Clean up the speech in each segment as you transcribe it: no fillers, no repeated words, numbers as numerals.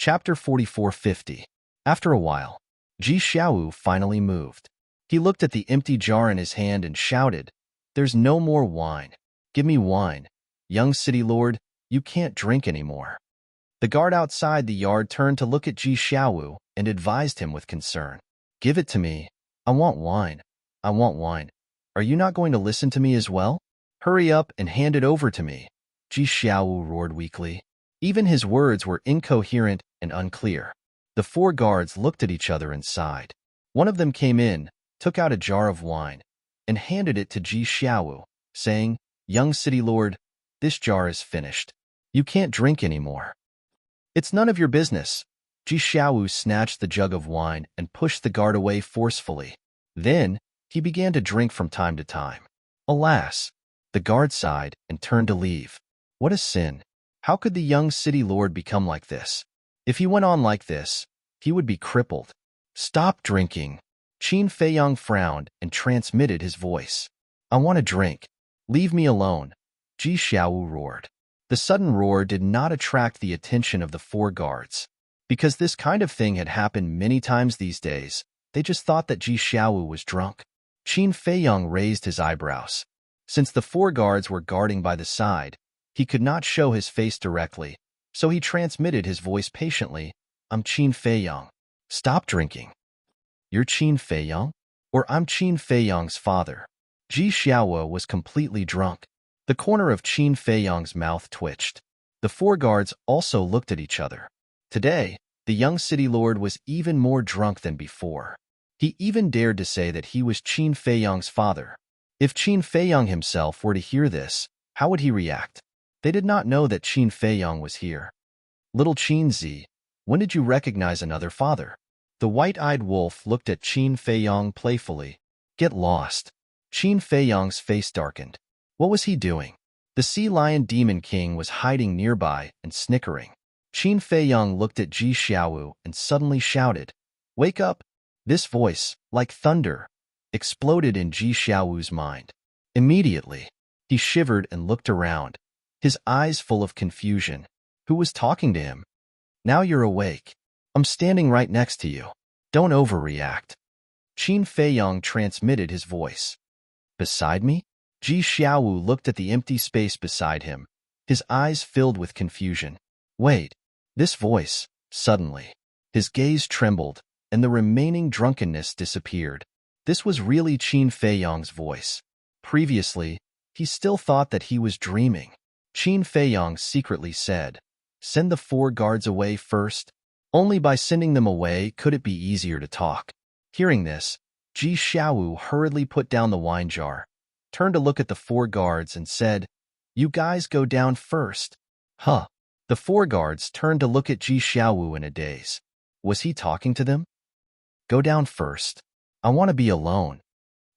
Chapter 4450. After a while, Ji Xiaowu finally moved. He looked at the empty jar in his hand and shouted, "There's no more wine. Give me wine. Young city lord, you can't drink anymore." The guard outside the yard turned to look at Ji Xiaowu and advised him with concern. "Give it to me. I want wine. I want wine. Are you not going to listen to me as well? Hurry up and hand it over to me." Ji Xiaowu roared weakly. Even his words were incoherent and unclear. The four guards looked at each other and sighed. One of them came in, took out a jar of wine, and handed it to Ji Xiaowu, saying, "Young city lord, this jar is finished. You can't drink anymore." "It's none of your business." Ji Xiaowu snatched the jug of wine and pushed the guard away forcefully. Then, he began to drink from time to time. Alas! The guard sighed and turned to leave. What a sin! How could the young city lord become like this? If he went on like this, he would be crippled. "Stop drinking." Qin Feiyang frowned and transmitted his voice. "I want a drink. Leave me alone," Ji Xiaowu roared. The sudden roar did not attract the attention of the four guards. Because this kind of thing had happened many times these days, they just thought that Ji Xiaowu was drunk. Qin Feiyang raised his eyebrows. Since the four guards were guarding by the side, he could not show his face directly, so he transmitted his voice patiently. "I'm Qin Feiyang. Stop drinking." "You're Qin Feiyang? Or I'm Qin Feiyang's father." Ji Xiaowu was completely drunk. The corner of Qin Feiyang's mouth twitched. The four guards also looked at each other. Today, the young city lord was even more drunk than before. He even dared to say that he was Qin Feiyang's father. If Qin Feiyang himself were to hear this, how would he react? They did not know that Qin Feiyang was here. "Little Qin Zi, when did you recognize another father?" The white-eyed wolf looked at Qin Feiyang playfully. "Get lost." Qin Feiyang's face darkened. What was he doing? The sea lion demon king was hiding nearby and snickering. Qin Feiyang looked at Ji Xiaowu and suddenly shouted, "Wake up!" This voice, like thunder, exploded in Ji Xiaowu's mind. Immediately, he shivered and looked around, his eyes full of confusion. Who was talking to him? "Now you're awake. I'm standing right next to you. Don't overreact." Qin Feiyang transmitted his voice. "Beside me?" Ji Xiaowu looked at the empty space beside him, his eyes filled with confusion. "Wait." This voice, suddenly. His gaze trembled, and the remaining drunkenness disappeared. This was really Qin Feiyang's voice. Previously, he still thought that he was dreaming. Qin Feiyang secretly said, "Send the four guards away first." Only by sending them away could it be easier to talk. Hearing this, Ji Xiaowu hurriedly put down the wine jar, turned to look at the four guards and said, "You guys go down first." Huh. The four guards turned to look at Ji Xiaowu in a daze. Was he talking to them? "Go down first. I want to be alone."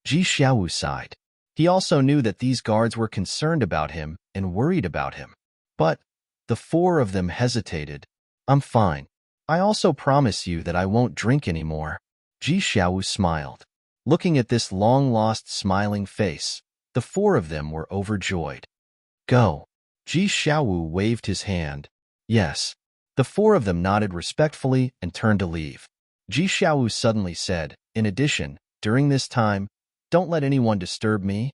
Ji Xiaowu sighed. He also knew that these guards were concerned about him and worried about him. But the four of them hesitated. "I'm fine. I also promise you that I won't drink anymore." Ji Xiaowu smiled. Looking at this long-lost smiling face, the four of them were overjoyed. "Go." Ji Xiaowu waved his hand. "Yes." The four of them nodded respectfully and turned to leave. Ji Xiaowu suddenly said, "In addition, during this time, don't let anyone disturb me."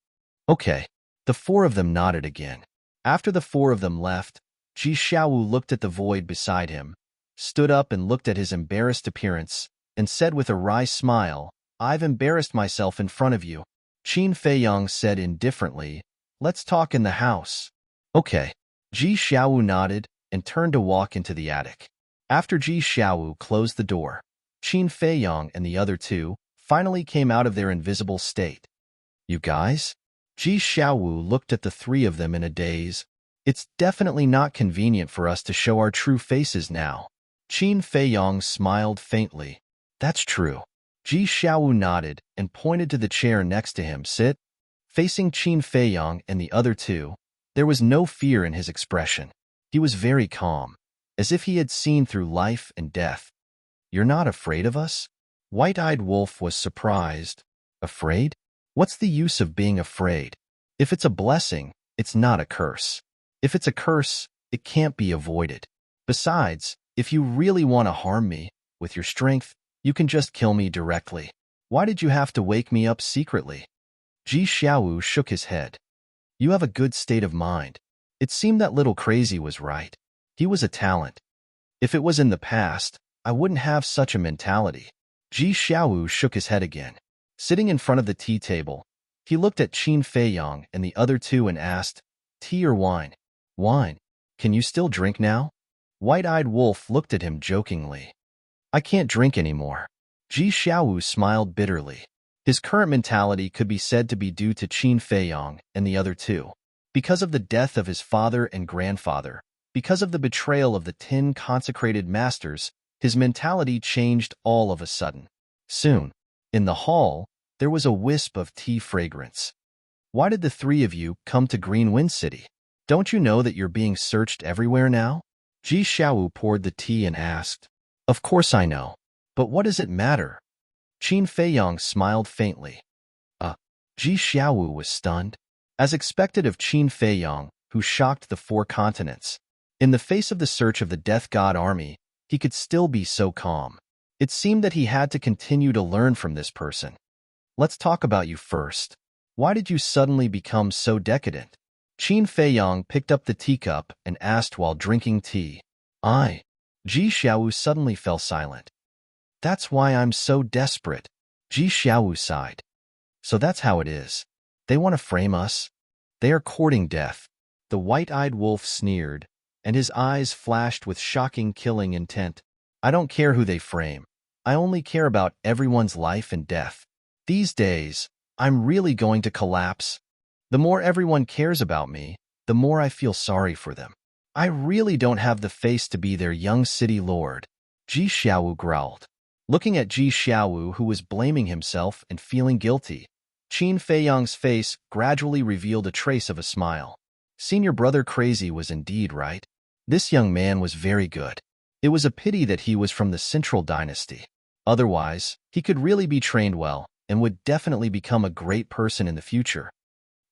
"Okay." The four of them nodded again. After the four of them left, Ji Xiaowu looked at the void beside him, stood up and looked at his embarrassed appearance, and said with a wry smile, "I've embarrassed myself in front of you." Qin Feiyang said indifferently, "Let's talk in the house." "Okay." Ji Xiaowu nodded and turned to walk into the attic. After Ji Xiaowu closed the door, Qin Feiyang and the other two finally came out of their invisible state. "You guys?" Ji Xiaowu looked at the three of them in a daze. "It's definitely not convenient for us to show our true faces now." Qin Feiyang smiled faintly. "That's true." Ji Xiaowu nodded and pointed to the chair next to him. "Sit." Facing Qin Feiyang and the other two, there was no fear in his expression. He was very calm, as if he had seen through life and death. "You're not afraid of us?" White-eyed Wolf was surprised. "Afraid? What's the use of being afraid? If it's a blessing, it's not a curse. If it's a curse, it can't be avoided. Besides, If you really want to harm me, with your strength, you can just kill me directly. Why did you have to wake me up secretly? Ji Xiaowu shook his head. You have a good state of mind. It seemed that little crazy was right. He was a talent. If it was in the past, I wouldn't have such a mentality. Ji Xiaowu shook his head again. Sitting in front of the tea table, he looked at Qin Feiyang and the other two and asked, tea or wine? Wine. Can you still drink now? White-eyed Wolf looked at him jokingly. I can't drink anymore. Ji Xiaowu smiled bitterly. His current mentality could be said to be due to Qin Feiyang and the other two. Because of the death of his father and grandfather, because of the betrayal of the 10 consecrated masters, his mentality changed all of a sudden. Soon, in the hall, there was a wisp of tea fragrance. Why did the three of you come to Green Wind City? Don't you know that you're being searched everywhere now? Ji Xiaowu poured the tea and asked. Of course I know. But what does it matter? Qin Feiyang smiled faintly. Ji Xiaowu was stunned. As expected of Qin Feiyang, who shocked the 4 continents. In the face of the search of the Death God army, he could still be so calm. It seemed that he had to continue to learn from this person. Let's talk about you first. Why did you suddenly become so decadent? Qin Feiyang picked up the teacup and asked while drinking tea. Ji Xiaowu suddenly fell silent. That's why I'm so desperate. Ji Xiaowu sighed. So that's how it is. They want to frame us. They are courting death. The white-eyed wolf sneered, and his eyes flashed with shocking killing intent. I don't care who they frame. I only care about everyone's life and death. These days, I'm really going to collapse. The more everyone cares about me, the more I feel sorry for them. I really don't have the face to be their young city lord. Ji Xiaowu growled. Looking at Ji Xiaowu, who was blaming himself and feeling guilty, Qin Feiyang's face gradually revealed a trace of a smile. Senior brother Crazy was indeed right. This young man was very good. It was a pity that he was from the Central Dynasty. Otherwise, he could really be trained well and would definitely become a great person in the future.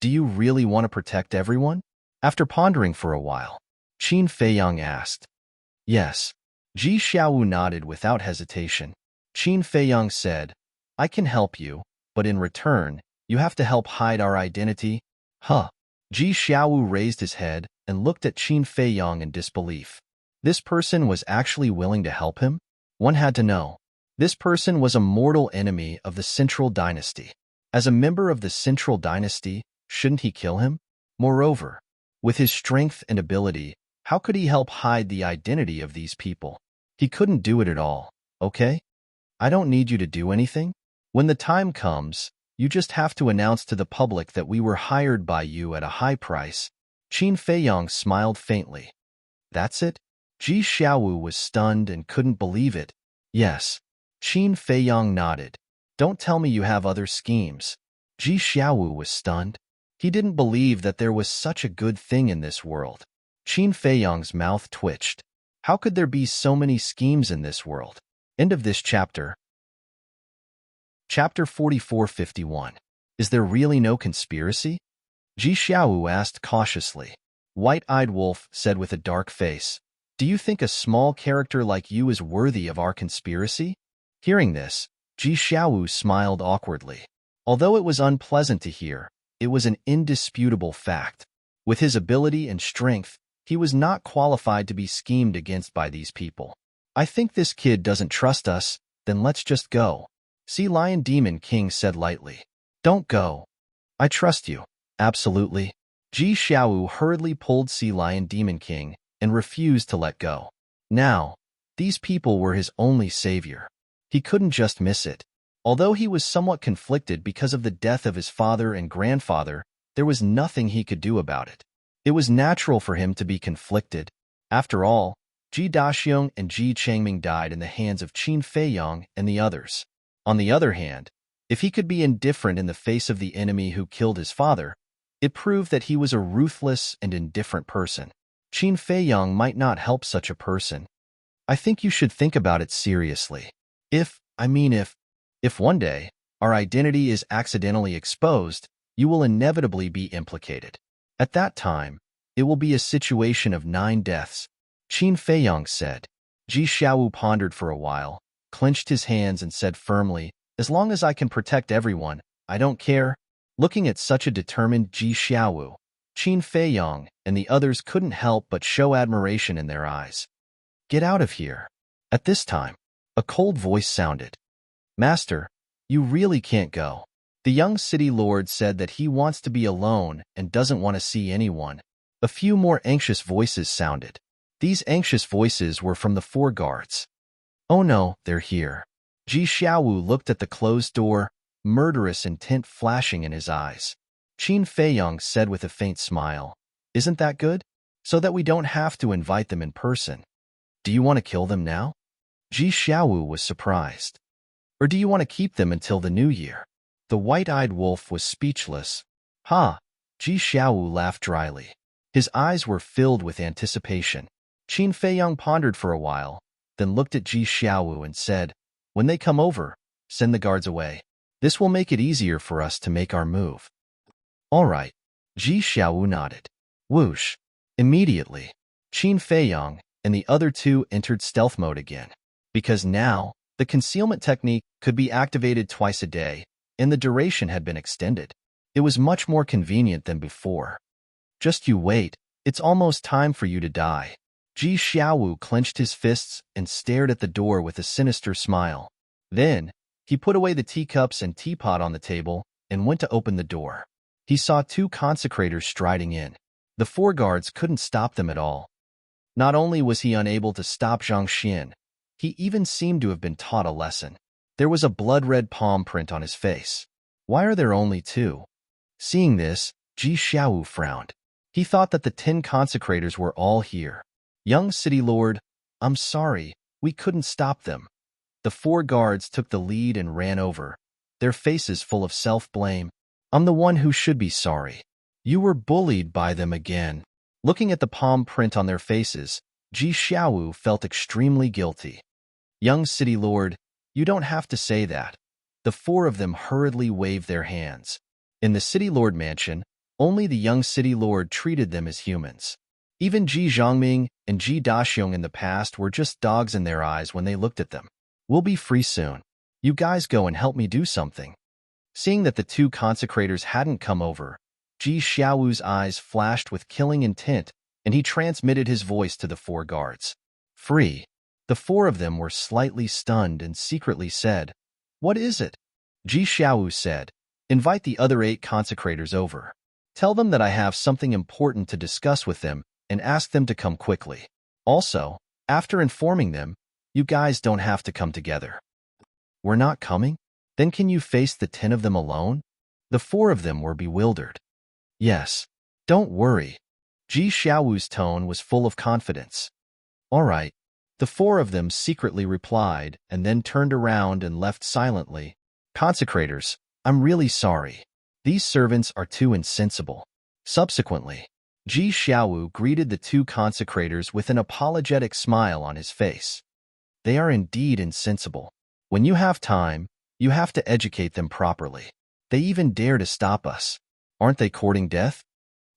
Do you really want to protect everyone? After pondering for a while, Qin Feiyang asked. Yes. Ji Xiaowu nodded without hesitation. Qin Feiyang said, I can help you, but in return, you have to help hide our identity. Ji Xiaowu raised his head and looked at Qin Feiyang in disbelief. This person was actually willing to help him? One had to know. This person was a mortal enemy of the Central Dynasty. As a member of the Central Dynasty, shouldn't he kill him? Moreover, with his strength and ability, how could he help hide the identity of these people? He couldn't do it at all, okay? I don't need you to do anything. When the time comes, you just have to announce to the public that we were hired by you at a high price. Qin Feiyang smiled faintly. That's it? Ji Xiaowu was stunned and couldn't believe it. Yes. Qin Feiyang nodded. Don't tell me you have other schemes. Ji Xiaowu was stunned. He didn't believe that there was such a good thing in this world. Qin Feiyang's mouth twitched. How could there be so many schemes in this world? End of this chapter. Chapter 4451. Is there really no conspiracy? Ji Xiaowu asked cautiously. White-eyed Wolf said with a dark face, Do you think a small character like you is worthy of our conspiracy? Hearing this, Ji Xiaowu smiled awkwardly. Although it was unpleasant to hear, it was an indisputable fact. With his ability and strength, he was not qualified to be schemed against by these people. I think this kid doesn't trust us, then let's just go. Sea Lion Demon King said lightly. Don't go. I trust you. Absolutely. Ji Xiaowu hurriedly pulled Sea Lion Demon King and refused to let go. Now, these people were his only savior. He couldn't just miss it. Although he was somewhat conflicted because of the death of his father and grandfather, there was nothing he could do about it. It was natural for him to be conflicted. After all, Ji Daxiong and Ji Changming died in the hands of Qin Feiyang and the others. On the other hand, if he could be indifferent in the face of the enemy who killed his father, it proved that he was a ruthless and indifferent person. Qin Feiyang might not help such a person. I think you should think about it seriously. If one day our identity is accidentally exposed, you will inevitably be implicated. At that time, it will be a situation of 9 deaths, Qin Feiyang said. Ji Xiaowu pondered for a while, clenched his hands and said firmly, as long as I can protect everyone, I don't care. Looking at such a determined Ji Xiaowu, Qin Feiyong and the others couldn't help but show admiration in their eyes. Get out of here. At this time, a cold voice sounded. Master, you really can't go. The young city lord said that he wants to be alone and doesn't want to see anyone. A few more anxious voices sounded. These anxious voices were from the 4 guards. Oh no, they're here. Ji Xiaowu looked at the closed door, murderous intent flashing in his eyes. Qin Feiyong said with a faint smile, Isn't that good? So that we don't have to invite them in person. Do you want to kill them now? Ji Xiaowu was surprised. Or do you want to keep them until the new year? The white-eyed wolf was speechless. Ha! Ji Xiaowu laughed dryly. His eyes were filled with anticipation. Qin Feiyong pondered for a while, then looked at Ji Xiaowu and said, When they come over, send the guards away. This will make it easier for us to make our move. All right. Ji Xiaowu nodded. Whoosh! Immediately, Qin Feiyong and the other 2 entered stealth mode again. Because now, the concealment technique could be activated twice a day, and the duration had been extended. It was much more convenient than before. Just you wait, it's almost time for you to die. Ji Xiaowu clenched his fists and stared at the door with a sinister smile. Then, he put away the teacups and teapot on the table and went to open the door. He saw 2 consecrators striding in. The 4 guards couldn't stop them at all. Not only was he unable to stop Zhang Xian, he even seemed to have been taught a lesson. There was a blood-red palm print on his face. Why are there only 2? Seeing this, Ji Xiaowu frowned. He thought that the 10 consecrators were all here. Young city lord, I'm sorry, we couldn't stop them. The 4 guards took the lead and ran over, their faces full of self-blame. I'm the one who should be sorry. You were bullied by them again. Looking at the palm print on their faces, Ji Xiaowu felt extremely guilty. Young city lord, you don't have to say that. The 4 of them hurriedly waved their hands. In the city lord mansion, only the young city lord treated them as humans. Even Ji Zhongming and Ji Daxiong in the past were just dogs in their eyes when they looked at them. We'll be free soon. You guys go and help me do something. Seeing that the 2 consecrators hadn't come over, Ji Xiaowu's eyes flashed with killing intent, and he transmitted his voice to the 4 guards. Free. The 4 of them were slightly stunned and secretly said, What is it? Ji Xiaowu said, Invite the other 8 consecrators over. Tell them that I have something important to discuss with them and ask them to come quickly. Also, after informing them, you guys don't have to come together. We're not coming? Then can you face the 10 of them alone? The 4 of them were bewildered. Yes. Don't worry. Ji Xiaowu's tone was full of confidence. All right. The 4 of them secretly replied and then turned around and left silently. Consecrators, I'm really sorry. These servants are too insensible. Subsequently, Ji Xiaowu greeted the 2 consecrators with an apologetic smile on his face. They are indeed insensible. When you have time, you have to educate them properly. They even dare to stop us. Aren't they courting death?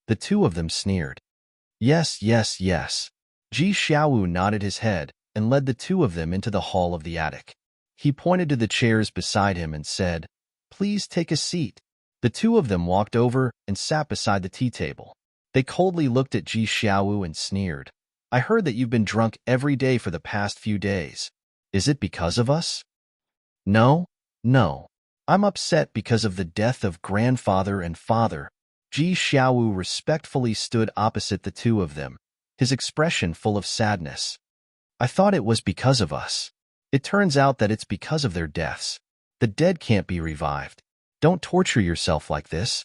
The 2 of them sneered. Yes, yes, yes. Ji Xiaowu nodded his head and led the 2 of them into the hall of the attic. He pointed to the chairs beside him and said, Please take a seat. The 2 of them walked over and sat beside the tea table. They coldly looked at Ji Xiaowu and sneered. I heard that you've been drunk every day for the past few days. Is it because of us? No, no. I'm upset because of the death of grandfather and father. Ji Xiaowu respectfully stood opposite the 2 of them, his expression full of sadness. I thought it was because of us. It turns out that it's because of their deaths. The dead can't be revived. Don't torture yourself like this.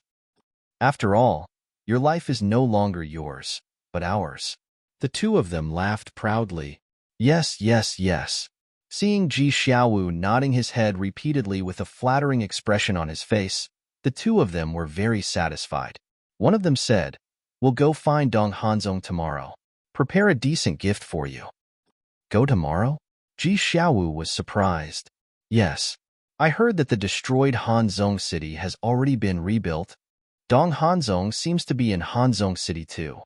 After all, your life is no longer yours, but ours. The 2 of them laughed proudly. Yes, yes, yes. Seeing Ji Xiaowu nodding his head repeatedly with a flattering expression on his face, the 2 of them were very satisfied. One of them said, We'll go find Dong Hanzong tomorrow. Prepare a decent gift for you. Go tomorrow? Ji Xiaowu was surprised. Yes. I heard that the destroyed Hanzong city has already been rebuilt. Dong Hanzong seems to be in Hanzong city too.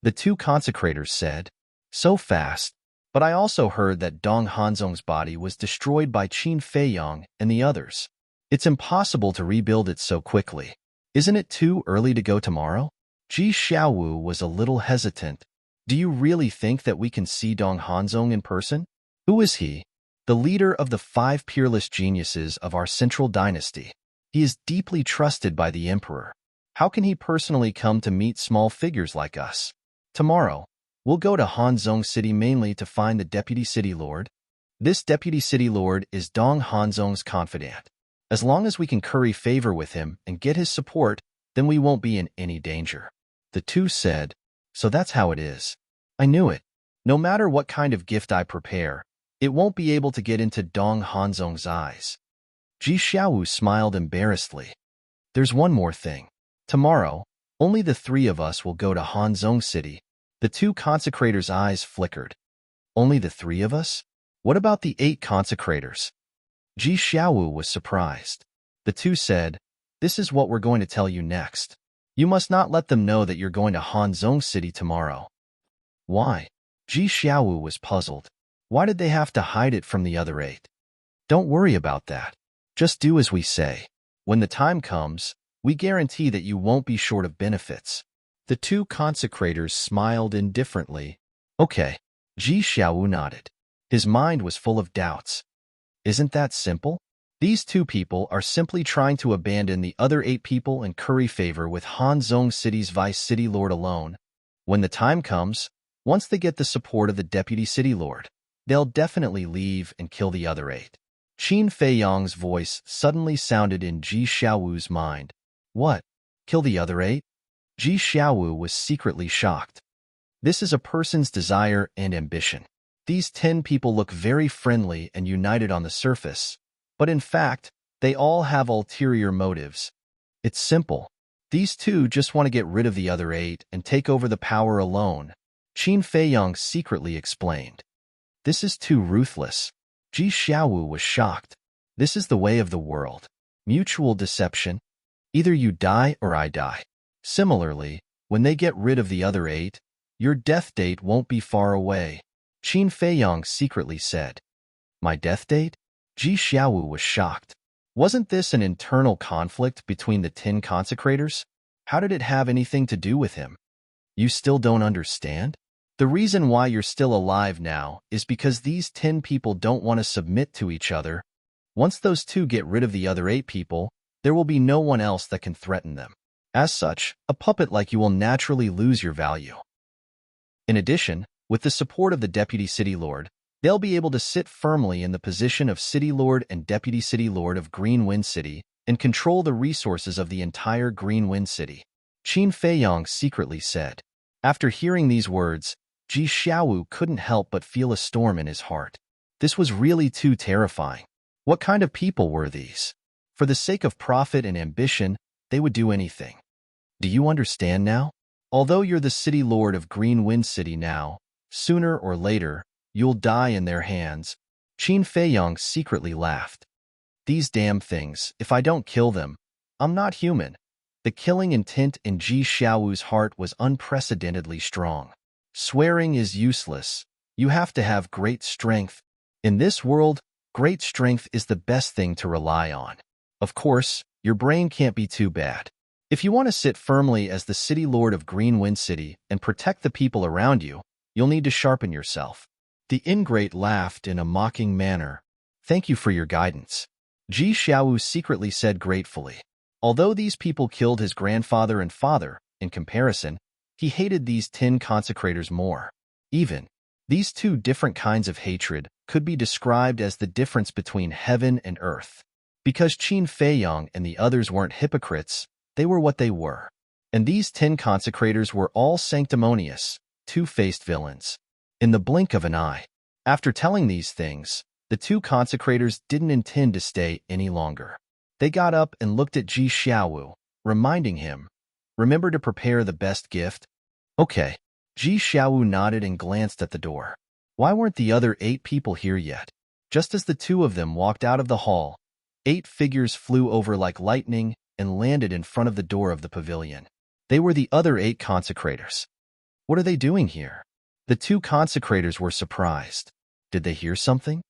The 2 consecrators said, So fast. But I also heard that Dong Hanzong's body was destroyed by Qin Feiyang and the others. It's impossible to rebuild it so quickly. Isn't it too early to go tomorrow? Ji Xiaowu was a little hesitant. Do you really think that we can see Dong Hanzong in person? Who is he? The leader of the 5 peerless geniuses of our central dynasty. He is deeply trusted by the emperor. How can he personally come to meet small figures like us? Tomorrow, we'll go to Hanzong City mainly to find the deputy city lord. This deputy city lord is Dong Hanzong's confidant. As long as we can curry favor with him and get his support, then we won't be in any danger. The two said, so that's how it is. I knew it. No matter what kind of gift I prepare, it won't be able to get into Dong Hanzong's eyes. Ji Xiaowu smiled embarrassedly. There's one more thing. Tomorrow, only the 3 of us will go to Hanzong City. The 2 consecrators' eyes flickered. Only the 3 of us? What about the 8 consecrators? Ji Xiaowu was surprised. The 2 said, this is what we're going to tell you next. You must not let them know that you're going to Hanzong City tomorrow. Why? Ji Xiaowu was puzzled. Why did they have to hide it from the other 8? Don't worry about that. Just do as we say. When the time comes, we guarantee that you won't be short of benefits. The 2 consecrators smiled indifferently. Okay. Ji Xiaowu nodded. His mind was full of doubts. Isn't that simple? These 2 people are simply trying to abandon the other 8 people and curry favor with Hanzong City's vice city lord alone. When the time comes, once they get the support of the deputy city lord, they'll definitely leave and kill the other 8. Qin Feiyang's voice suddenly sounded in Ji Xiaowu's mind. What? Kill the other 8? Ji Xiaowu was secretly shocked. This is a person's desire and ambition. These 10 people look very friendly and united on the surface, but in fact, they all have ulterior motives. It's simple. These 2 just want to get rid of the other 8 and take over the power alone, Qin Feiyang secretly explained. This is too ruthless. Ji Xiaowu was shocked. This is the way of the world. Mutual deception. Either you die or I die. Similarly, when they get rid of the other 8, your death date won't be far away, Qin Feiyang secretly said. My death date? Ji Xiaowu was shocked. Wasn't this an internal conflict between the 10 consecrators? How did it have anything to do with him? You still don't understand? The reason why you're still alive now is because these 10 people don't want to submit to each other. Once those 2 get rid of the other 8 people, there will be no one else that can threaten them. As such, a puppet like you will naturally lose your value. In addition, with the support of the Deputy City Lord, they'll be able to sit firmly in the position of City Lord and Deputy City Lord of Green Wind City and control the resources of the entire Green Wind City, Qin Feiyang secretly said. After hearing these words, Ji Xiaowu couldn't help but feel a storm in his heart. This was really too terrifying. What kind of people were these? For the sake of profit and ambition, they would do anything. Do you understand now? Although you're the City Lord of Green Wind City now, sooner or later, you'll die in their hands. Qin Feiyang secretly laughed. These damn things, if I don't kill them, I'm not human. The killing intent in Ji Xiaowu's heart was unprecedentedly strong. Swearing is useless. You have to have great strength. In this world, great strength is the best thing to rely on. Of course, your brain can't be too bad. If you want to sit firmly as the City Lord of Green Wind City and protect the people around you, you'll need to sharpen yourself. The ingrate laughed in a mocking manner. Thank you for your guidance, Ji Xiaowu secretly said gratefully. Although these people killed his grandfather and father, in comparison, he hated these 10 consecrators more. Even, these 2 different kinds of hatred could be described as the difference between heaven and earth. Because Qin Feiyang and the others weren't hypocrites, they were what they were. And these 10 consecrators were all sanctimonious, two-faced villains. In the blink of an eye, after telling these things, the 2 consecrators didn't intend to stay any longer. They got up and looked at Ji Xiaowu, reminding him, remember to prepare the best gift? Okay. Ji Xiaowu nodded and glanced at the door. Why weren't the other 8 people here yet? Just as the 2 of them walked out of the hall, 8 figures flew over like lightning and landed in front of the door of the pavilion. They were the other 8 consecrators. What are they doing here? The 2 consecrators were surprised. Did they hear something?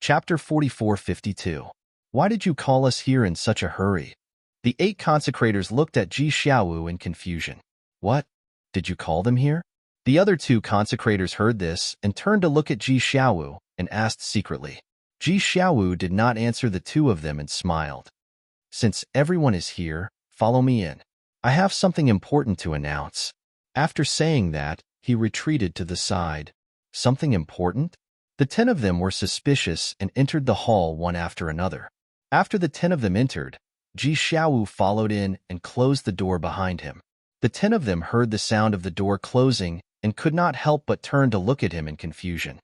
Chapter 4452. Why did you call us here in such a hurry? The 8 consecrators looked at Ji Xiaowu in confusion. What? Did you call them here? The other 2 consecrators heard this and turned to look at Ji Xiaowu and asked secretly. Ji Xiaowu did not answer the 2 of them and smiled. Since everyone is here, follow me in. I have something important to announce. After saying that, he retreated to the side. Something important? The 10 of them were suspicious and entered the hall one after another. After the 10 of them entered, Ji Xiaowu followed in and closed the door behind him. The 10 of them heard the sound of the door closing and could not help but turn to look at him in confusion.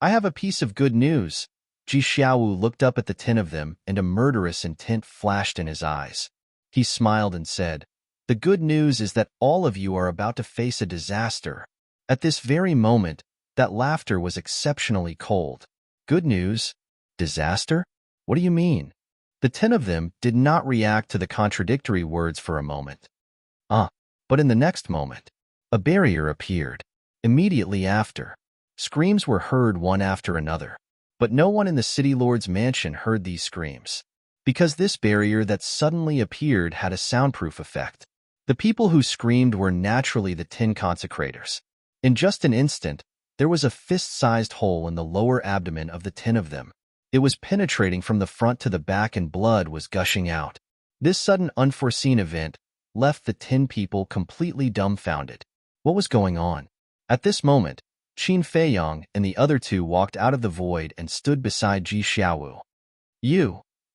I have a piece of good news. Ji Xiaowu looked up at the 10 of them and a murderous intent flashed in his eyes. He smiled and said, "The good news is that all of you are about to face a disaster." At this very moment, that laughter was exceptionally cold. Good news? Disaster? What do you mean? The 10 of them did not react to the contradictory words for a moment. But in the next moment, a barrier appeared. Immediately after, screams were heard one after another. But no one in the city lord's mansion heard these screams, because this barrier that suddenly appeared had a soundproof effect. The people who screamed were naturally the 10 consecrators. In just an instant, there was a fist-sized hole in the lower abdomen of the 10 of them. It was penetrating from the front to the back and blood was gushing out. This sudden unforeseen event left the 10 people completely dumbfounded. What was going on? At this moment, Qin Feiyang and the other 2 walked out of the void and stood beside Ji Xiaowu.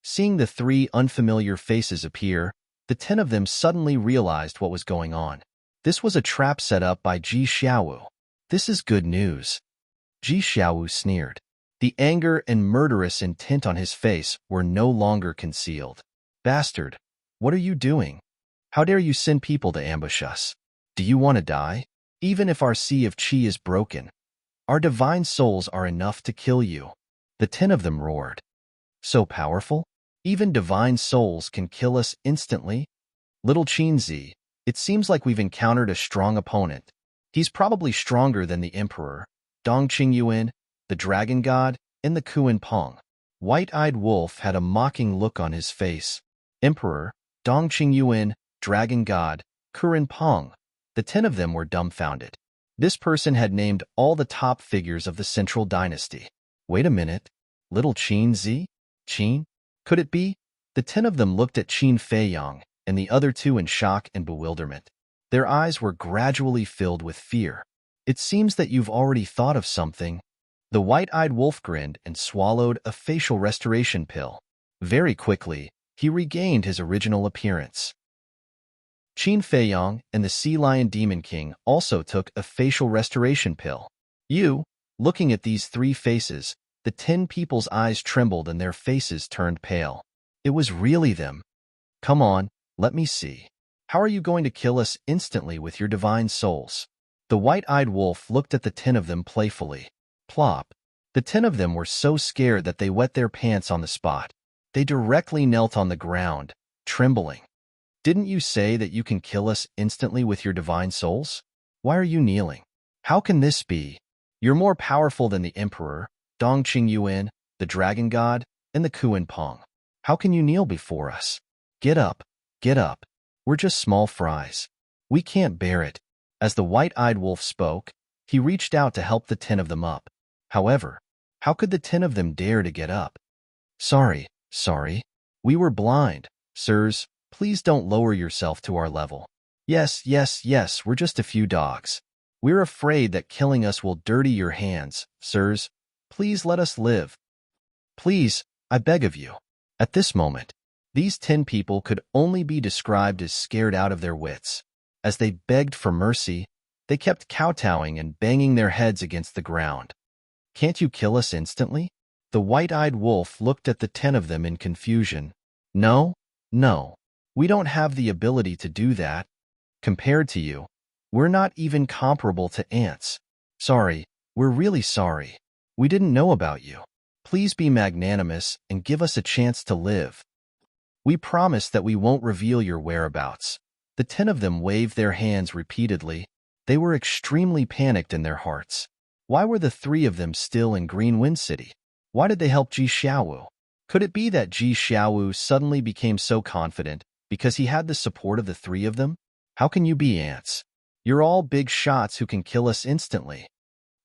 Seeing the 3 unfamiliar faces appear, the 10 of them suddenly realized what was going on. This was a trap set up by Ji Xiaowu. This is good news. Ji Xiaowu sneered. The anger and murderous intent on his face were no longer concealed. Bastard, what are you doing? How dare you send people to ambush us? Do you want to die? Even if our sea of qi is broken, our divine souls are enough to kill you. The 10 of them roared. So powerful? Even divine souls can kill us instantly? Little Qinzi, it seems like we've encountered a strong opponent. He's probably stronger than the Emperor, Dong Qingyuan, the Dragon God, and the Kuan Peng. White-eyed Wolf had a mocking look on his face. Emperor, Dong Qingyuan, Dragon God, Kuan Peng. The 10 of them were dumbfounded. This person had named all the top figures of the Central Dynasty. Wait a minute. Little Qinzi? Qin? Could it be? The 10 of them looked at Qin Feiyang and the other 2 in shock and bewilderment. Their eyes were gradually filled with fear. It seems that you've already thought of something. The white-eyed wolf grinned and swallowed a facial restoration pill. Very quickly, he regained his original appearance. Qin Feiyang and the Sea Lion Demon King also took a facial restoration pill. Looking at these 3 faces, the 10 people's eyes trembled and their faces turned pale. It was really them. Come on, let me see. How are you going to kill us instantly with your divine souls? The white-eyed wolf looked at the 10 of them playfully. Plop. The 10 of them were so scared that they wet their pants on the spot. They directly knelt on the ground, trembling. Didn't you say that you can kill us instantly with your divine souls? Why are you kneeling? How can this be? You're more powerful than the Emperor, Dong Qingyuan, the Dragon God, and the Kuan Peng. How can you kneel before us? Get up, get up. We're just small fries. We can't bear it. As the white-eyed wolf spoke, he reached out to help the 10 of them up. However, how could the 10 of them dare to get up? Sorry. We were blind, sirs. Please don't lower yourself to our level. Yes, we're just a few dogs. We're afraid that killing us will dirty your hands, sirs. Please let us live. Please, I beg of you. At this moment, these 10 people could only be described as scared out of their wits. As they begged for mercy, they kept kowtowing and banging their heads against the ground. Can't you kill us instantly? The white-eyed wolf looked at the 10 of them in confusion. No. We don't have the ability to do that. Compared to you, we're not even comparable to ants. Sorry, we're really sorry. We didn't know about you. Please be magnanimous and give us a chance to live. We promise that we won't reveal your whereabouts. The 10 of them waved their hands repeatedly. They were extremely panicked in their hearts. Why were the three of them still in Green Wind City? Why did they help Ji Xiaowu? Could it be that Ji Xiaowu suddenly became so confident because he had the support of the three of them? How can you be, ants? You're all big shots who can kill us instantly.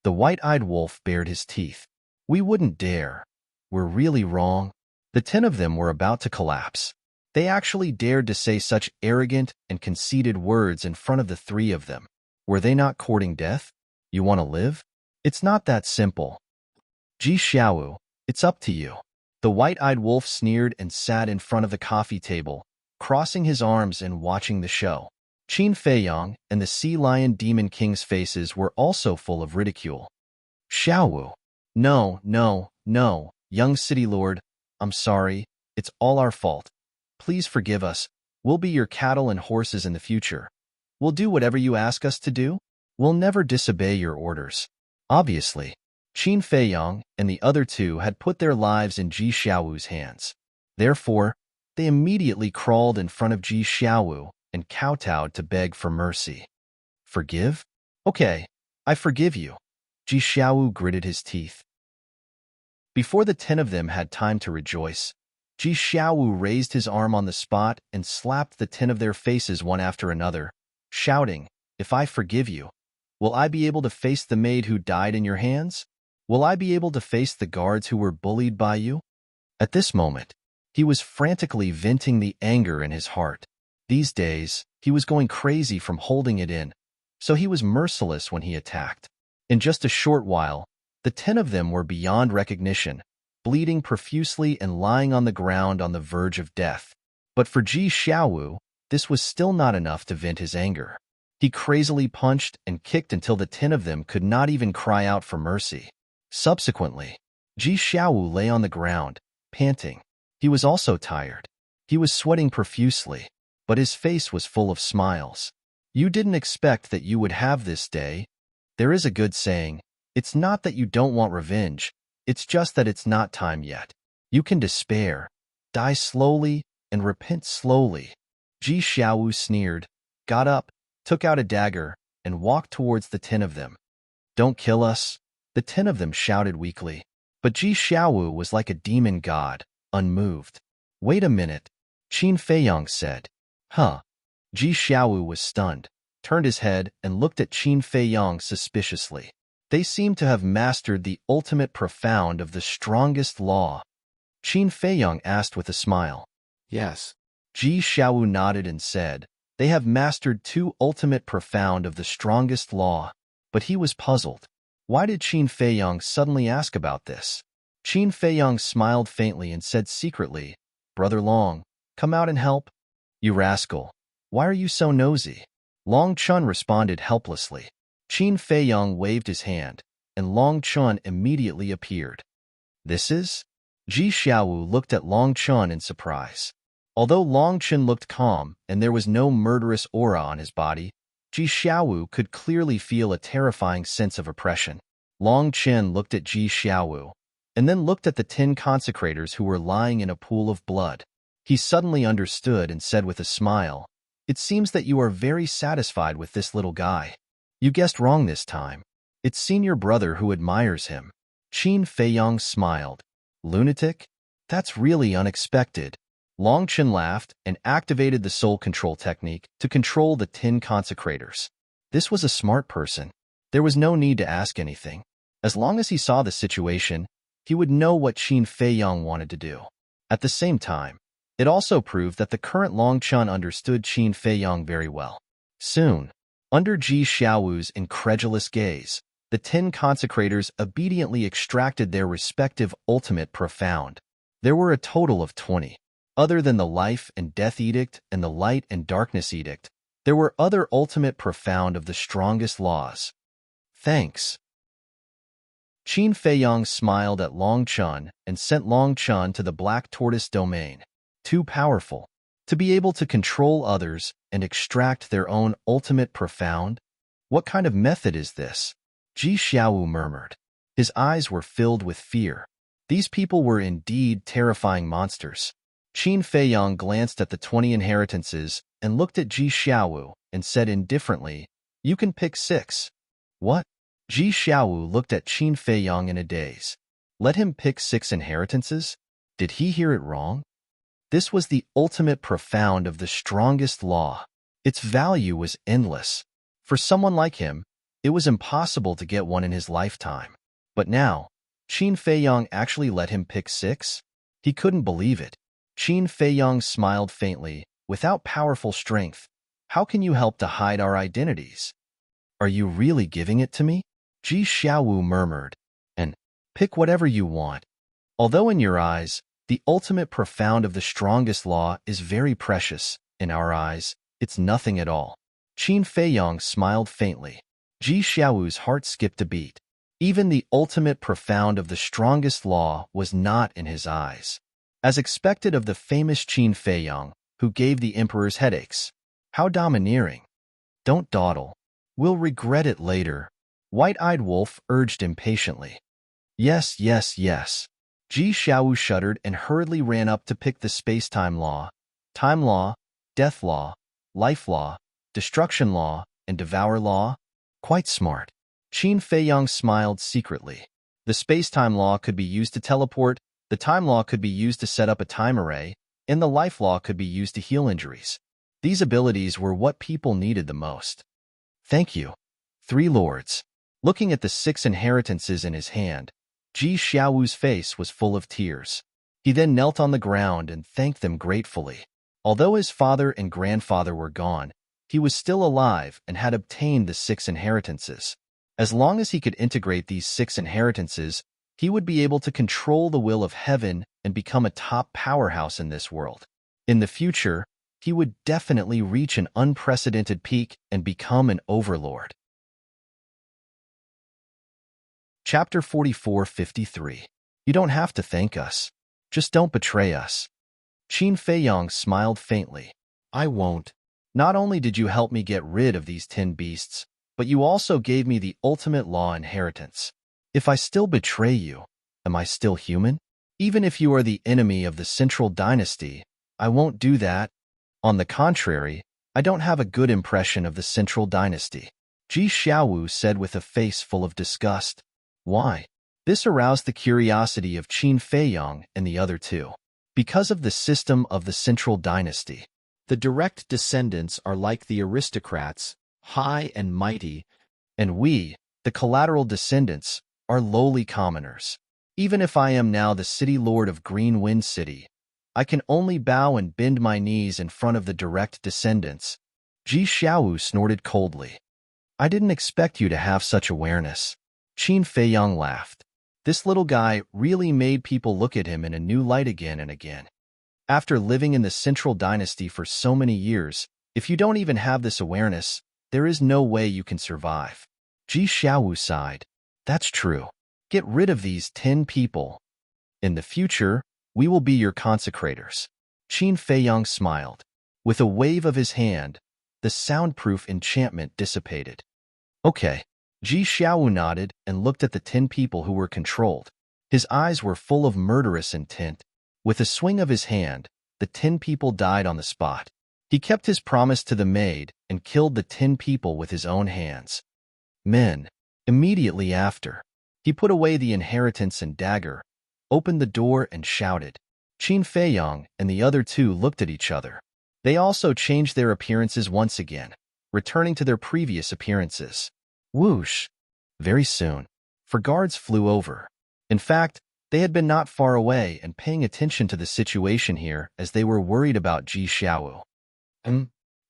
The white-eyed wolf bared his teeth. We wouldn't dare. We're really wrong. The 10 of them were about to collapse. They actually dared to say such arrogant and conceited words in front of the three of them. Were they not courting death? You want to live? It's not that simple. Ji Xiaowu, it's up to you. The white-eyed wolf sneered and sat in front of the coffee table, crossing his arms and watching the show. Qin Feiyang and the Sea Lion Demon King's faces were also full of ridicule. Xiaowu. No, no, no, young city lord, I'm sorry, it's all our fault. Please forgive us. We'll be your cattle and horses in the future. We'll do whatever you ask us to do. We'll never disobey your orders. Obviously, Qin Feiyang and the other two had put their lives in Ji Xiaowu's hands. Therefore, they immediately crawled in front of Ji Xiaowu and kowtowed to beg for mercy. Forgive? Okay, I forgive you. Ji Xiaowu gritted his teeth. Before the 10 of them had time to rejoice, Ji Xiaowu raised his arm on the spot and slapped the 10 of their faces one after another, shouting, If I forgive you, will I be able to face the maid who died in your hands? Will I be able to face the guards who were bullied by you? At this moment, he was frantically venting the anger in his heart. These days, he was going crazy from holding it in, so he was merciless when he attacked. In just a short while, the 10 of them were beyond recognition, bleeding profusely and lying on the ground on the verge of death. But for Ji Xiaowu, this was still not enough to vent his anger. He crazily punched and kicked until the 10 of them could not even cry out for mercy. Subsequently, Ji Xiaowu lay on the ground, panting. He was also tired. He was sweating profusely, but his face was full of smiles. You didn't expect that you would have this day. There is a good saying, it's not that you don't want revenge, it's just that it's not time yet. You can despair, die slowly, and repent slowly. Ji Xiaowu sneered, got up, took out a dagger, and walked towards the 10 of them. Don't kill us, the 10 of them shouted weakly. But Ji Xiaowu was like a demon god, unmoved. Wait a minute, Qin Feiyang said. Huh. Ji Xiaowu was stunned, turned his head, and looked at Qin Feiyang suspiciously. They seemed to have mastered the ultimate profound of the strongest law. Qin Feiyang asked with a smile. Yes. Ji Xiaowu nodded and said, They have mastered two ultimate profound of the strongest law. But he was puzzled. Why did Qin Feiyang suddenly ask about this? Qin Feiyang smiled faintly and said secretly, Brother Long, come out and help. You rascal. Why are you so nosy? Long Chun responded helplessly. Qin Feiyang waved his hand, and Long Chun immediately appeared. This is? Ji Xiaowu looked at Long Chun in surprise. Although Long Chun looked calm and there was no murderous aura on his body, Ji Xiaowu could clearly feel a terrifying sense of oppression. Long Chun looked at Ji Xiaowu, and then looked at the 10 consecrators who were lying in a pool of blood. He suddenly understood and said with a smile, It seems that you are very satisfied with this little guy. You guessed wrong this time. It's senior brother who admires him. Qin Feiyang smiled. Lunatic? That's really unexpected. Long Chun laughed and activated the soul control technique to control the 10 consecrators. This was a smart person. There was no need to ask anything. As long as he saw the situation, he would know what Qin Feiyang wanted to do. At the same time, it also proved that the current Long Chun understood Qin Feiyang very well. Soon, under Ji Xiaowu's incredulous gaze, the 10 consecrators obediently extracted their respective ultimate profound. There were a total of 20. Other than the Life and Death Edict and the Light and Darkness Edict, there were other ultimate profound of the strongest laws. Thanks. Qin Feiyang smiled at Long Chun and sent Long Chun to the Black Tortoise domain. Too powerful. To be able to control others and extract their own ultimate profound? What kind of method is this? Ji Xiaowu murmured. His eyes were filled with fear. These people were indeed terrifying monsters. Qin Feiyang glanced at the 20 inheritances and looked at Ji Xiaowu and said indifferently, You can pick 6. What? Ji Xiaowu looked at Qin Feiyang in a daze. Let him pick 6 inheritances? Did he hear it wrong? This was the ultimate profound of the strongest law. Its value was endless. For someone like him, it was impossible to get one in his lifetime. But now, Qin Feiyang actually let him pick 6? He couldn't believe it. Qin Feiyang smiled faintly. Without powerful strength, how can you help to hide our identities? Are you really giving it to me? Ji Xiaowu murmured. And pick whatever you want. Although in your eyes, the ultimate profound of the strongest law is very precious, in our eyes, it's nothing at all. Qin Feiyang smiled faintly. Ji Xiaowu's heart skipped a beat. Even the ultimate profound of the strongest law was not in his eyes. As expected of the famous Qin Feiyang, who gave the emperor's headaches. How domineering. Don't dawdle. We'll regret it later. White-eyed Wolf urged impatiently. Yes, yes, yes. Ji Xiaowu shuddered and hurriedly ran up to pick the space-time law, death law, life law, destruction law, and devour law. Quite smart. Qin Feiyang smiled secretly. The space-time law could be used to teleport, the time law could be used to set up a time array, and the life law could be used to heal injuries. These abilities were what people needed the most. Thank you. 3 lords. Looking at the 6 inheritances in his hand, Ji Xiaowu's face was full of tears. He then knelt on the ground and thanked them gratefully. Although his father and grandfather were gone, he was still alive and had obtained the 6 inheritances. As long as he could integrate these 6 inheritances, he would be able to control the will of heaven and become a top powerhouse in this world. In the future, he would definitely reach an unprecedented peak and become an overlord. Chapter 44-53. You don't have to thank us. Just don't betray us. Qin Feiyang smiled faintly. I won't. Not only did you help me get rid of these 10 beasts, but you also gave me the ultimate law inheritance. If I still betray you, am I still human? Even if you are the enemy of the Central Dynasty, I won't do that. On the contrary, I don't have a good impression of the Central Dynasty. Ji Xiaowu said with a face full of disgust. Why? This aroused the curiosity of Qin Feiyang and the other 2. Because of the system of the Central Dynasty. The direct descendants are like the aristocrats, high and mighty, and we, the collateral descendants, are lowly commoners. Even if I am now the city lord of Green Wind City, I can only bow and bend my knees in front of the direct descendants. Ji Xiaowu snorted coldly. I didn't expect you to have such awareness. Qin Feiyang laughed. This little guy really made people look at him in a new light again and again. After living in the Central Dynasty for so many years, if you don't even have this awareness, there is no way you can survive. Ji Xiaowu sighed. That's true. Get rid of these 10 people. In the future, we will be your consecrators. Qin Feiyang smiled. With a wave of his hand, the soundproof enchantment dissipated. Okay. Ji Xiaowu nodded and looked at the 10 people who were controlled. His eyes were full of murderous intent. With a swing of his hand, the 10 people died on the spot. He kept his promise to the maid and killed the 10 people with his own hands. Men. Immediately after, he put away the inheritance and dagger, opened the door and shouted. Qin Feiyang and the other 2 looked at each other. They also changed their appearances once again, returning to their previous appearances. Whoosh! Very soon, 4 guards flew over. In fact, they had been not far away and paying attention to the situation here as they were worried about Ji Xiaowu.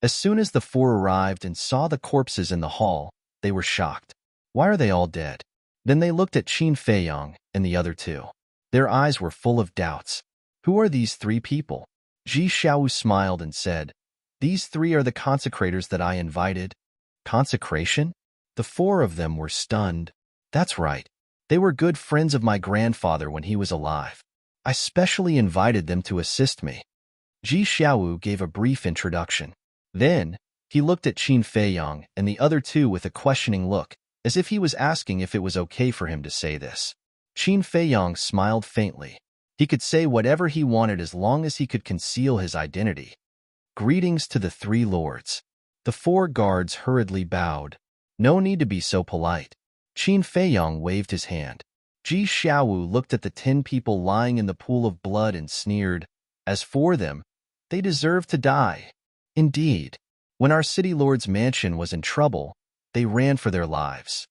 As soon as the 4 arrived and saw the corpses in the hall, they were shocked. Why are they all dead? Then they looked at Qin Feiyang and the other 2. Their eyes were full of doubts. Who are these 3 people? Ji Xiaowu smiled and said, These 3 are the consecrators that I invited. Consecration? The 4 of them were stunned. That's right. They were good friends of my grandfather when he was alive. I specially invited them to assist me. Ji Xiaowu gave a brief introduction. Then, he looked at Qin Feiyang and the other 2 with a questioning look, as if he was asking if it was okay for him to say this. Qin Feiyang smiled faintly. He could say whatever he wanted as long as he could conceal his identity. Greetings to the 3 lords. The 4 guards hurriedly bowed. No need to be so polite. Qin Feiyong waved his hand. Ji Xiaowu looked at the 10 people lying in the pool of blood and sneered, "As for them, they deserve to die." Indeed, when our city lord's mansion was in trouble, they ran for their lives.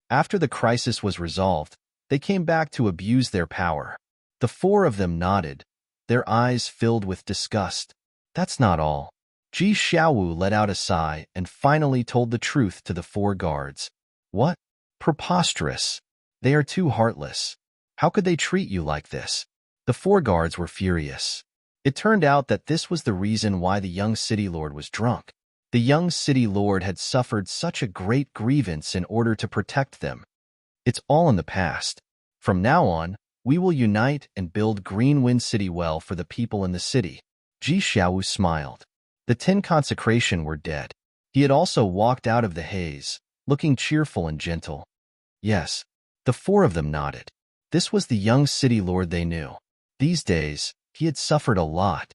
After the crisis was resolved, they came back to abuse their power. The 4 of them nodded, their eyes filled with disgust. That's not all. Ji Xiaowu let out a sigh and finally told the truth to the 4 guards. What? Preposterous. They are too heartless. How could they treat you like this? The 4 guards were furious. It turned out that this was the reason why the young city lord was drunk. The young city lord had suffered such a great grievance in order to protect them. It's all in the past. From now on, we will unite and build Green Wind City well for the people in the city. Ji Xiaowu smiled. The 10 consecration were dead. He had also walked out of the haze, looking cheerful and gentle. Yes, the 4 of them nodded. This was the young city lord they knew. These days, he had suffered a lot.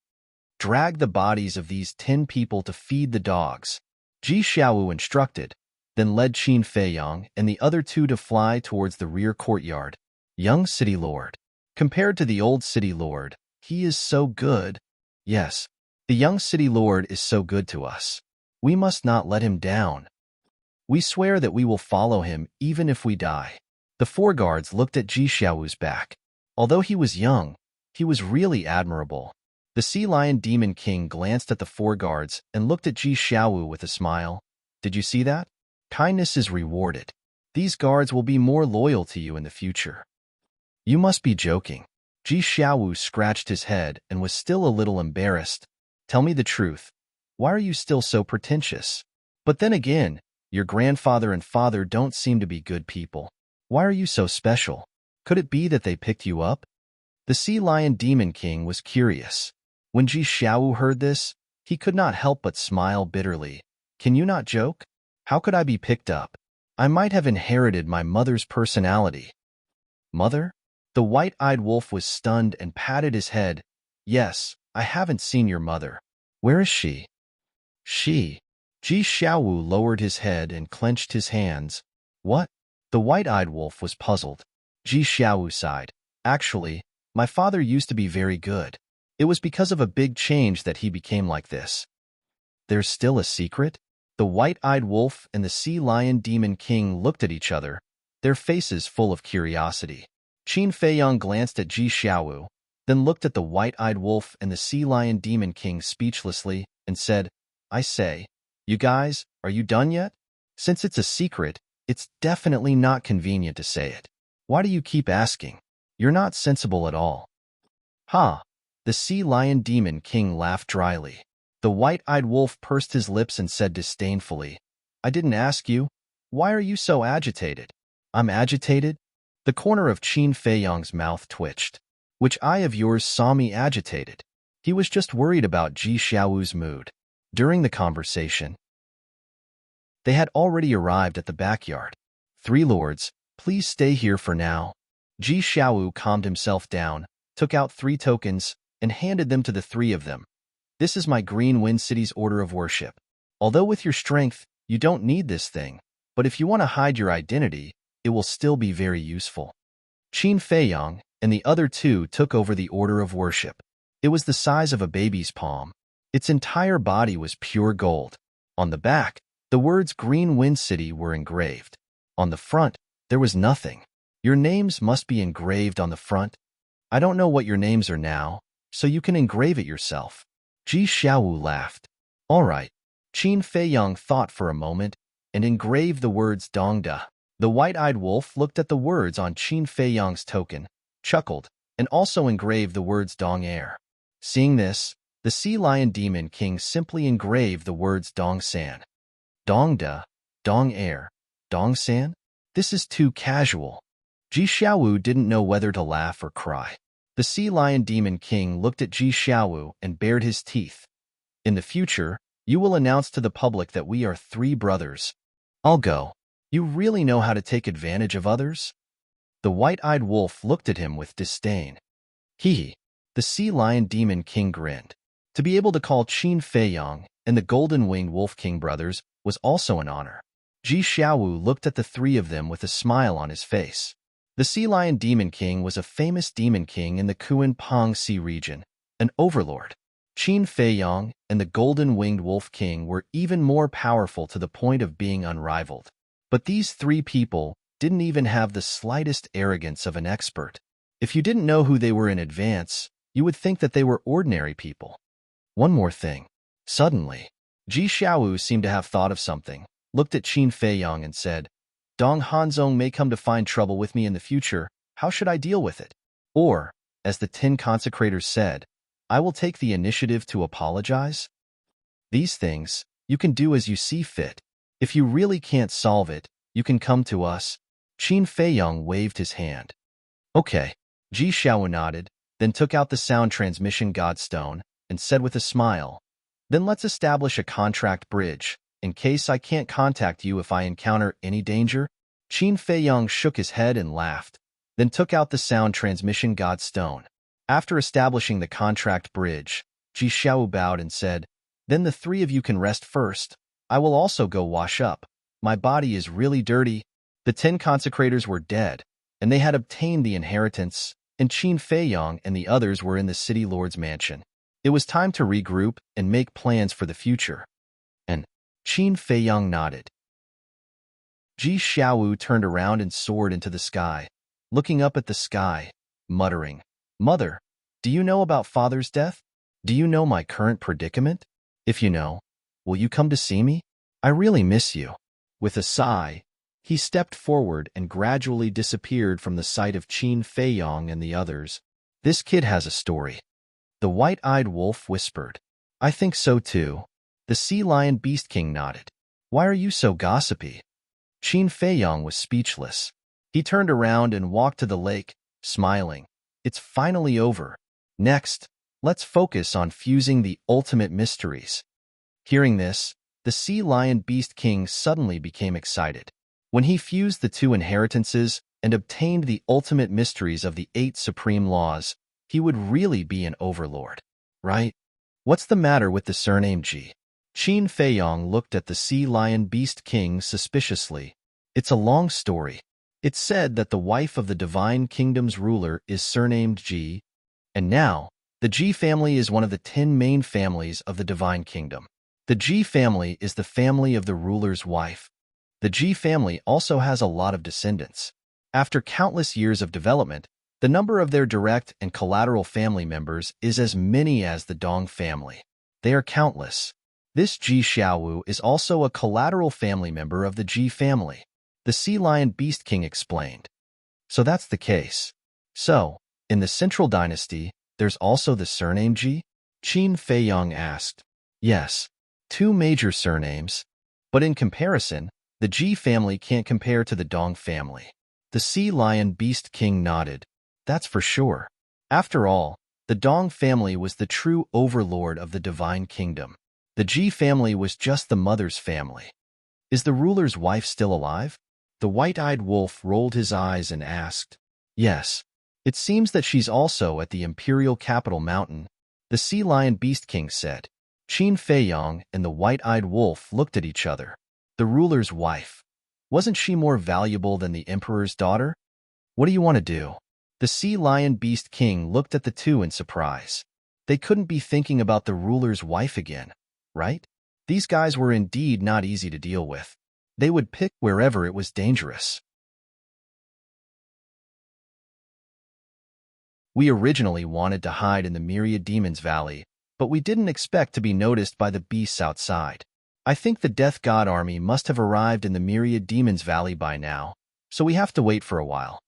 Drag the bodies of these 10 people to feed the dogs. Ji Xiaowu instructed, then led Qin Feiyong and the other 2 to fly towards the rear courtyard. Young city lord. Compared to the old city lord, he is so good. Yes, the young city lord is so good to us. We must not let him down. We swear that we will follow him even if we die. The 4 guards looked at Ji Xiaowu's back. Although he was young, he was really admirable. The Sea Lion Demon King glanced at the 4 guards and looked at Ji Xiaowu with a smile. Did you see that? Kindness is rewarded. These guards will be more loyal to you in the future. You must be joking. Ji Xiaowu scratched his head and was still a little embarrassed. Tell me the truth. Why are you still so pretentious? But then again, your grandfather and father don't seem to be good people. Why are you so special? Could it be that they picked you up? The Sea Lion Demon King was curious. When Ji Xiaowu heard this, he could not help but smile bitterly. Can you not joke? How could I be picked up? I might have inherited my mother's personality. Mother? The white-eyed wolf was stunned and patted his head. Yes, I haven't seen your mother. Where is she? She. Ji Xiaowu lowered his head and clenched his hands. What? The white-eyed wolf was puzzled. Ji Xiaowu sighed. Actually, my father used to be very good. It was because of a big change that he became like this. There's still a secret? The white-eyed wolf and the Sea Lion Demon King looked at each other, their faces full of curiosity. Qin Feiyong glanced at Ji Xiaowu, then looked at the white-eyed wolf and the Sea Lion Demon King speechlessly and said, I say, you guys, are you done yet? Since it's a secret, it's definitely not convenient to say it. Why do you keep asking? You're not sensible at all. Ha! The Sea Lion Demon King laughed dryly. The white-eyed wolf pursed his lips and said disdainfully, I didn't ask you. Why are you so agitated? I'm agitated? The corner of Qin Feiyong's mouth twitched. Which eye of yours saw me agitated? He was just worried about Ji Xiaowu's mood. During the conversation, they had already arrived at the backyard. 3 lords, please stay here for now. Ji Xiaowu calmed himself down, took out 3 tokens, and handed them to the 3 of them. This is my Green Wind City's order of worship. Although with your strength, you don't need this thing, but if you want to hide your identity, it will still be very useful. Qin Feiyong and the other 2 took over the order of worship. It was the size of a baby's palm. Its entire body was pure gold. On the back, the words Green Wind City were engraved. On the front, there was nothing. Your names must be engraved on the front. I don't know what your names are now, so you can engrave it yourself. Ji Xiaowu laughed. All right. Qin Feiyong thought for a moment and engraved the words Dongda. The white-eyed wolf looked at the words on Qin Feiyong's token, chuckled, and also engraved the words Dong Air. Seeing this, the Sea Lion Demon King simply engraved the words Dong San. Dongda, Dong Air, Dong San? This is too casual. Ji Xiaowu didn't know whether to laugh or cry. The Sea Lion Demon King looked at Ji Xiaowu and bared his teeth. In the future, you will announce to the public that we are 3 brothers. I'll go. You really know how to take advantage of others? The white-eyed wolf looked at him with disdain. Hee. The Sea Lion Demon King grinned. To be able to call Qin Feiyong and the Golden-Winged Wolf King brothers was also an honor. Ji Xiaowu looked at the three of them with a smile on his face. The Sea Lion Demon King was a famous demon king in the Kuan-Pong Sea region, an overlord. Qin Feiyong and the Golden-Winged Wolf King were even more powerful to the point of being unrivaled. But these three people didn't even have the slightest arrogance of an expert. If you didn't know who they were in advance, you would think that they were ordinary people. One more thing. Suddenly, Ji Xiaowu seemed to have thought of something, looked at Qin Feiyong and said, Dong Hanzong may come to find trouble with me in the future. How should I deal with it? Or, as the 10 consecrators said, I will take the initiative to apologize. These things, you can do as you see fit. If you really can't solve it, you can come to us. Qin Feiyong waved his hand. Okay. Ji Xiaowu nodded, then took out the sound transmission godstone and said with a smile, Then let's establish a contract bridge, in case I can't contact you if I encounter any danger. Qin Feiyong shook his head and laughed, then took out the sound transmission godstone. After establishing the contract bridge, Ji Xiaowu bowed and said, Then the three of you can rest first. I will also go wash up. My body is really dirty. The 10 consecrators were dead, and they had obtained the inheritance, and Qin Feiyong and the others were in the city lord's mansion. It was time to regroup and make plans for the future. And Qin Feiyong nodded. Ji Xiaowu turned around and soared into the sky, looking up at the sky, muttering, Mother, do you know about Father's death? Do you know my current predicament? If you know, will you come to see me? I really miss you. With a sigh, he stepped forward and gradually disappeared from the sight of Qin Feiyong and the others. This kid has a story. The white-eyed wolf whispered. I think so too. The Sea Lion Beast King nodded. Why are you so gossipy? Qin Feiyong was speechless. He turned around and walked to the lake, smiling. It's finally over. Next, let's focus on fusing the ultimate mysteries. Hearing this, the Sea Lion Beast King suddenly became excited. When he fused the 2 inheritances and obtained the ultimate mysteries of the 8 supreme laws, he would really be an overlord, right? What's the matter with the surname Ji? Qin Feiyong looked at the Sea Lion Beast King suspiciously. It's a long story. It's said that the wife of the Divine Kingdom's ruler is surnamed Ji, and now, the Ji family is one of the 10 main families of the Divine Kingdom. The Ji family is the family of the ruler's wife. The Ji family also has a lot of descendants. After countless years of development, the number of their direct and collateral family members is as many as the Dong family. They are countless. This Ji Xiaowu is also a collateral family member of the Ji family. The Sea Lion Beast King explained. So that's the case. So, in the Central Dynasty, there's also the surname Ji? Qin Feiyong asked. Yes, 2 major surnames. But in comparison, the Ji family can't compare to the Dong family. The Sea Lion Beast King nodded. That's for sure. After all, the Dong family was the true overlord of the Divine Kingdom. The Ji family was just the mother's family. Is the ruler's wife still alive? The white-eyed wolf rolled his eyes and asked. Yes. It seems that she's also at the imperial capital mountain, the Sea Lion Beast King said. Qin Feiyong and the white-eyed wolf looked at each other. The ruler's wife. Wasn't she more valuable than the emperor's daughter? What do you want to do? The Sea Lion Beast King looked at the 2 in surprise. They couldn't be thinking about the ruler's wife again, right? These guys were indeed not easy to deal with. They would pick wherever it was dangerous. We originally wanted to hide in the Myriad Demons Valley, but we didn't expect to be noticed by the beasts outside. I think the Death God army must have arrived in the Myriad Demons Valley by now, so we have to wait for a while.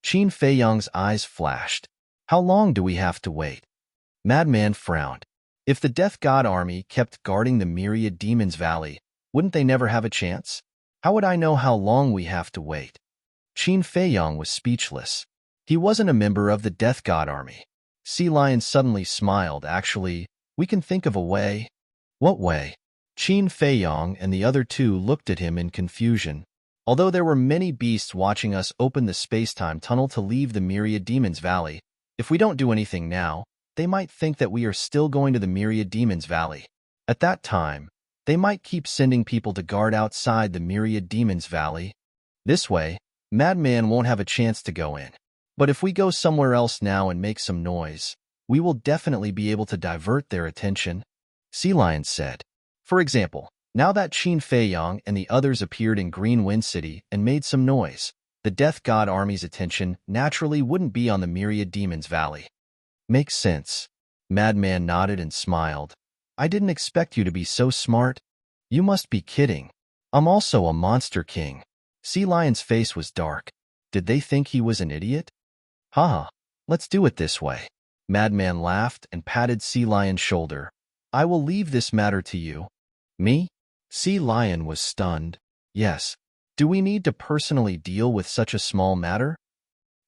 Qin Feiyong's eyes flashed. How long do we have to wait? Madman frowned. If the Death God army kept guarding the Myriad Demons Valley, wouldn't they never have a chance? How would I know how long we have to wait? Qin Feiyong was speechless. He wasn't a member of the Death God army. Sea Lion suddenly smiled. Actually, we can think of a way. What way? Qin Feiyong and the other 2 looked at him in confusion. Although there were many beasts watching us open the space-time tunnel to leave the Myriad Demons Valley, if we don't do anything now, they might think that we are still going to the Myriad Demons Valley. At that time, They might keep sending people to guard outside the Myriad Demons Valley. This way, Madman won't have a chance to go in. But if we go somewhere else now and make some noise, we will definitely be able to divert their attention, Sea Lion said. For example, now that Qin Feiyang and the others appeared in Green Wind City and made some noise, the Death God Army's attention naturally wouldn't be on the Myriad Demons Valley. Makes sense. Madman nodded and smiled. I didn't expect you to be so smart. You must be kidding. I'm also a monster king. Sea Lion's face was dark. Did they think he was an idiot? Haha, let's do it this way. Madman laughed and patted Sea Lion's shoulder. I will leave this matter to you. Me? Sea Lion was stunned. Yes. Do we need to personally deal with such a small matter?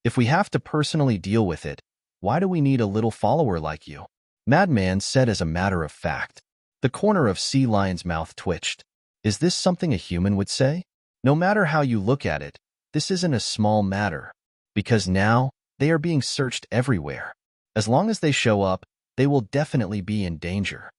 If we have to personally deal with it, why do we need a little follower like you? Madman said as a matter of fact. The corner of Sea Lion's mouth twitched. Is this something a human would say? No matter how you look at it, this isn't a small matter. Because now, they are being searched everywhere. As long as they show up, they will definitely be in danger.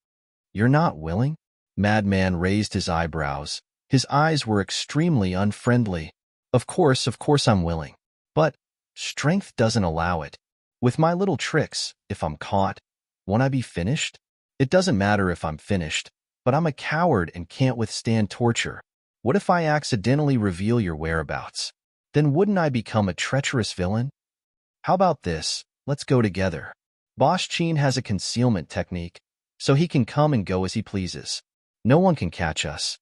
You're not willing? Madman raised his eyebrows. His eyes were extremely unfriendly. Of course I'm willing. But strength doesn't allow it. With my little tricks, if I'm caught, won't I be finished? It doesn't matter if I'm finished, but I'm a coward and can't withstand torture. What if I accidentally reveal your whereabouts? Then wouldn't I become a treacherous villain? How about this? Let's go together. Boss Qin has a concealment technique, so he can come and go as he pleases. No one can catch us.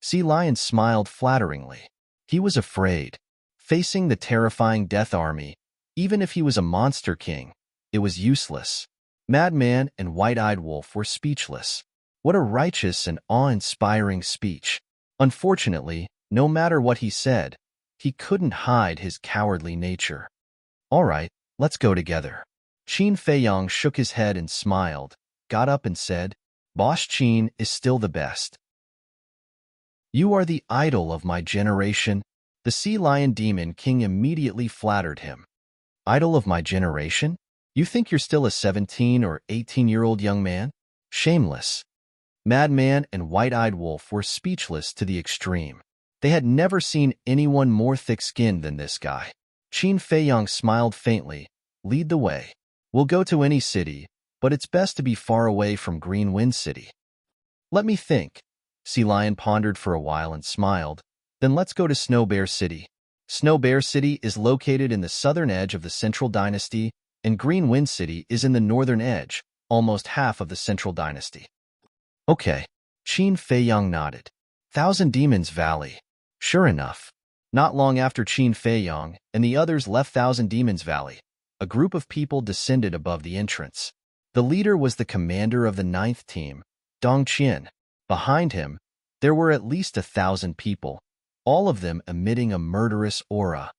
Sea Lion smiled flatteringly. He was afraid. Facing the terrifying Death Army, even if he was a monster king, it was useless. Madman and White-Eyed Wolf were speechless. What a righteous and awe-inspiring speech. Unfortunately, no matter what he said, he couldn't hide his cowardly nature. All right, let's go together. Qin Feiyang shook his head and smiled, got up and said, Boss Qin is still the best. You are the idol of my generation. The Sea Lion Demon King immediately flattered him. Idol of my generation? You think you're still a 17 or 18-year-old young man? Shameless. Madman and White-Eyed Wolf were speechless to the extreme. They had never seen anyone more thick-skinned than this guy. Qin Feiyang smiled faintly. Lead the way. We'll go to any city, but it's best to be far away from Green Wind City. Let me think. Sea Lion pondered for a while and smiled. Then let's go to Snow Bear City. Snow Bear City is located in the southern edge of the Central Dynasty, and Green Wind City is in the northern edge, almost half of the Central Dynasty. Okay. Qin Feiyang nodded. Thousand Demons Valley. Sure enough. Not long after Qin Feiyang and the others left Thousand Demons Valley, a group of people descended above the entrance. The leader was the commander of the 9th team, Dong Qian. Behind him, there were at least 1,000 people, all of them emitting a murderous aura.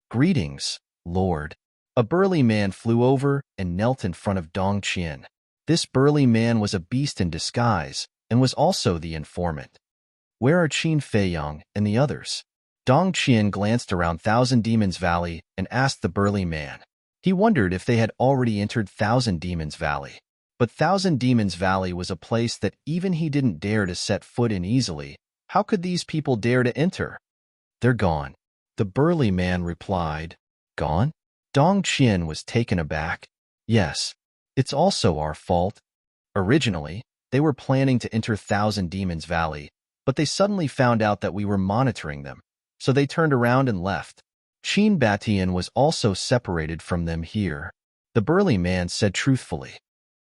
Greetings, Lord. A burly man flew over and knelt in front of Dong Qian. This burly man was a beast in disguise and was also the informant. Where are Qin Feiyang and the others? Dong Qian glanced around Thousand Demons Valley and asked the burly man. He wondered if they had already entered Thousand Demons Valley. But Thousand Demons Valley was a place that even he didn't dare to set foot in easily. How could these people dare to enter? They're gone. The burly man replied. Gone? Dong Qian was taken aback. Yes, it's also our fault. Originally, they were planning to enter Thousand Demons Valley, but they suddenly found out that we were monitoring them, so they turned around and left. Qin Batian was also separated from them here. The burly man said truthfully.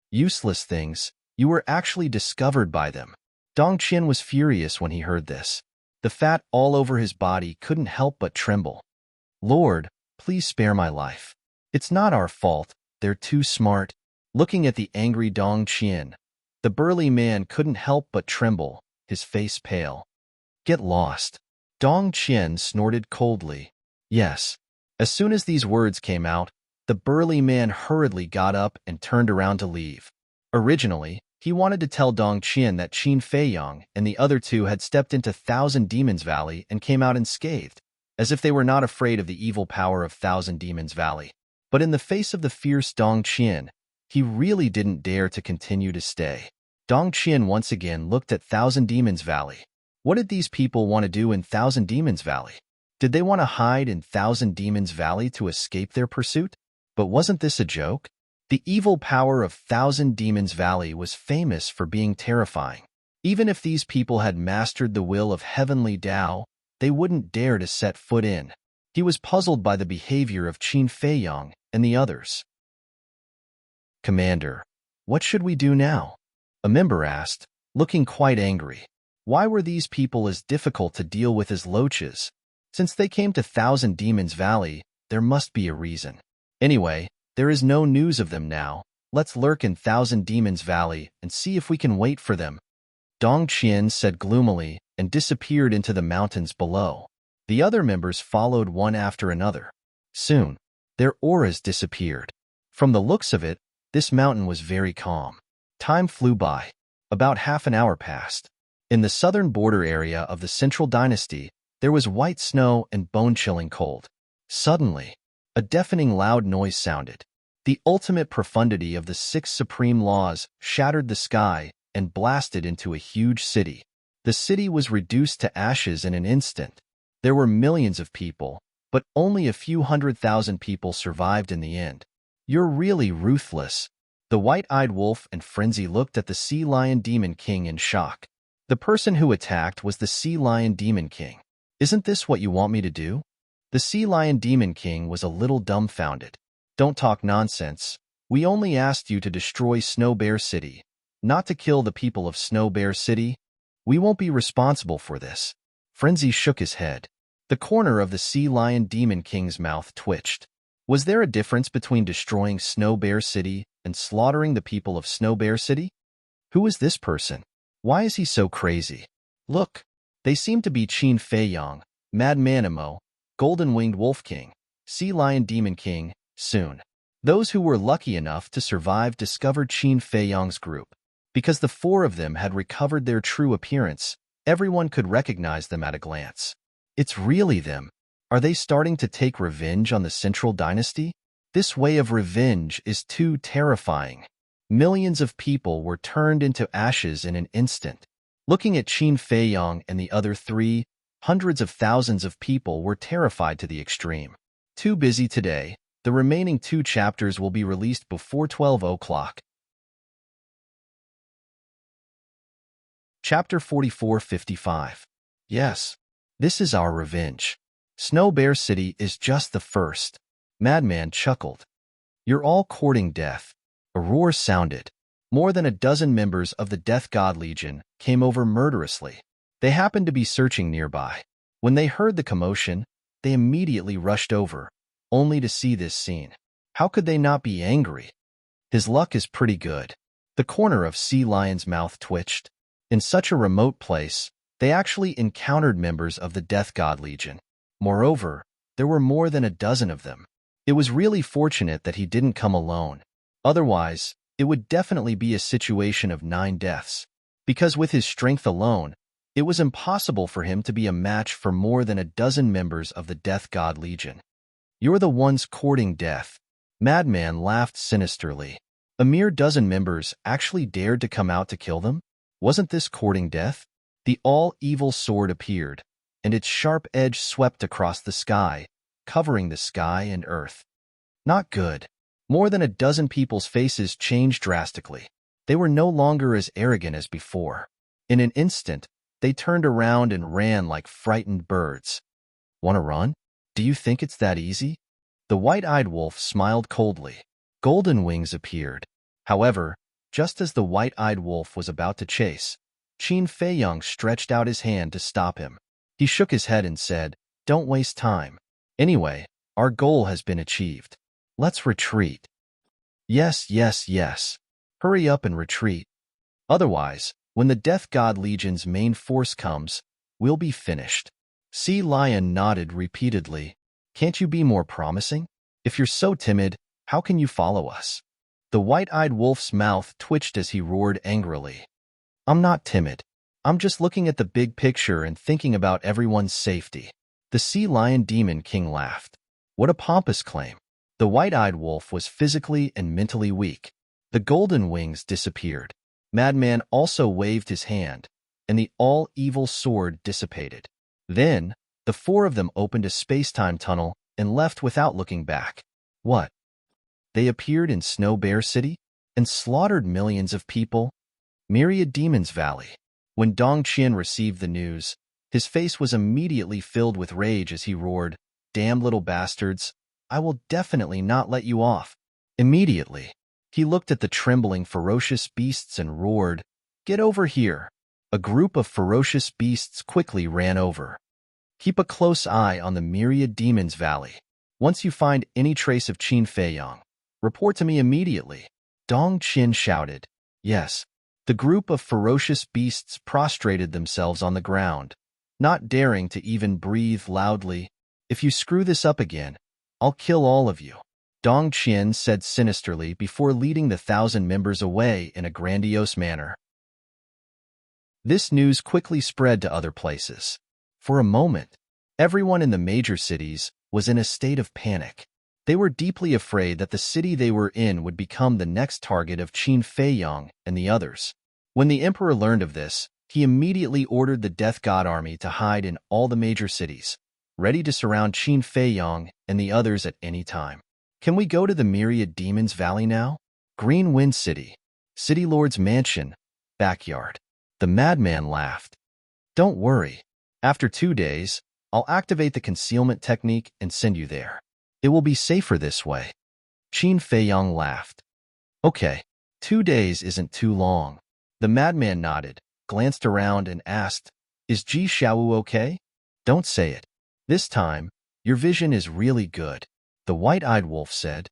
Useless things, you were actually discovered by them. Dong Qian was furious when he heard this. The fat all over his body couldn't help but tremble. Lord, please spare my life. It's not our fault, they're too smart. Looking at the angry Dong Qian, the burly man couldn't help but tremble, his face pale. Get lost. Dong Qian snorted coldly. Yes. As soon as these words came out, the burly man hurriedly got up and turned around to leave. Originally, he wanted to tell Dong Qian that Qin Feiyang and the other two had stepped into Thousand Demons Valley and came out unscathed, as if they were not afraid of the evil power of Thousand Demons Valley. But in the face of the fierce Dong Qian, he really didn't dare to continue to stay. Dong Qian once again looked at Thousand Demons Valley. What did these people want to do in Thousand Demons Valley? Did they want to hide in Thousand Demons Valley to escape their pursuit? But wasn't this a joke? The evil power of Thousand Demons Valley was famous for being terrifying. Even if these people had mastered the will of Heavenly Tao, they wouldn't dare to set foot in. He was puzzled by the behavior of Qin Feiyang and the others. Commander, what should we do now? A member asked, looking quite angry. Why were these people as difficult to deal with as loaches? Since they came to Thousand Demons Valley, there must be a reason. Anyway, there is no news of them now. Let's lurk in Thousand Demons Valley and see if we can wait for them. Dong Qian said gloomily and disappeared into the mountains below. The other members followed one after another. Soon, their auras disappeared. From the looks of it, this mountain was very calm. Time flew by. About half an hour passed. In the southern border area of the Central Dynasty, there was white snow and bone-chilling cold. Suddenly, a deafening loud noise sounded. The ultimate profundity of the 6 supreme laws shattered the sky and blasted into a huge city. The city was reduced to ashes in an instant. There were millions of people, but only a few 100,000 people survived in the end. You're really ruthless. The white-eyed wolf and Frenzy looked at the Sea Lion Demon King in shock. The person who attacked was the Sea Lion Demon King. Isn't this what you want me to do? The Sea Lion Demon King was a little dumbfounded. Don't talk nonsense. We only asked you to destroy Snow Bear City, not to kill the people of Snow Bear City. We won't be responsible for this. Frenzy shook his head. The corner of the Sea Lion Demon King's mouth twitched. Was there a difference between destroying Snow Bear City and slaughtering the people of Snow Bear City? Who is this person? Why is he so crazy? Look, they seem to be Qin Feiyang, Mad Manimo, Golden-Winged Wolf King, Sea Lion Demon King, soon. Those who were lucky enough to survive discovered Qin Feiyang's group. Because the 4 of them had recovered their true appearance, everyone could recognize them at a glance. It's really them. Are they starting to take revenge on the Central Dynasty? This way of revenge is too terrifying. Millions of people were turned into ashes in an instant. Looking at Qin Feiyang and the other 3, hundreds of thousands of people were terrified to the extreme. Too busy today. The remaining 2 chapters will be released before 12 o'clock. Chapter 44-55. Yes, this is our revenge. Snow Bear City is just the first. Madman chuckled. You're all courting death. A roar sounded. More than a dozen members of the Death God Legion came over murderously. They happened to be searching nearby. When they heard the commotion, they immediately rushed over, only to see this scene. How could they not be angry? His luck is pretty good. The corner of Sea Lion's mouth twitched. In such a remote place, they actually encountered members of the Death God Legion. Moreover, there were more than a dozen of them. It was really fortunate that he didn't come alone. Otherwise, it would definitely be a situation of 9 deaths. Because with his strength alone, it was impossible for him to be a match for more than a dozen members of the Death God Legion. You're the ones courting death. Madman laughed sinisterly. A mere dozen members actually dared to come out to kill them? Wasn't this courting death? The all-evil sword appeared, and its sharp edge swept across the sky, covering the sky and earth. Not good. More than a dozen people's faces changed drastically. They were no longer as arrogant as before. In an instant, they turned around and ran like frightened birds. Want to run? Do you think it's that easy? The white-eyed wolf smiled coldly. Golden wings appeared. However, just as the white-eyed wolf was about to chase, Qin Feiyang stretched out his hand to stop him. He shook his head and said, "Don't waste time. Anyway, our goal has been achieved. Let's retreat." Yes, yes, yes. Hurry up and retreat. Otherwise, when the Death God Legion's main force comes, we'll be finished. Sea Lion nodded repeatedly. Can't you be more promising? If you're so timid, how can you follow us? The white-eyed wolf's mouth twitched as he roared angrily. I'm not timid. I'm just looking at the big picture and thinking about everyone's safety. The Sea Lion Demon King laughed. What a pompous claim. The white-eyed wolf was physically and mentally weak. The golden wings disappeared. Madman also waved his hand, and the all-evil sword dissipated. Then, the four of them opened a space-time tunnel and left without looking back. What? They appeared in Snow Bear City and slaughtered millions of people? Myriad Demons Valley. When Dong Qian received the news, his face was immediately filled with rage as he roared, "Damn little bastards, I will definitely not let you off." Immediately, he looked at the trembling ferocious beasts and roared, "Get over here." A group of ferocious beasts quickly ran over. Keep a close eye on the Myriad Demons Valley. Once you find any trace of Qin Feiyang, report to me immediately. Dong Qian shouted. Yes. The group of ferocious beasts prostrated themselves on the ground, not daring to even breathe loudly. If you screw this up again, I'll kill all of you, Dong Qian said sinisterly before leading the 1,000 members away in a grandiose manner. This news quickly spread to other places. For a moment, everyone in the major cities was in a state of panic. They were deeply afraid that the city they were in would become the next target of Qin Feiyang and the others. When the emperor learned of this, he immediately ordered the Death God army to hide in all the major cities, ready to surround Qin Feiyang and the others at any time. Can we go to the Myriad Demons Valley now? Green Wind City, City Lord's mansion, backyard. The madman laughed. Don't worry. After 2 days, I'll activate the concealment technique and send you there. It will be safer this way. Qin Feiyang laughed. Okay, 2 days isn't too long. The madman nodded, glanced around and asked, Is Ji Xiaowu okay? Don't say it. This time, your vision is really good. The white-eyed wolf said.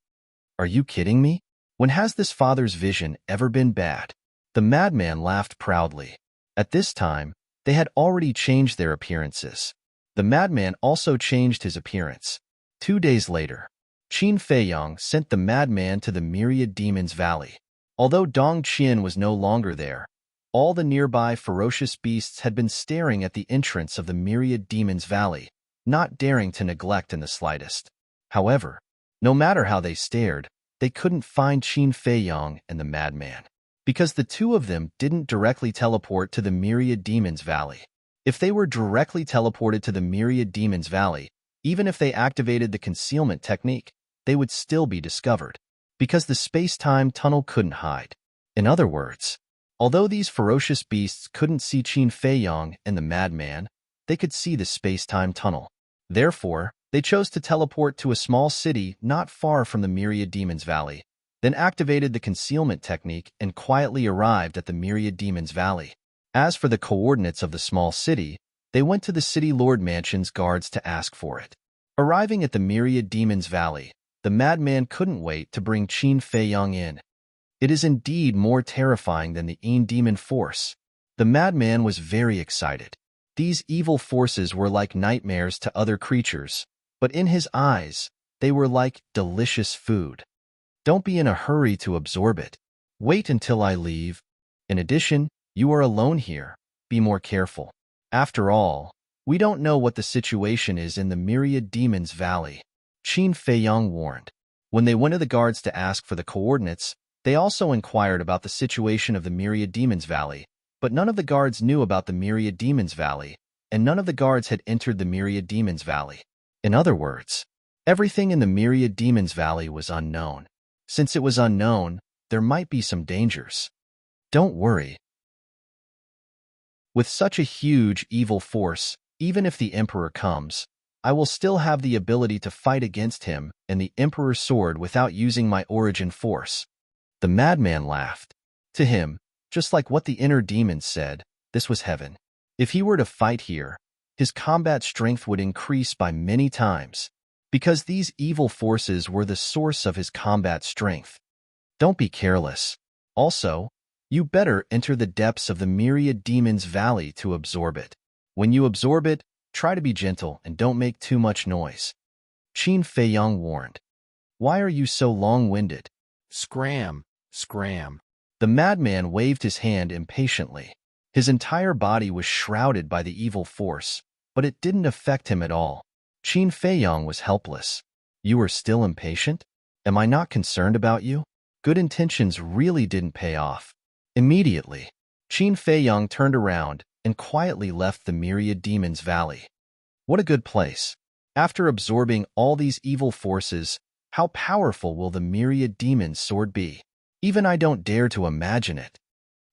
Are you kidding me? When has this father's vision ever been bad? The madman laughed proudly. At this time, they had already changed their appearances. The madman also changed his appearance. 2 days later, Qin Feiyang sent the madman to the Myriad Demons Valley. Although Dong Qian was no longer there, all the nearby ferocious beasts had been staring at the entrance of the Myriad Demons Valley, not daring to neglect in the slightest. However, no matter how they stared, they couldn't find Qin Feiyang and the madman, because the two of them didn't directly teleport to the Myriad Demons Valley. If they were directly teleported to the Myriad Demons Valley, even if they activated the concealment technique, they would still be discovered, because the space-time tunnel couldn't hide. In other words, although these ferocious beasts couldn't see Qin Feiyang and the madman, they could see the space-time tunnel. Therefore, they chose to teleport to a small city not far from the Myriad Demons Valley, then activated the concealment technique and quietly arrived at the Myriad Demons Valley. As for the coordinates of the small city, they went to the City Lord Mansion's guards to ask for it. Arriving at the Myriad Demons Valley, the madman couldn't wait to bring Qin Feiyang in. It is indeed more terrifying than the Yin demon force. The madman was very excited. These evil forces were like nightmares to other creatures, but in his eyes, they were like delicious food. Don't be in a hurry to absorb it. Wait until I leave. In addition, you are alone here. Be more careful. After all, we don't know what the situation is in the Myriad Demons Valley, Qin Feiyang warned. When they went to the guards to ask for the coordinates, they also inquired about the situation of the Myriad Demons Valley, but none of the guards knew about the Myriad Demons Valley, and none of the guards had entered the Myriad Demons Valley. In other words, everything in the Myriad Demons Valley was unknown. Since it was unknown, there might be some dangers. Don't worry. With such a huge evil force, even if the Emperor comes, I will still have the ability to fight against him and the Emperor's sword without using my origin force. The madman laughed. To him, just like what the inner demons said, this was heaven. If he were to fight here, his combat strength would increase by many times, because these evil forces were the source of his combat strength. Don't be careless. Also, you better enter the depths of the Myriad Demons Valley to absorb it. When you absorb it, try to be gentle and don't make too much noise. Qin Feiyang warned. Why are you so long-winded? Scram, scram. The madman waved his hand impatiently. His entire body was shrouded by the evil force, but it didn't affect him at all. Qin Feiyang was helpless. You are still impatient? Am I not concerned about you? Good intentions really didn't pay off. Immediately, Qin Feiyang turned around and quietly left the Myriad Demons Valley. What a good place. After absorbing all these evil forces, how powerful will the Myriad Demons Sword be? Even I don't dare to imagine it.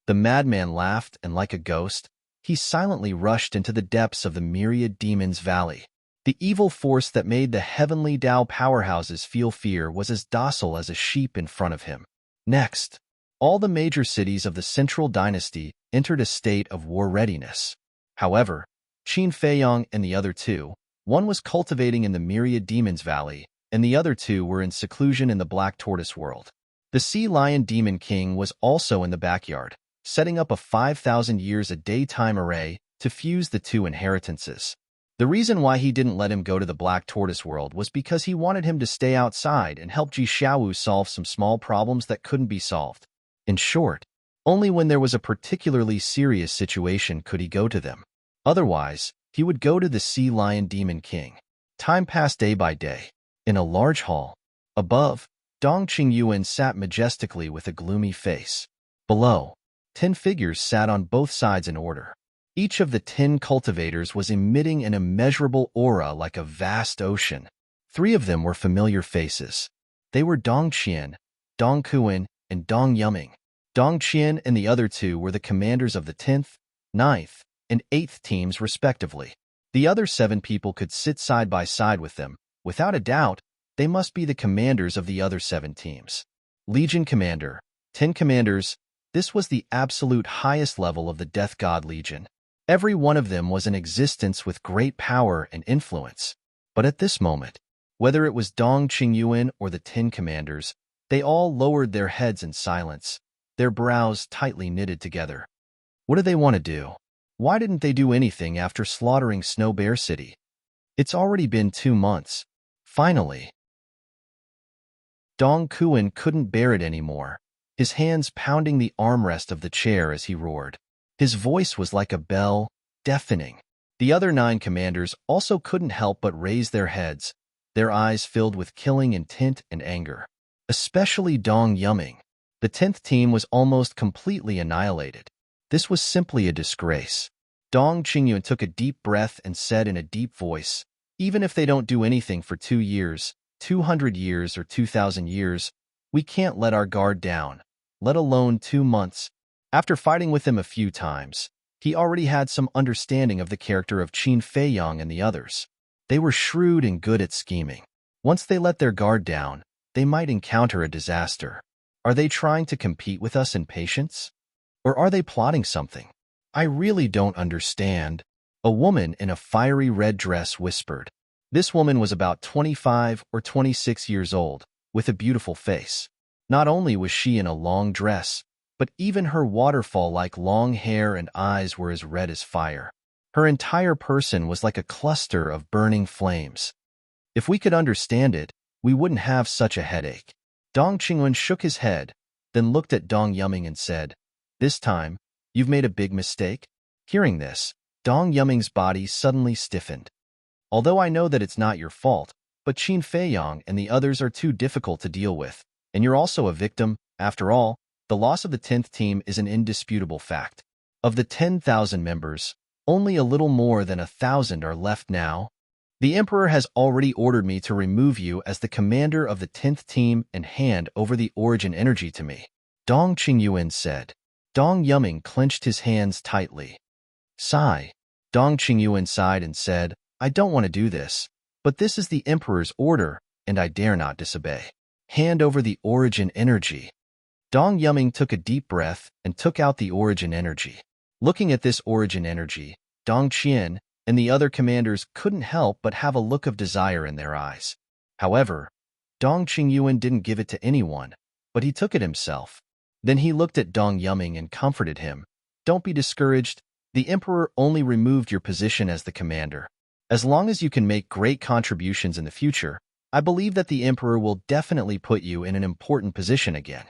The madman laughed, and like a ghost, he silently rushed into the depths of the Myriad Demons Valley. The evil force that made the heavenly Tao powerhouses feel fear was as docile as a sheep in front of him. Next, all the major cities of the Central Dynasty entered a state of war readiness. However, Qin Feiyang and the other two, one was cultivating in the Myriad Demons Valley, and the other two were in seclusion in the Black Tortoise world. The Sea Lion Demon King was also in the backyard, setting up a 5,000 years a day time array to fuse the two inheritances. The reason why he didn't let him go to the Black Tortoise world was because he wanted him to stay outside and help Ji Xiaowu solve some small problems that couldn't be solved. In short, only when there was a particularly serious situation could he go to them. Otherwise, he would go to the Sea Lion Demon King. Time passed day by day. In a large hall, above, Dong Qingyuan sat majestically with a gloomy face. Below, 10 figures sat on both sides in order. Each of the 10 cultivators was emitting an immeasurable aura like a vast ocean. 3 of them were familiar faces. They were Dong Qian, Dong Kuan, and Dong Yuming. Dong Qian and the other 2 were the commanders of the 10th, 9th, and 8th teams respectively. The other 7 people could sit side by side with them. Without a doubt, they must be the commanders of the other 7 teams. Legion Commander, 10 commanders. This was the absolute highest level of the Death God Legion. Every one of them was in existence with great power and influence. But at this moment, whether it was Dong Qingyuan or the 10 commanders, they all lowered their heads in silence, their brows tightly knitted together. What do they want to do? Why didn't they do anything after slaughtering Snow Bear City? It's already been 2 months. Finally, Dong Kuan couldn't bear it anymore, his hands pounding the armrest of the chair as he roared. His voice was like a bell, deafening. The other 9 commanders also couldn't help but raise their heads, their eyes filled with killing intent and anger. Especially Dong Yuming. The 10th team was almost completely annihilated. This was simply a disgrace. Dong Qingyuan took a deep breath and said in a deep voice, "Even if they don't do anything for 2 years, 200 years, or 2,000 years, we can't let our guard down, let alone 2 months." After fighting with him a few times, he already had some understanding of the character of Qin Feiyang and the others. They were shrewd and good at scheming. Once they let their guard down, they might encounter a disaster. Are they trying to compete with us in patience? Or are they plotting something? I really don't understand. A woman in a fiery red dress whispered. This woman was about 25 or 26 years old, with a beautiful face. Not only was she in a long dress, but even her waterfall-like long hair and eyes were as red as fire. Her entire person was like a cluster of burning flames. If we could understand it, we wouldn't have such a headache. Dong Qingyuan shook his head, then looked at Dong Yuming and said, "This time, you've made a big mistake." Hearing this, Dong Yuming's body suddenly stiffened. "Although I know that it's not your fault, but Qin Feiyang and the others are too difficult to deal with, and you're also a victim. After all, the loss of the 10th team is an indisputable fact. Of the 10,000 members, only a little more than 1,000 are left now. The Emperor has already ordered me to remove you as the commander of the 10th team and hand over the origin energy to me," Dong Qingyuan said. Dong Yuming clenched his hands tightly. Sigh. Dong Qingyuan sighed and said, "I don't want to do this, but this is the Emperor's order, and I dare not disobey. Hand over the origin energy." Dong Yuming took a deep breath and took out the origin energy. Looking at this origin energy, Dong Qian and the other commanders couldn't help but have a look of desire in their eyes. However, Dong Qingyuan didn't give it to anyone, but he took it himself. Then he looked at Dong Yuming and comforted him. "Don't be discouraged. The Emperor only removed your position as the commander. As long as you can make great contributions in the future, I believe that the Emperor will definitely put you in an important position again."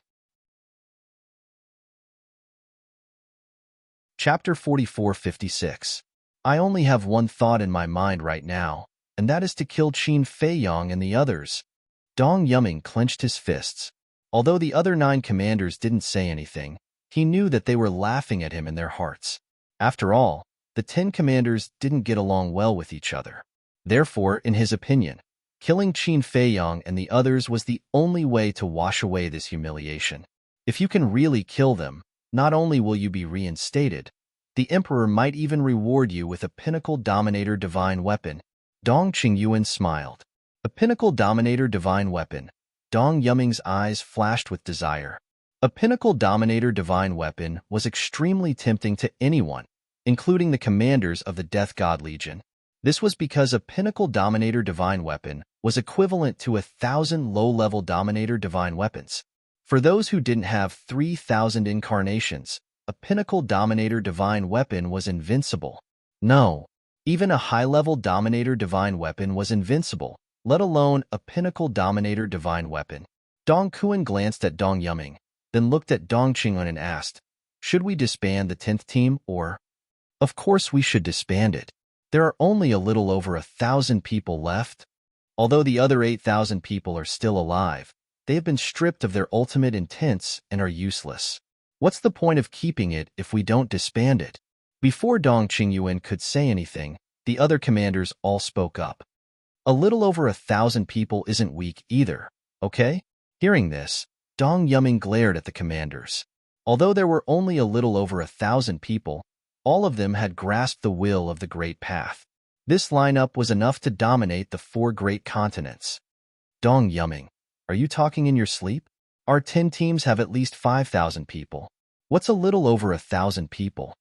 Chapter 4456. I only have one thought in my mind right now, and that is to kill Qin Feiyang and the others. Dong Yuming clenched his fists. Although the other 9 commanders didn't say anything, He knew that they were laughing at him in their hearts. After all, the 10 commanders didn't get along well with each other. Therefore, in his opinion, killing Qin Feiyang and the others was the only way to wash away this humiliation. If you can really kill them, not only will you be reinstated, the emperor might even reward you with a pinnacle dominator divine weapon. Dong Qingyuan smiled. A pinnacle dominator divine weapon. Dong Yuming's eyes flashed with desire. A pinnacle dominator divine weapon was extremely tempting to anyone, including the commanders of the Death God Legion. This was because a pinnacle dominator divine weapon was equivalent to 1,000 low-level dominator divine weapons. For those who didn't have 3,000 incarnations, a pinnacle dominator divine weapon was invincible. No, even a high-level dominator divine weapon was invincible, let alone a pinnacle dominator divine weapon. Dong Kuan glanced at Dong Yuming, then looked at Dong Qingyuan and asked, "Should we disband the 10th team, or?" "Of course we should disband it. There are only a little over 1,000 people left. Although the other 8,000 people are still alive, they have been stripped of their ultimate intents and are useless. What's the point of keeping it if we don't disband it?" Before Dong Qingyuan could say anything, the other commanders all spoke up. "A little over 1,000 people isn't weak either, okay?" Hearing this, Dong Yuming glared at the commanders. Although there were only a little over 1,000 people, all of them had grasped the will of the Great Path. This lineup was enough to dominate the 4 great continents. "Dong Yuming, are you talking in your sleep? Our 10 teams have at least 5,000 people. What's a little over 1,000 people?"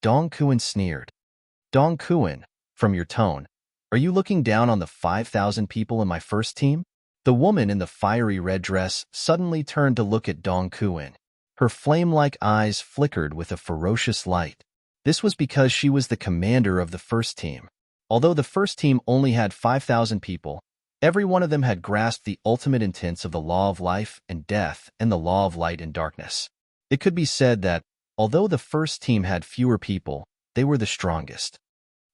Dong Kuan sneered. "Dong Kuan, from your tone, are you looking down on the 5,000 people in my first team?" The woman in the fiery red dress suddenly turned to look at Dong Kuan. Her flame-like eyes flickered with a ferocious light. This was because she was the commander of the first team. Although the first team only had 5,000 people, every one of them had grasped the ultimate intents of the law of life and death and the law of light and darkness. It could be said that, although the first team had fewer people, they were the strongest.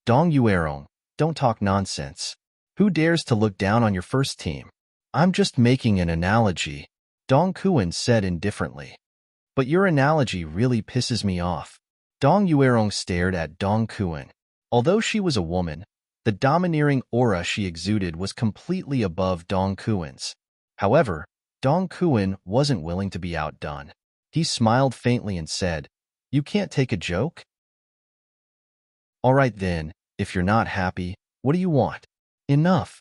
"Dong Yuerong, don't talk nonsense. Who dares to look down on your first team?" "I'm just making an analogy," Dong Kuan said indifferently. "But your analogy really pisses me off." Dong Yuerong stared at Dong Kuan. Although she was a woman, the domineering aura she exuded was completely above Dong Kuan's. However, Dong Kuan wasn't willing to be outdone. He smiled faintly and said, "You can't take a joke? All right then, if you're not happy, what do you want?" "Enough!"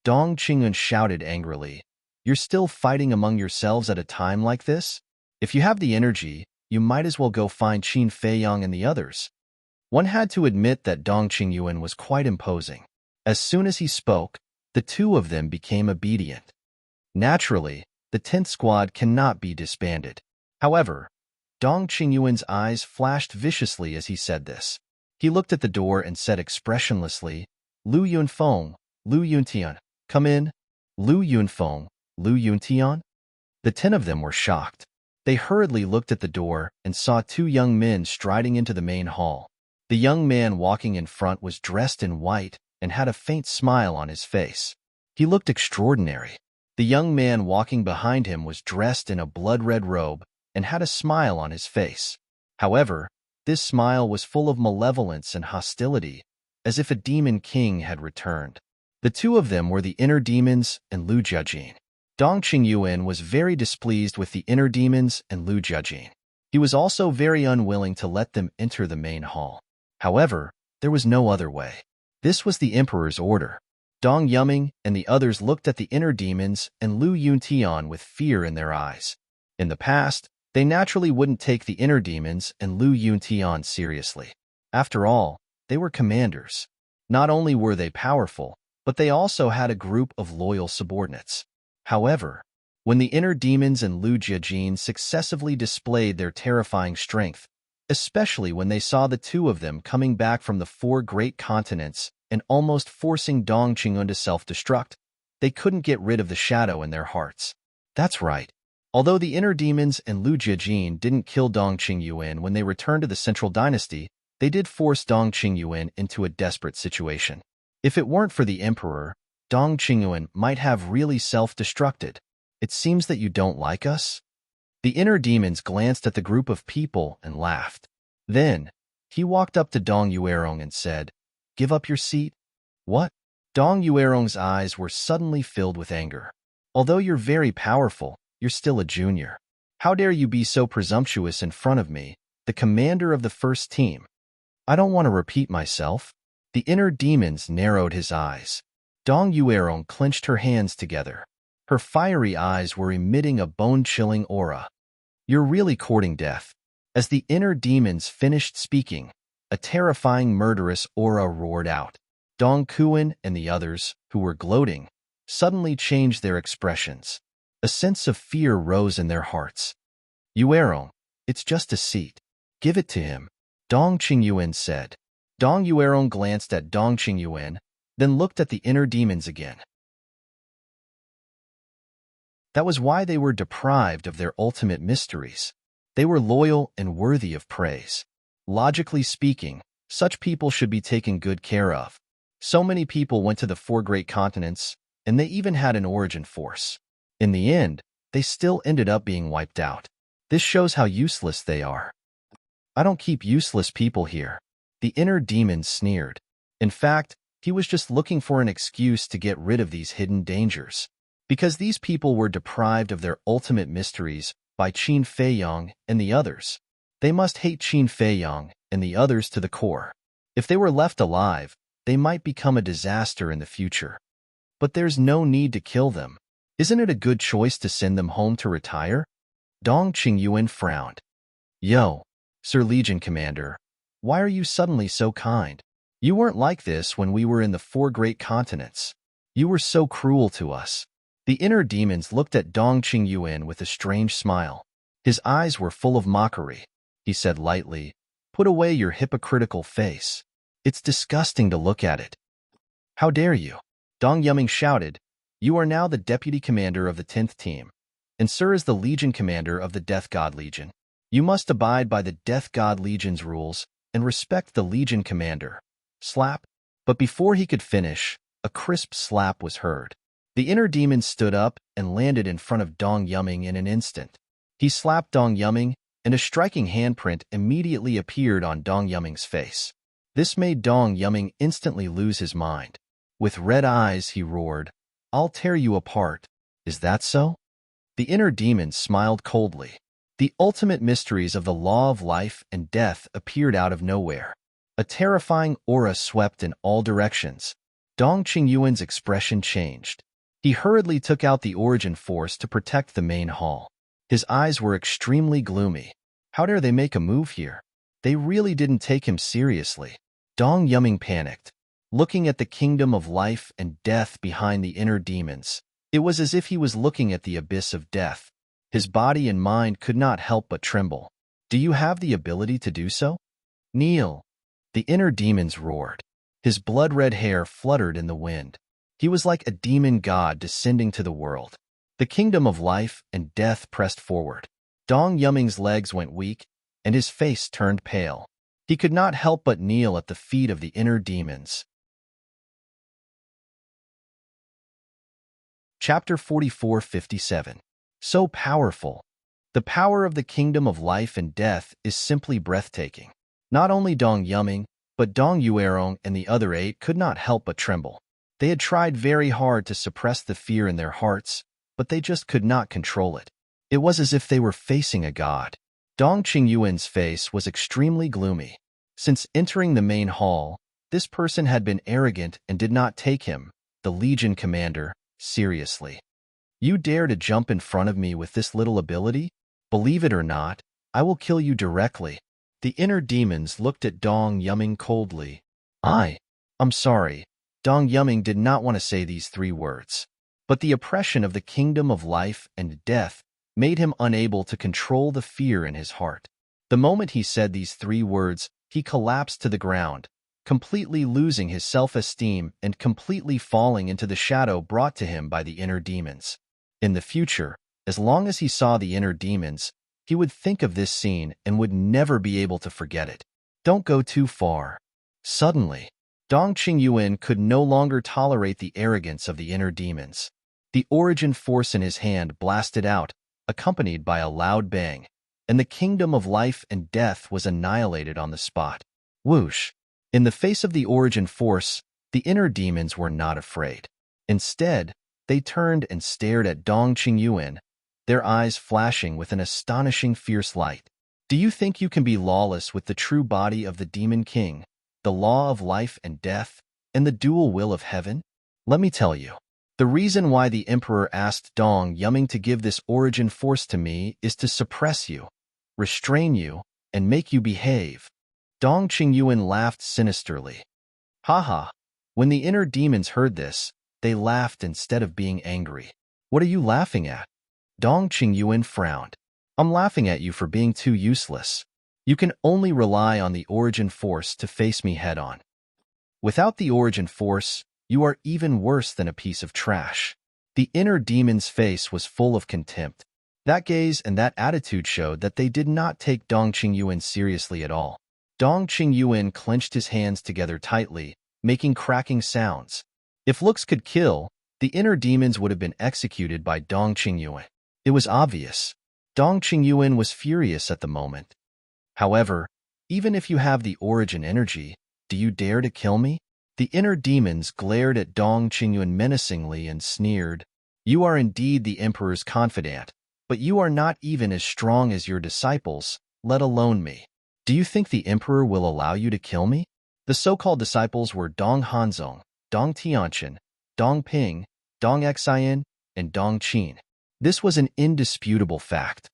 Dong Qingyuan shouted angrily. "You're still fighting among yourselves at a time like this? If you have the energy, you might as well go find Qin Feiyang and the others." One had to admit that Dong Qingyuan was quite imposing. As soon as he spoke, the 2 of them became obedient. Naturally, the 10th squad cannot be disbanded. However, Dong Qingyuan's eyes flashed viciously as he said this. He looked at the door and said expressionlessly, "Lu Yunfeng, Lu Yuntian, come in." Lu Yunfeng, Lu Yuntian? The 10 of them were shocked. They hurriedly looked at the door and saw 2 young men striding into the main hall. The young man walking in front was dressed in white and had a faint smile on his face. He looked extraordinary. The young man walking behind him was dressed in a blood-red robe and had a smile on his face. However, this smile was full of malevolence and hostility, as if a demon king had returned. The 2 of them were the inner demons and Lu Jiajin. Dong Qingyuan was very displeased with the inner demons and Lu Jiajin. He was also very unwilling to let them enter the main hall. However, there was no other way. This was the emperor's order. Dong Yuming and the others looked at the inner demons and Lu Yuntian with fear in their eyes. In the past, they naturally wouldn't take the inner demons and Lu Yuntian seriously. After all, they were commanders. Not only were they powerful, but they also had a group of loyal subordinates. However, when the inner demons and Lu Jiajin successively displayed their terrifying strength, especially when they saw the 2 of them coming back from the 4 great continents and almost forcing Dong Qingyuan to self-destruct, they couldn't get rid of the shadow in their hearts. That's right. Although the inner demons and Lu Jiajin didn't kill Dong Qingyuan when they returned to the Central Dynasty, they did force Dong Qingyuan into a desperate situation. If it weren't for the emperor, Dong Qingyuan might have really self-destructed. "It seems that you don't like us?" The inner demons glanced at the group of people and laughed. Then, he walked up to Dong Yuerong and said, "Give up your seat?" "What?" Dong Yuerong's eyes were suddenly filled with anger. "Although you're very powerful, you're still a junior. How dare you be so presumptuous in front of me, the commander of the first team?" "I don't want to repeat myself." The inner demons narrowed his eyes. Dong Yuerong clenched her hands together. Her fiery eyes were emitting a bone-chilling aura. "You're really courting death." As the inner demons finished speaking, a terrifying murderous aura roared out. Dong Kuan and the others, who were gloating, suddenly changed their expressions. A sense of fear rose in their hearts. "Yuerong, it's just a seat. Give it to him," Dong Qingyuan said. Dong Yuerong glanced at Dong Qingyuan, then looked at the inner demons again. That was why they were deprived of their ultimate mysteries. They were loyal and worthy of praise. Logically speaking, such people should be taken good care of. So many people went to the 4 great continents, and they even had an origin force. In the end, they still ended up being wiped out. This shows how useless they are. "I don't keep useless people here," the inner demon sneered. In fact, he was just looking for an excuse to get rid of these hidden dangers. Because these people were deprived of their ultimate mysteries by Qin Feiyong and the others. They must hate Qin Feiyong and the others to the core. If they were left alive, they might become a disaster in the future. But there's no need to kill them. Isn't it a good choice to send them home to retire? Dong Qingyuan frowned. "Yo, Sir Legion Commander, why are you suddenly so kind? You weren't like this when we were in the 4 great continents. You were so cruel to us." The inner demons looked at Dong Qingyuan with a strange smile. His eyes were full of mockery. He said lightly, "Put away your hypocritical face. It's disgusting to look at it." "How dare you?" Dong Yuming shouted. "You are now the deputy commander of the 10th team, and Sir is the Legion commander of the Death God Legion. You must abide by the Death God Legion's rules and respect the Legion commander." Slap. But before he could finish, a crisp slap was heard. The inner demon stood up and landed in front of Dong Yuming in an instant. He slapped Dong Yuming, and a striking handprint immediately appeared on Dong Yuming's face. This made Dong Yuming instantly lose his mind. With red eyes, he roared, "I'll tear you apart. Is that so?" The inner demon smiled coldly. The ultimate mysteries of the law of life and death appeared out of nowhere. A terrifying aura swept in all directions. Dong Qingyuan's expression changed. He hurriedly took out the origin force to protect the main hall. His eyes were extremely gloomy. How dare they make a move here? They really didn't take him seriously. Dong Yuming panicked. Looking at the kingdom of life and death behind the inner demons, it was as if he was looking at the abyss of death. His body and mind could not help but tremble. "Do you have the ability to do so?" "Kneel!" The inner demons roared. His blood-red hair fluttered in the wind. He was like a demon god descending to the world. The kingdom of life and death pressed forward. Dong Yuming's legs went weak, and his face turned pale. He could not help but kneel at the feet of the inner demons. Chapter 44:57. So powerful. The power of the kingdom of life and death is simply breathtaking. Not only Dong Yuming, but Dong Yuerong and the other 8 could not help but tremble. They had tried very hard to suppress the fear in their hearts, but they just could not control it. It was as if they were facing a god. Dong Qingyuan's face was extremely gloomy. Since entering the main hall, this person had been arrogant and did not take him, the Legion commander, seriously. "You dare to jump in front of me with this little ability? Believe it or not, I will kill you directly." The inner demons looked at Dong Yuming coldly. I'm sorry." Dong Yuming did not want to say these 3 words. But the oppression of the kingdom of life and death made him unable to control the fear in his heart. The moment he said these 3 words, he collapsed to the ground, completely losing his self-esteem and completely falling into the shadow brought to him by the inner demons. In the future, as long as he saw the inner demons, he would think of this scene and would never be able to forget it. Don't go too far. Suddenly, Dong Qingyuan could no longer tolerate the arrogance of the inner demons. The origin force in his hand blasted out, accompanied by a loud bang, and the kingdom of life and death was annihilated on the spot. Whoosh! In the face of the origin force, the inner demons were not afraid. Instead, they turned and stared at Dong Qingyuan, their eyes flashing with an astonishing fierce light. Do you think you can be lawless with the true body of the Demon King, the law of life and death, and the dual will of heaven? Let me tell you. The reason why the Emperor asked Dong Yuming to give this origin force to me is to suppress you, restrain you, and make you behave. Dong Qingyuan laughed sinisterly. Haha. When the inner demons heard this, they laughed instead of being angry. What are you laughing at? Dong Qingyuan frowned. I'm laughing at you for being too useless. You can only rely on the origin force to face me head-on. Without the origin force, you are even worse than a piece of trash. The inner demon's face was full of contempt. That gaze and that attitude showed that they did not take Dong Qingyuan seriously at all. Dong Qingyuan clenched his hands together tightly, making cracking sounds. If looks could kill, the inner demons would have been executed by Dong Qingyuan. It was obvious. Dong Qingyuan was furious at the moment. However, even if you have the origin energy, do you dare to kill me? The inner demons glared at Dong Qingyuan menacingly and sneered. You are indeed the Emperor's confidant, but you are not even as strong as your disciples, let alone me. Do you think the Emperor will allow you to kill me? The so-called disciples were Dong Hanzong, Dong Tianqian, Dong Ping, Dong Xian, and Dong Qin. This was an indisputable fact.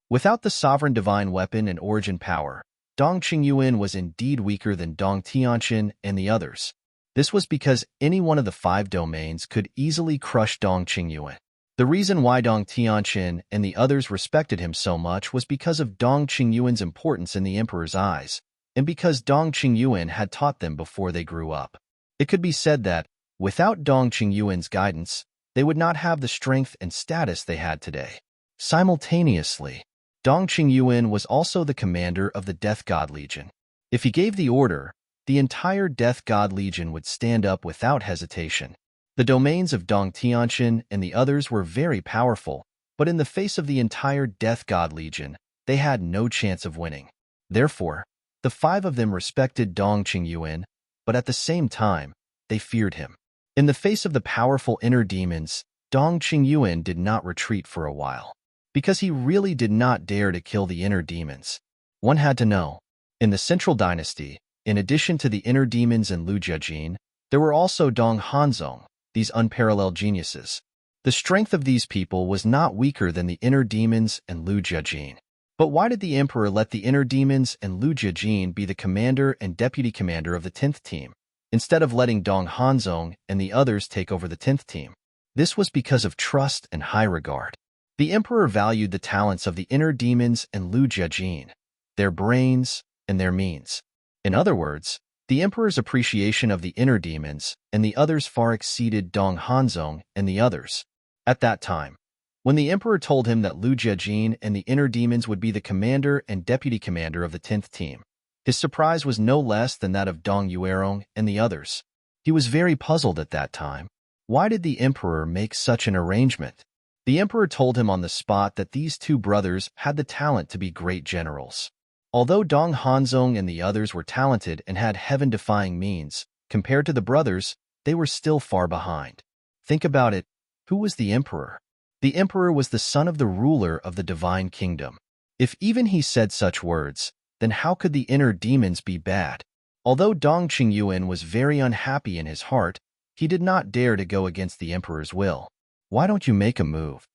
Without the sovereign divine weapon and origin power, Dong Qingyuan was indeed weaker than Dong Tianqian and the others. This was because any one of the 5 domains could easily crush Dong Qingyuan. The reason why Dong Tianqian and the others respected him so much was because of Dong Qingyuan's importance in the Emperor's eyes, and because Dong Qingyuan had taught them before they grew up. It could be said that, without Dong Qingyuan's guidance, they would not have the strength and status they had today. Simultaneously, Dong Qingyuan was also the commander of the Death God Legion. If he gave the order, the entire Death God Legion would stand up without hesitation. The domains of Dong Tianqian and the others were very powerful, but in the face of the entire Death God Legion, they had no chance of winning. Therefore, the 5 of them respected Dong Qingyuan, but at the same time, they feared him. In the face of the powerful inner demons, Dong Qingyuan did not retreat for a while, because he really did not dare to kill the inner demons. One had to know. In the Central Dynasty, in addition to the inner demons and Lu Jiajin, there were also Dong Hanzong, these unparalleled geniuses. The strength of these people was not weaker than the inner demons and Lu Jiajin. But why did the Emperor let the inner demons and Lu Jiajin be the commander and deputy commander of the 10th team, instead of letting Dong Hanzong and the others take over the 10th team? This was because of trust and high regard. The Emperor valued the talents of the inner demons and Lu Jiajin, their brains, and their means. In other words, the Emperor's appreciation of the inner demons and the others far exceeded Dong Hanzong and the others. At that time, when the Emperor told him that Lu Jiajin and the inner demons would be the commander and deputy commander of the 10th team, his surprise was no less than that of Dong Yuerong and the others. He was very puzzled at that time. Why did the Emperor make such an arrangement? The Emperor told him on the spot that these 2 brothers had the talent to be great generals. Although Dong Hanzong and the others were talented and had heaven-defying means, compared to the brothers, they were still far behind. Think about it. Who was the Emperor? The Emperor was the son of the ruler of the divine kingdom. If even he said such words, then how could the inner demons be bad? Although Dong Qingyuan was very unhappy in his heart, he did not dare to go against the Emperor's will. Why don't you make a move?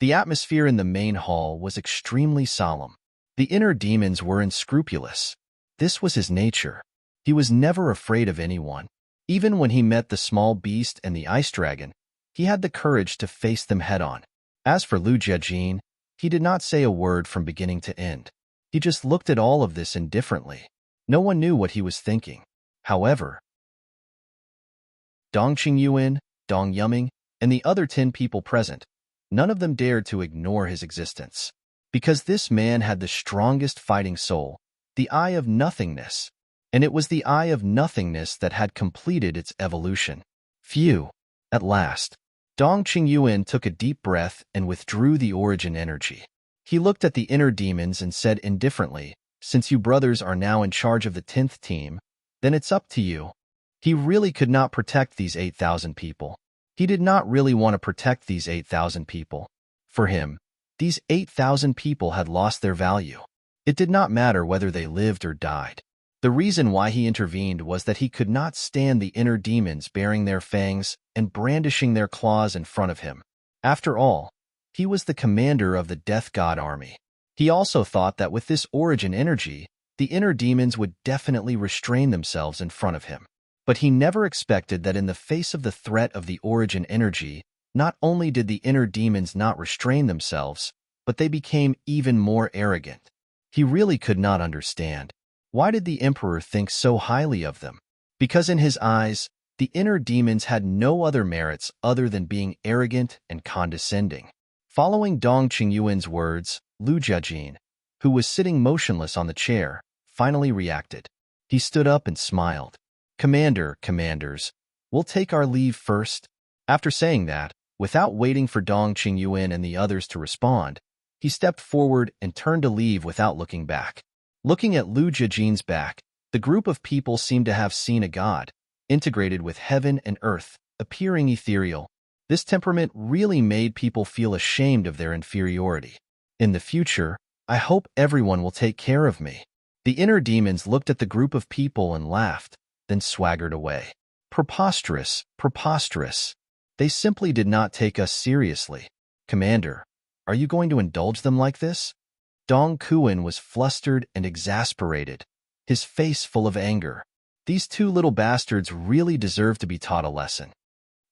The atmosphere in the main hall was extremely solemn. The inner demons were unscrupulous. This was his nature. He was never afraid of anyone. Even when he met the small beast and the ice dragon, he had the courage to face them head-on. As for Lu Jiajin, he did not say a word from beginning to end. He just looked at all of this indifferently. No one knew what he was thinking. However, Dong Qingyuan, Dong Yuming, and the other 10 people present, none of them dared to ignore his existence. Because this man had the strongest fighting soul, the Eye of Nothingness, and it was the Eye of Nothingness that had completed its evolution. Phew! At last. Dong Qingyuan took a deep breath and withdrew the origin energy. He looked at the inner demons and said indifferently, "Since you brothers are now in charge of the 10th team, then it's up to you." He really could not protect these 8,000 people. He did not really want to protect these 8,000 people. For him, these 8,000 people had lost their value. It did not matter whether they lived or died. The reason why he intervened was that he could not stand the inner demons baring their fangs and brandishing their claws in front of him. After all, he was the commander of the Death God army. He also thought that with this origin energy, the inner demons would definitely restrain themselves in front of him. But he never expected that in the face of the threat of the origin energy, not only did the inner demons not restrain themselves, but they became even more arrogant. He really could not understand. Why did the emperor think so highly of them? Because in his eyes, the inner demons had no other merits other than being arrogant and condescending. Following Dong Qingyuan's words, Lu Jiajin, who was sitting motionless on the chair, finally reacted. He stood up and smiled. Commanders, we'll take our leave first." After saying that, without waiting for Dong Qingyuan and the others to respond, he stepped forward and turned to leave without looking back. Looking at Lu Jiajin's back, the group of people seemed to have seen a god, integrated with heaven and earth, appearing ethereal. This temperament really made people feel ashamed of their inferiority. In the future, I hope everyone will take care of me. The inner demons looked at the group of people and laughed, then swaggered away. Preposterous. They simply did not take us seriously. Commander, are you going to indulge them like this? Dong Kuan was flustered and exasperated, his face full of anger. These two little bastards really deserve to be taught a lesson.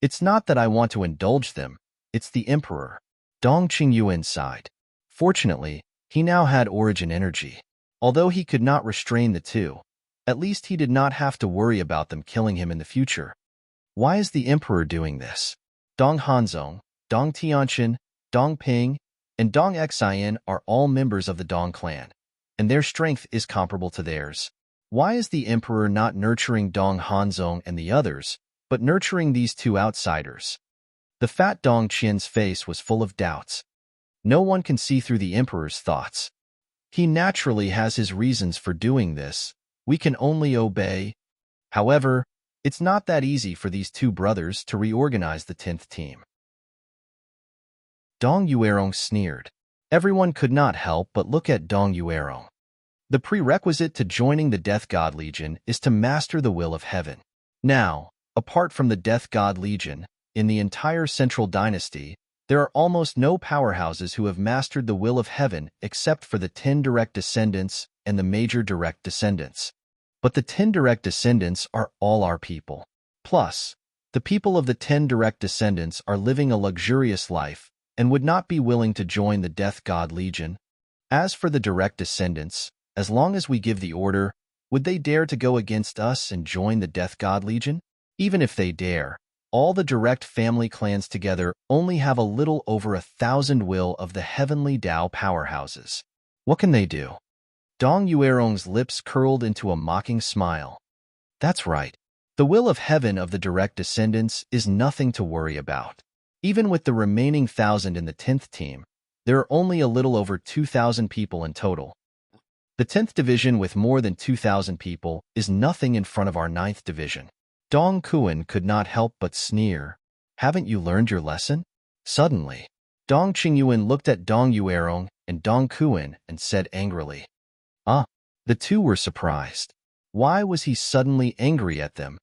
It's not that I want to indulge them, it's the emperor. Dong Qingyuan sighed. Fortunately, he now had origin energy. Although he could not restrain the two, at least he did not have to worry about them killing him in the future. Why is the emperor doing this? Dong Hanzong, Dong Tianqian, Dong Ping, and Dong Xian are all members of the Dong clan, and their strength is comparable to theirs. Why is the emperor not nurturing Dong Hanzong and the others, but nurturing these two outsiders? The fat Dong Qian's face was full of doubts. No one can see through the emperor's thoughts. He naturally has his reasons for doing this. We can only obey. However, it's not that easy for these two brothers to reorganize the 10th team. Dong Yuerong sneered. Everyone could not help but look at Dong Yuerong. The prerequisite to joining the Death God Legion is to master the will of heaven. Now, apart from the Death God Legion, in the entire Central Dynasty, there are almost no powerhouses who have mastered the will of heaven except for the 10 direct descendants and the major direct descendants. But the 10 direct descendants are all our people. Plus, the people of the 10 direct descendants are living a luxurious life and would not be willing to join the Death God Legion. As for the direct descendants, as long as we give the order, would they dare to go against us and join the Death God Legion? Even if they dare, all the direct family clans together only have a little over 1,000 will of the heavenly Tao powerhouses. What can they do? Dong Yuerong's lips curled into a mocking smile. That's right. The will of heaven of the direct descendants is nothing to worry about. Even with the remaining 1,000 in the 10th team, there are only a little over 2,000 people in total. The 10th division with more than 2,000 people is nothing in front of our 9th division. Dong Kuan could not help but sneer. Haven't you learned your lesson? Suddenly, Dong Qingyuan looked at Dong Yuerong and Dong Kuan and said angrily. The two were surprised. Why was he suddenly angry at them?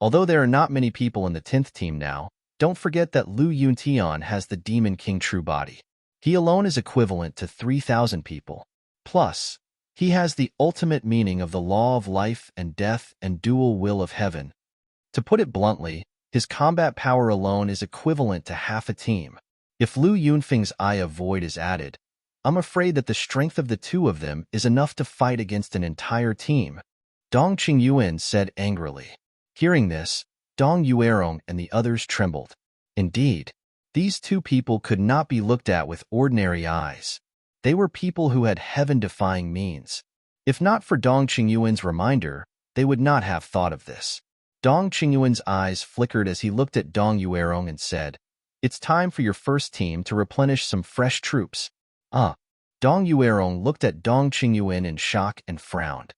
Although there are not many people in the 10th team now, don't forget that Lu Yuntian has the Demon King True Body. He alone is equivalent to 3,000 people. Plus, he has the ultimate meaning of the law of life and death and dual will of heaven. To put it bluntly, his combat power alone is equivalent to half a team. If Lu Yunfeng's Eye of Void is added, I'm afraid that the strength of the two of them is enough to fight against an entire team. Dong Qingyuan said angrily. Hearing this, Dong Yuerong and the others trembled. Indeed, these two people could not be looked at with ordinary eyes. They were people who had heaven-defying means. If not for Dong Qingyuan's reminder, they would not have thought of this. Dong Qingyuan's eyes flickered as he looked at Dong Yuerong and said, It's time for your first team to replenish some fresh troops. Ah. Dong Yuerong looked at Dong Qingyuan in shock and frowned.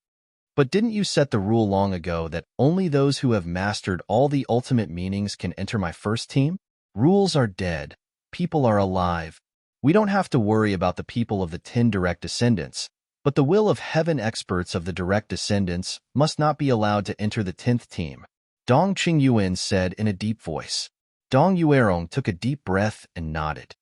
But didn't you set the rule long ago that only those who have mastered all the ultimate meanings can enter my first team? Rules are dead. People are alive. We don't have to worry about the people of the 10 direct descendants, but the will of heaven experts of the direct descendants must not be allowed to enter the 10th team, Dong Qingyuan said in a deep voice. Dong Yuerong took a deep breath and nodded.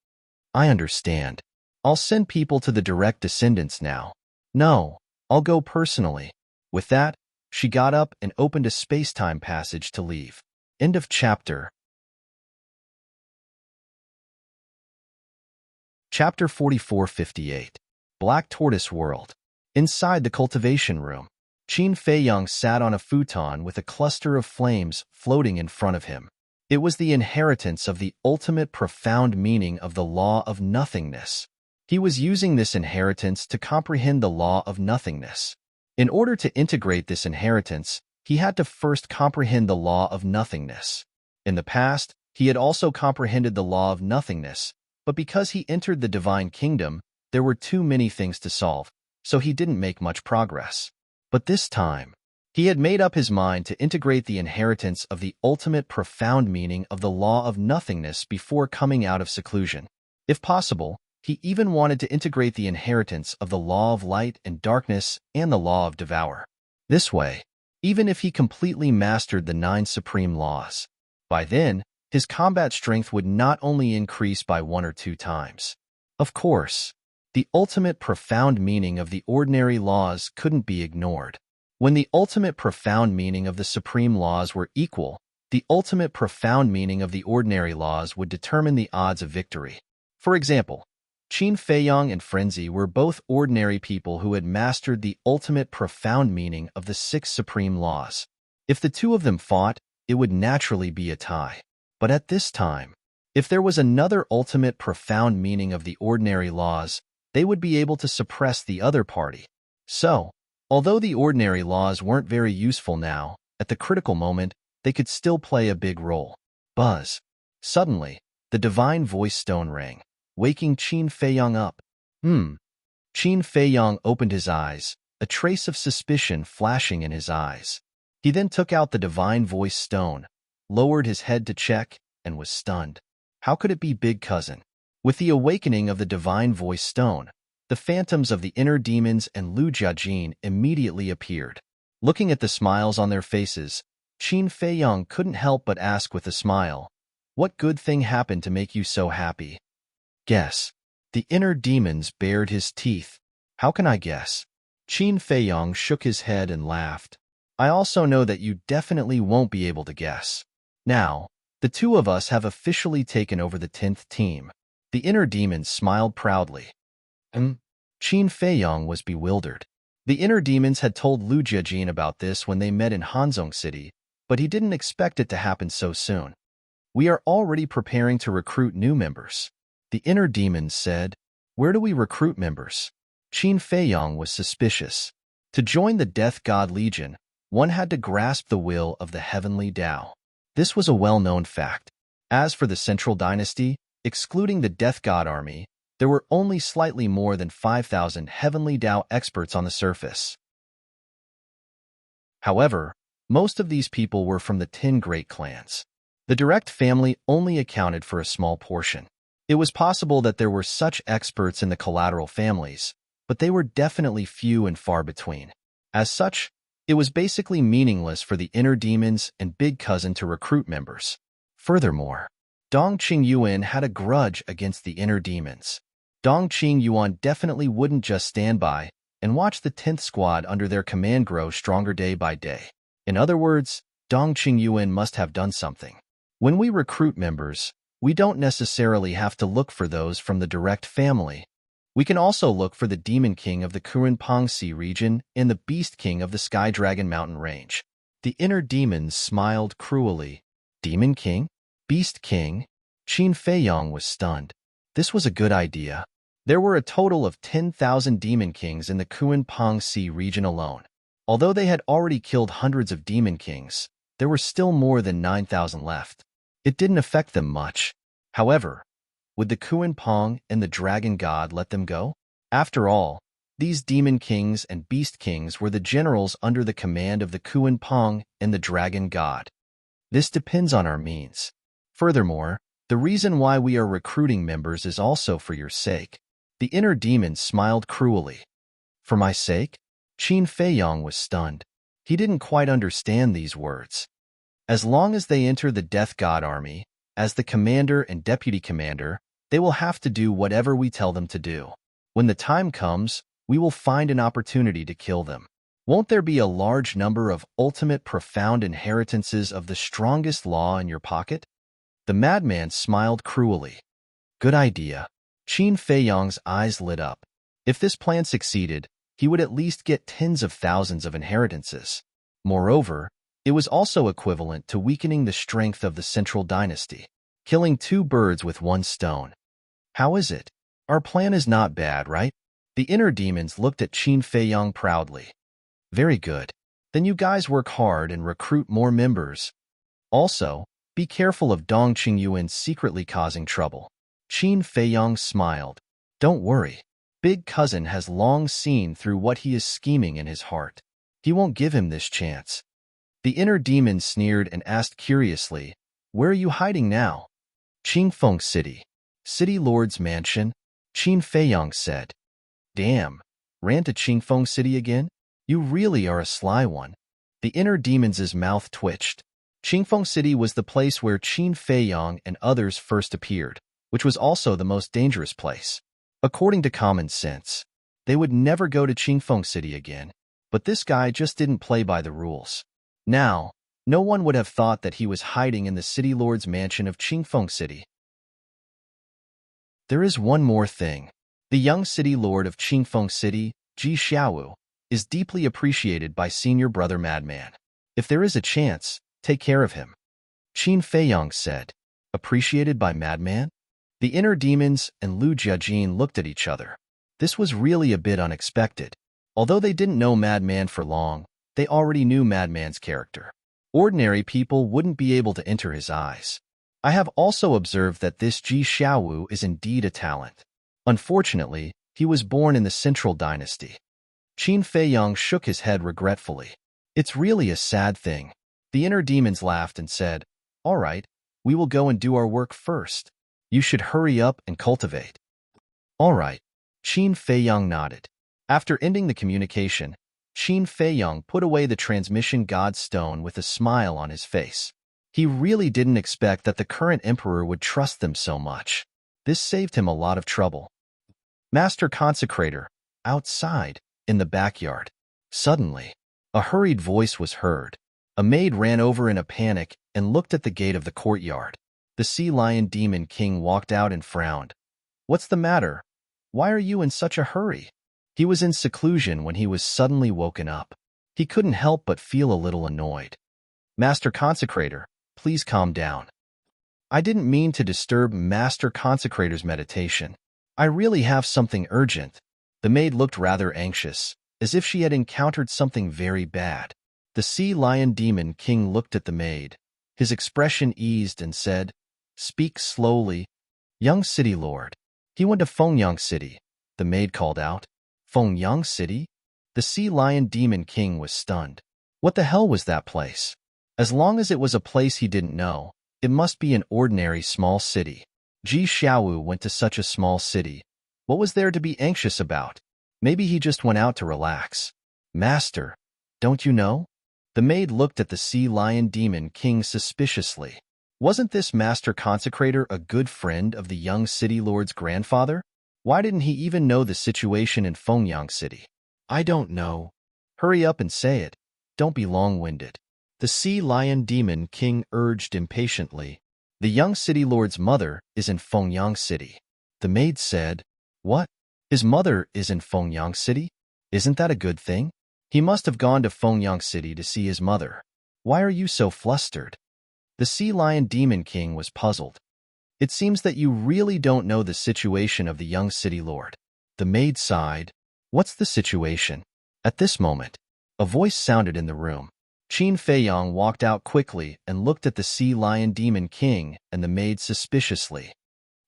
I understand. I'll send people to the direct descendants now. No, I'll go personally. With that, she got up and opened a space-time passage to leave. End of chapter. Chapter 4458. Black Tortoise World. Inside the cultivation room, Qin Feiyang sat on a futon with a cluster of flames floating in front of him. It was the inheritance of the ultimate profound meaning of the law of nothingness. He was using this inheritance to comprehend the law of nothingness. In order to integrate this inheritance, he had to first comprehend the law of nothingness. In the past, he had also comprehended the law of nothingness, but because he entered the divine kingdom, there were too many things to solve, so he didn't make much progress. But this time, he had made up his mind to integrate the inheritance of the ultimate profound meaning of the law of nothingness before coming out of seclusion. If possible, he even wanted to integrate the inheritance of the law of light and darkness and the law of devour. This way, even if he completely mastered the 9 supreme laws, by then, his combat strength would not only increase by 1 or 2 times. Of course, the ultimate profound meaning of the ordinary laws couldn't be ignored. When the ultimate profound meaning of the supreme laws were equal, the ultimate profound meaning of the ordinary laws would determine the odds of victory. For example, Qin Feiyang and Frenzy were both ordinary people who had mastered the ultimate profound meaning of the 6 supreme laws. If the two of them fought, it would naturally be a tie. But at this time, if there was another ultimate profound meaning of the ordinary laws, they would be able to suppress the other party. So, although the ordinary laws weren't very useful now, at the critical moment, they could still play a big role. Buzz. Suddenly, the divine voice stone rang, waking Qin Feiyang up. Qin Feiyang opened his eyes, a trace of suspicion flashing in his eyes. He then took out the divine voice stone, lowered his head to check, and was stunned. How could it be Big Cousin? With the awakening of the divine voice stone, the phantoms of the inner demons and Lu Jiajin immediately appeared. Looking at the smiles on their faces, Qin Feiyang couldn't help but ask with a smile, "What good thing happened to make you so happy?" Guess. The inner demons bared his teeth. How can I guess? Qin Feiyang shook his head and laughed. I also know that you definitely won't be able to guess. Now, the two of us have officially taken over the 10th team. The inner demons smiled proudly. Qin Feiyang was bewildered. The inner demons had told Lu Jiajin about this when they met in Hanzhong City, but he didn't expect it to happen so soon. We are already preparing to recruit new members. The inner demons said, Where do we recruit members? Qin Feiyang was suspicious. To join the Death God Legion, one had to grasp the will of the heavenly Tao. This was a well-known fact. As for the Central Dynasty, excluding the Death God army, there were only slightly more than 5,000 heavenly Tao experts on the surface. However, most of these people were from the 10 great clans. The direct family only accounted for a small portion. It was possible that there were such experts in the collateral families, but they were definitely few and far between. As such, it was basically meaningless for the inner demons and Big Cousin to recruit members. Furthermore, Dong Qingyuan had a grudge against the inner demons. Dong Qingyuan definitely wouldn't just stand by and watch the 10th squad under their command grow stronger day by day. In other words, Dong Qingyuan must have done something. When we recruit members, we don't necessarily have to look for those from the direct family. We can also look for the Demon King of the Kurunpangsi region and the Beast King of the Sky Dragon Mountain Range. The inner demons smiled cruelly. Demon King? Beast King? Qin Feiyang was stunned. This was a good idea. There were a total of 10,000 Demon Kings in the Kurunpangsi region alone. Although they had already killed hundreds of Demon Kings, there were still more than 9,000 left. It didn't affect them much. However, would the Kuan Pong and the Dragon God let them go? After all, these demon kings and beast kings were the generals under the command of the Kuan Pong and the Dragon God. This depends on our means. Furthermore, the reason why we are recruiting members is also for your sake. The inner demon smiled cruelly. For my sake? Qin Feiyong was stunned. He didn't quite understand these words. As long as they enter the Death God army, as the commander and deputy commander, they will have to do whatever we tell them to do. When the time comes, we will find an opportunity to kill them. Won't there be a large number of ultimate profound inheritances of the strongest law in your pocket? The madman smiled cruelly. Good idea. Qin Feiyong's eyes lit up. If this plan succeeded, he would at least get tens of thousands of inheritances. Moreover, it was also equivalent to weakening the strength of the central dynasty, killing two birds with one stone. How is it? Our plan is not bad, right? The inner demons looked at Qin Feiyong proudly. Very good. Then you guys work hard and recruit more members. Also, be careful of Dong Qingyuan secretly causing trouble. Qin Feiyong smiled. Don't worry. Big Cousin has long seen through what he is scheming in his heart. He won't give him this chance. The inner demon sneered and asked curiously, Where are you hiding now? Qingfeng City. City Lord's mansion, Qin Feiyong said. Damn, ran to Qingfeng City again? You really are a sly one. The inner demon's mouth twitched. Qingfeng City was the place where Qin Feiyong and others first appeared, which was also the most dangerous place. According to common sense, they would never go to Qingfeng City again, but this guy just didn't play by the rules. Now, no one would have thought that he was hiding in the City Lord's mansion of Qingfeng City. There is one more thing. The young City Lord of Qingfeng City, Ji Xiaowu, is deeply appreciated by senior brother Madman. If there is a chance, take care of him. Qin Feiyong said. Appreciated by Madman? The inner demons and Lu Jiajin looked at each other. This was really a bit unexpected. Although they didn't know Madman for long, they already knew Madman's character. Ordinary people wouldn't be able to enter his eyes. I have also observed that this Ji Xiaowu is indeed a talent. Unfortunately, he was born in the Central Dynasty. Qin Feiyong shook his head regretfully. It's really a sad thing. The inner demons laughed and said, All right, we will go and do our work first. You should hurry up and cultivate. All right. Qin Feiyong nodded. After ending the communication, Qin Feiyong put away the transmission god stone with a smile on his face. He really didn't expect that the current emperor would trust them so much. This saved him a lot of trouble. Master Consecrator, outside, in the backyard. Suddenly, a hurried voice was heard. A maid ran over in a panic and looked at the gate of the courtyard. The sea lion demon king walked out and frowned. What's the matter? Why are you in such a hurry? He was in seclusion when he was suddenly woken up. He couldn't help but feel a little annoyed. Master Consecrator, please calm down. I didn't mean to disturb Master Consecrator's meditation. I really have something urgent. The maid looked rather anxious, as if she had encountered something very bad. The sea lion demon king looked at the maid. His expression eased and said, Speak slowly. Young City Lord. He went to Fengyang City, the maid called out. Fengyang City? The sea lion demon king was stunned. What the hell was that place? As long as it was a place he didn't know, it must be an ordinary small city. Ji Xiaowu went to such a small city. What was there to be anxious about? Maybe he just went out to relax. Master, don't you know? The maid looked at the sea lion demon king suspiciously. Wasn't this Master Consecrator a good friend of the young city lord's grandfather? Why didn't he even know the situation in Fengyang City? I don't know. Hurry up and say it. Don't be long-winded. The sea lion demon king urged impatiently. The young city lord's mother is in Fengyang City. The maid said, What? His mother is in Fengyang City? Isn't that a good thing? He must have gone to Fengyang City to see his mother. Why are you so flustered? The sea lion demon king was puzzled. It seems that you really don't know the situation of the young city lord. The maid sighed. What's the situation? At this moment, a voice sounded in the room. Qin Feiyong walked out quickly and looked at the sea lion demon king and the maid suspiciously.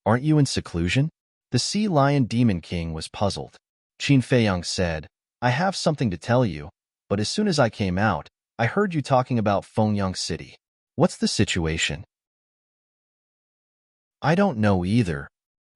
Aren't you in seclusion? The sea lion demon king was puzzled. Qin Feiyang said, I have something to tell you, but as soon as I came out, I heard you talking about Fengyang City. What's the situation? I don't know either.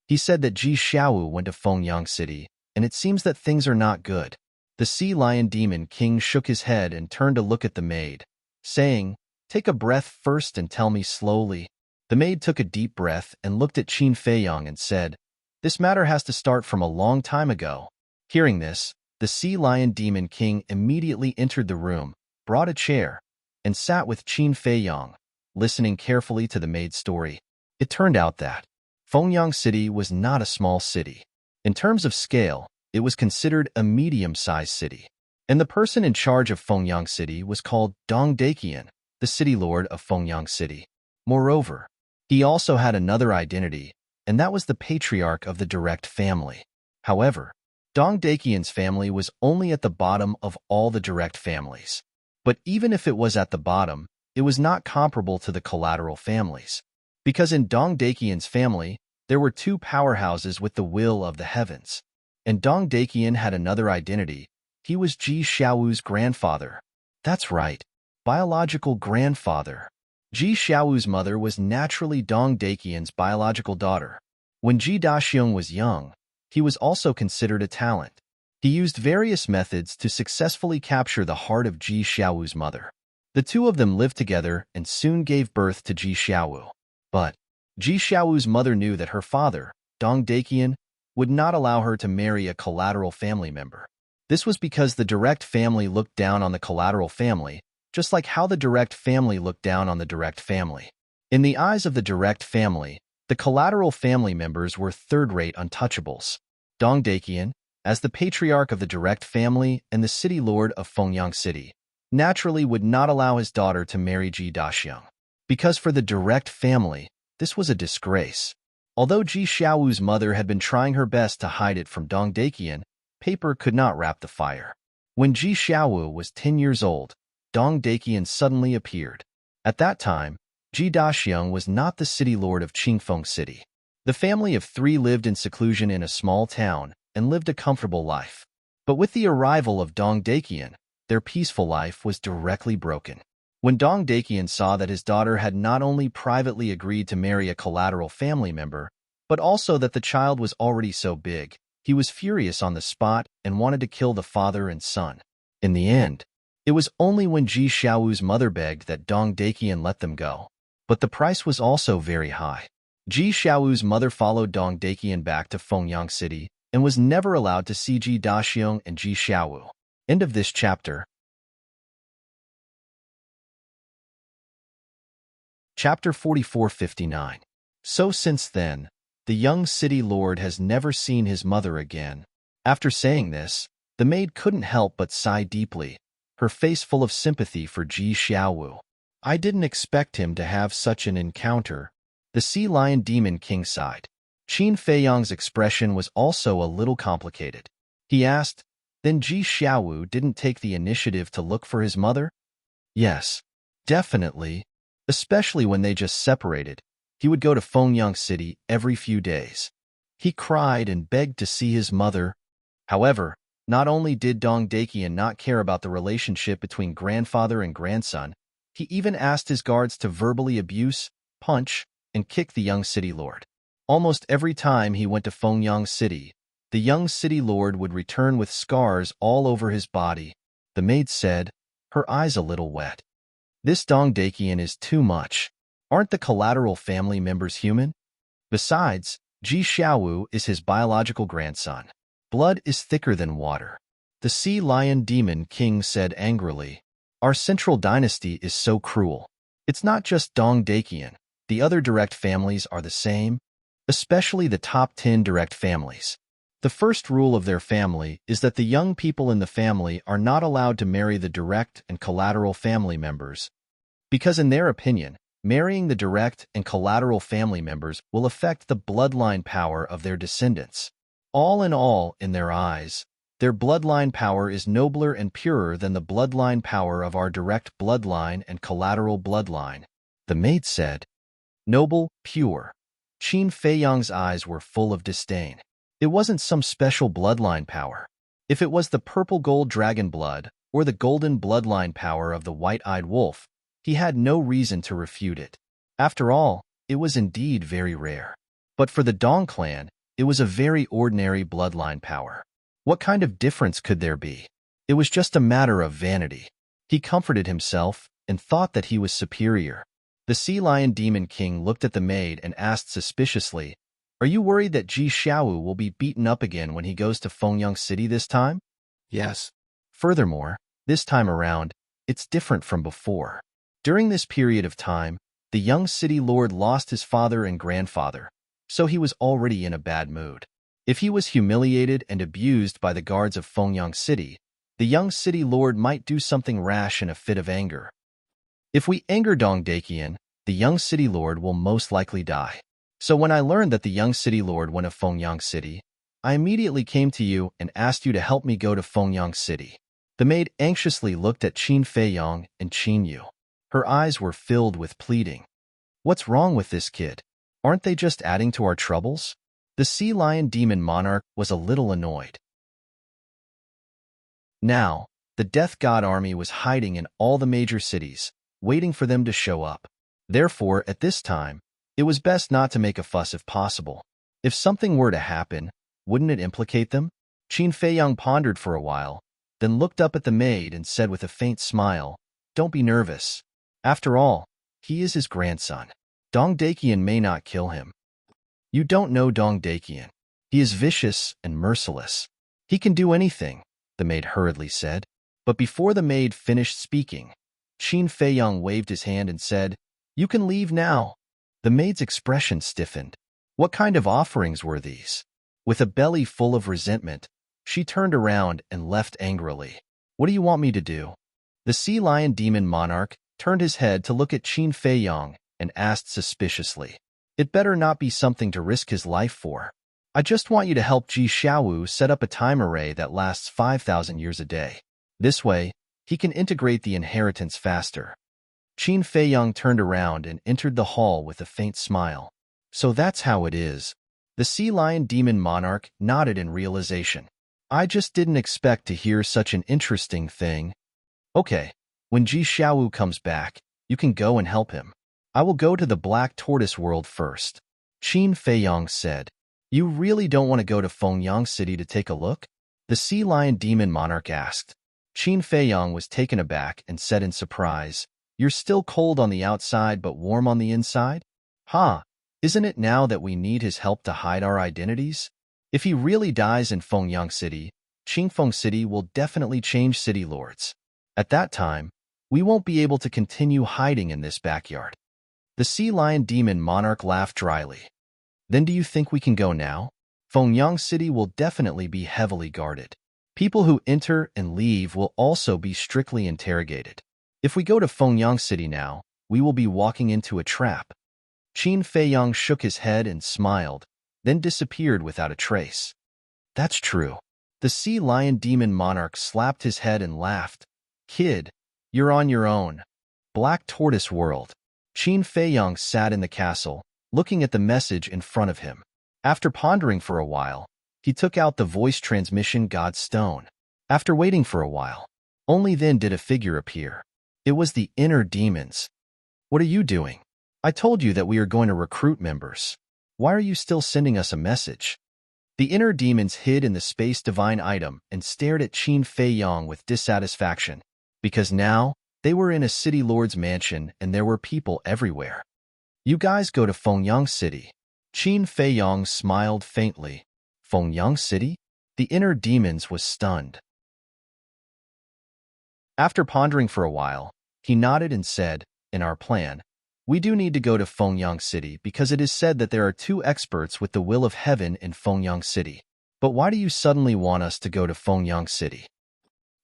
He said that Ji Xiaowu went to Fengyang City, and it seems that things are not good. The sea lion demon king shook his head and turned to look at the maid, saying, Take a breath first and tell me slowly. The maid took a deep breath and looked at Qin Feiyang and said, This matter has to start from a long time ago. Hearing this, the sea lion demon king immediately entered the room, brought a chair, and sat with Qin Feiyang, listening carefully to the maid's story. It turned out that Fengyang City was not a small city. In terms of scale, it was considered a medium-sized city. And the person in charge of Fengyang City was called Dong Daqian, the city lord of Fengyang City. Moreover, he also had another identity, and that was the patriarch of the direct family. However, Dong Daqian's family was only at the bottom of all the direct families. But even if it was at the bottom, it was not comparable to the collateral families. Because in Dong Daqian's family, there were two powerhouses with the will of the heavens. And Dong Daqian had another identity. He was Ji Xiaowu's grandfather. That's right, biological grandfather. Ji Xiaowu's mother was naturally Dong Daqian's biological daughter. When Ji Daxiong was young, he was also considered a talent. He used various methods to successfully capture the heart of Ji Xiaowu's mother. The two of them lived together and soon gave birth to Ji Xiaowu. But Ji Xiaowu's mother knew that her father, Dong Daqian, would not allow her to marry a collateral family member. This was because the direct family looked down on the collateral family, just like how the direct family looked down on the direct family. In the eyes of the direct family, the collateral family members were third-rate untouchables. Dong Daqian, as the patriarch of the direct family and the city lord of Fengyang City, naturally would not allow his daughter to marry Ji Daxiong. Because for the direct family, this was a disgrace. Although Ji Xiaowu's mother had been trying her best to hide it from Dong Daqian, paper could not wrap the fire. When Ji Xiaowu was 10 years old, Dong Daqian suddenly appeared. At that time, Ji Daxiong was not the city lord of Qingfeng City. The family of three lived in seclusion in a small town and lived a comfortable life. But with the arrival of Dong Daqian, their peaceful life was directly broken. When Dong Daqian saw that his daughter had not only privately agreed to marry a collateral family member, but also that the child was already so big, he was furious on the spot and wanted to kill the father and son. In the end, it was only when Ji Xiaowu's mother begged that Dong Daqian let them go. But the price was also very high. Ji Xiaowu's mother followed Dong Daqian back to Fengyang City and was never allowed to see Ji Daxiong and Ji Xiaowu. End of this chapter. Chapter 4459. So since then, the young city lord has never seen his mother again. After saying this, the maid couldn't help but sigh deeply, her face full of sympathy for Ji Xiaowu. I didn't expect him to have such an encounter. The sea lion demon king sighed. Qin Feiyang's expression was also a little complicated. He asked, Then Ji Xiaowu didn't take the initiative to look for his mother? Yes, definitely. Especially when they just separated. He would go to Fengyang City every few days. He cried and begged to see his mother. However, not only did Dong Daqian not care about the relationship between grandfather and grandson, he even asked his guards to verbally abuse, punch, and kick the young city lord. Almost every time he went to Fengyang City, the young city lord would return with scars all over his body. The maid said, her eyes a little wet. This Dong Daqian is too much. Aren't the collateral family members human? Besides, Ji Xiaowu is his biological grandson. Blood is thicker than water. The sea lion demon king said angrily, Our central dynasty is so cruel. It's not just Dong Daqian. The other direct families are the same, especially the top 10 direct families. The first rule of their family is that the young people in the family are not allowed to marry the direct and collateral family members, because in their opinion, marrying the direct and collateral family members will affect the bloodline power of their descendants. All in their eyes, their bloodline power is nobler and purer than the bloodline power of our direct bloodline and collateral bloodline. The maid said, Noble, pure. Qin Feiyang's eyes were full of disdain. It wasn't some special bloodline power. If it was the purple gold dragon blood or the golden bloodline power of the white-eyed wolf, he had no reason to refute it. After all, it was indeed very rare. But for the Dong clan, it was a very ordinary bloodline power. What kind of difference could there be? It was just a matter of vanity. He comforted himself and thought that he was superior. The Sea Lion Demon King looked at the maid and asked suspiciously, "Are you worried that Ji Xiaowu will be beaten up again when he goes to Fengyang City this time?" Yes. Furthermore, this time around, it's different from before. During this period of time, the young city lord lost his father and grandfather, so he was already in a bad mood. If he was humiliated and abused by the guards of Fengyang City, the young city lord might do something rash in a fit of anger. If we anger Dong Dakian, the young city lord will most likely die. So when I learned that the young city lord went to Fengyang City, I immediately came to you and asked you to help me go to Fengyang City. The maid anxiously looked at Qin Feiyang and Qin Yu. Her eyes were filled with pleading. What's wrong with this kid? Aren't they just adding to our troubles? The Sea Lion Demon Monarch was a little annoyed. Now, the Death God army was hiding in all the major cities, waiting for them to show up. Therefore, at this time, it was best not to make a fuss if possible. If something were to happen, wouldn't it implicate them? Qin Feiyang pondered for a while, then looked up at the maid and said with a faint smile, "Don't be nervous. After all, he is his grandson. Dong Dakian may not kill him." "You don't know Dong Dakian. He is vicious and merciless. He can do anything," the maid hurriedly said. But before the maid finished speaking, Qin Feiyang waved his hand and said, "You can leave now." The maid's expression stiffened. What kind of offerings were these? With a belly full of resentment, she turned around and left angrily. "What do you want me to do?" The Sea Lion Demon Monarch turned his head to look at Qin Feiyang and asked suspiciously, "It better not be something to risk his life for. I just want you to help Ji Xiaowu set up a time array that lasts 5,000 years a day. This way, he can integrate the inheritance faster." Qin Feiyang turned around and entered the hall with a faint smile. "So that's how it is." The Sea Lion Demon Monarch nodded in realization. "I just didn't expect to hear such an interesting thing. Okay, when Ji Xiaowu comes back, you can go and help him. I will go to the Black Tortoise world first." Qin Feiyang said. "You really don't want to go to Fengyang City to take a look?" The Sea Lion Demon Monarch asked. Qin Feiyang was taken aback and said in surprise, "You're still cold on the outside but warm on the inside? Huh, isn't it now that we need his help to hide our identities? If he really dies in Fengyang City, Qingfeng City will definitely change city lords. At that time, we won't be able to continue hiding in this backyard." The Sea Lion Demon Monarch laughed dryly. "Then do you think we can go now? Fengyang City will definitely be heavily guarded. People who enter and leave will also be strictly interrogated. If we go to Fengyang City now, we will be walking into a trap." Qin Feiyang shook his head and smiled, then disappeared without a trace. "That's true." The Sea Lion Demon Monarch slapped his head and laughed. "Kid, you're on your own. Black Tortoise World." Qin Feiyang sat in the castle, looking at the message in front of him. After pondering for a while, he took out the voice transmission God Stone. After waiting for a while, only then did a figure appear. It was the inner demons. "What are you doing? I told you that we are going to recruit members. Why are you still sending us a message?" The inner demons hid in the space divine item and stared at Qin Feiyang with dissatisfaction, because now they were in a city lord's mansion and there were people everywhere. "You guys go to Fengyang City." Qin Feiyang smiled faintly. "Fengyang City?" The inner demons was stunned. After pondering for a while, he nodded and said, "In our plan, we do need to go to Fengyang City because it is said that there are 2 experts with the will of heaven in Fengyang City. But why do you suddenly want us to go to Fengyang City?"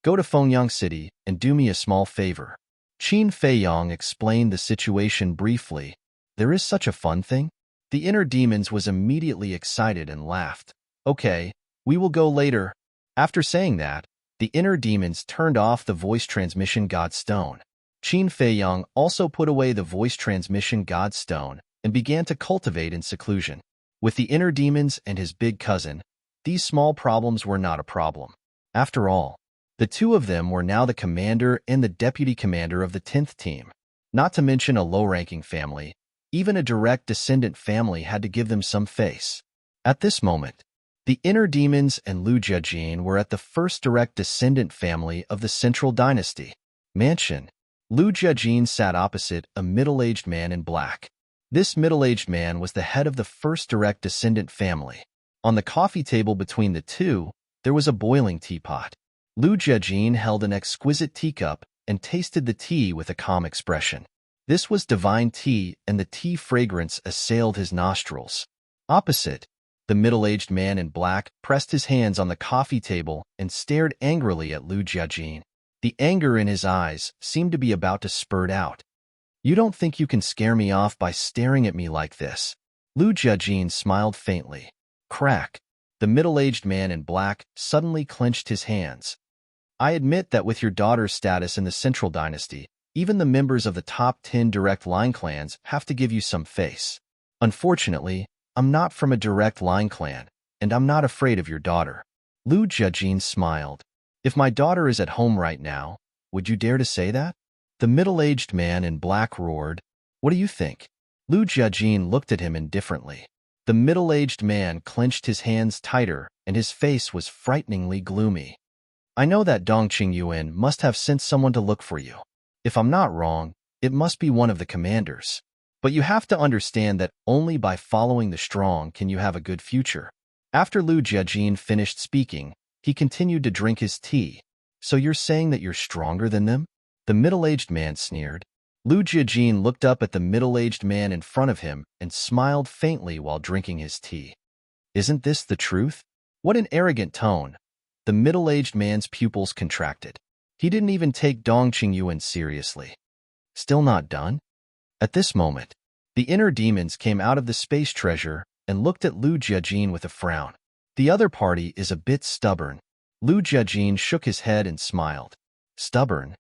"Go to Fengyang City and do me a small favor." Qin Feiyang explained the situation briefly. "There is such a fun thing?" The inner demons was immediately excited and laughed. "Okay, we will go later." After saying that, the inner demons turned off the voice transmission God Stone. Qin Feiyang also put away the voice transmission God Stone and began to cultivate in seclusion. With the inner demons and his big cousin, these small problems were not a problem. After all, the two of them were now the commander and the deputy commander of the 10th team. Not to mention a low-ranking family, even a direct descendant family had to give them some face. At this moment, the inner demons and Lu Jiajin were at the first direct descendant family of the Central Dynasty mansion. Lu Jiajin sat opposite a middle-aged man in black. This middle-aged man was the head of the first direct descendant family. On the coffee table between the two, there was a boiling teapot. Lu Jiajin held an exquisite teacup and tasted the tea with a calm expression. This was divine tea, and the tea fragrance assailed his nostrils. Opposite, the middle-aged man in black pressed his hands on the coffee table and stared angrily at Lu Jiajin. The anger in his eyes seemed to be about to spurt out. "You don't think you can scare me off by staring at me like this?" Lu Jiajin smiled faintly. Crack. The middle-aged man in black suddenly clenched his hands. "I admit that with your daughter's status in the Central Dynasty, even the members of the top 10 direct line clans have to give you some face. Unfortunately, I'm not from a direct line clan, and I'm not afraid of your daughter." Lu Jiajin smiled. "If my daughter is at home right now, would you dare to say that?" The middle-aged man in black roared. "What do you think?" Lu Jiajin looked at him indifferently. The middle-aged man clenched his hands tighter, and his face was frighteningly gloomy. "I know that Dong Qingyuan must have sent someone to look for you. If I'm not wrong, it must be one of the commanders. But you have to understand that only by following the strong can you have a good future." After Lu Jiajin finished speaking, he continued to drink his tea. "So you're saying that you're stronger than them?" The middle-aged man sneered. Lu Jiajin looked up at the middle-aged man in front of him and smiled faintly while drinking his tea. "Isn't this the truth?" What an arrogant tone. The middle-aged man's pupils contracted. He didn't even take Dong Qingyuan seriously. Still not done? At this moment, the inner demons came out of the space treasure and looked at Lu Jiajin with a frown. "The other party is a bit stubborn." Lu Jiajin shook his head and smiled. "Stubborn?"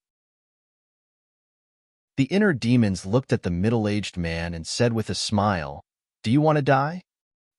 The inner demons looked at the middle-aged man and said with a smile, "Do you want to die?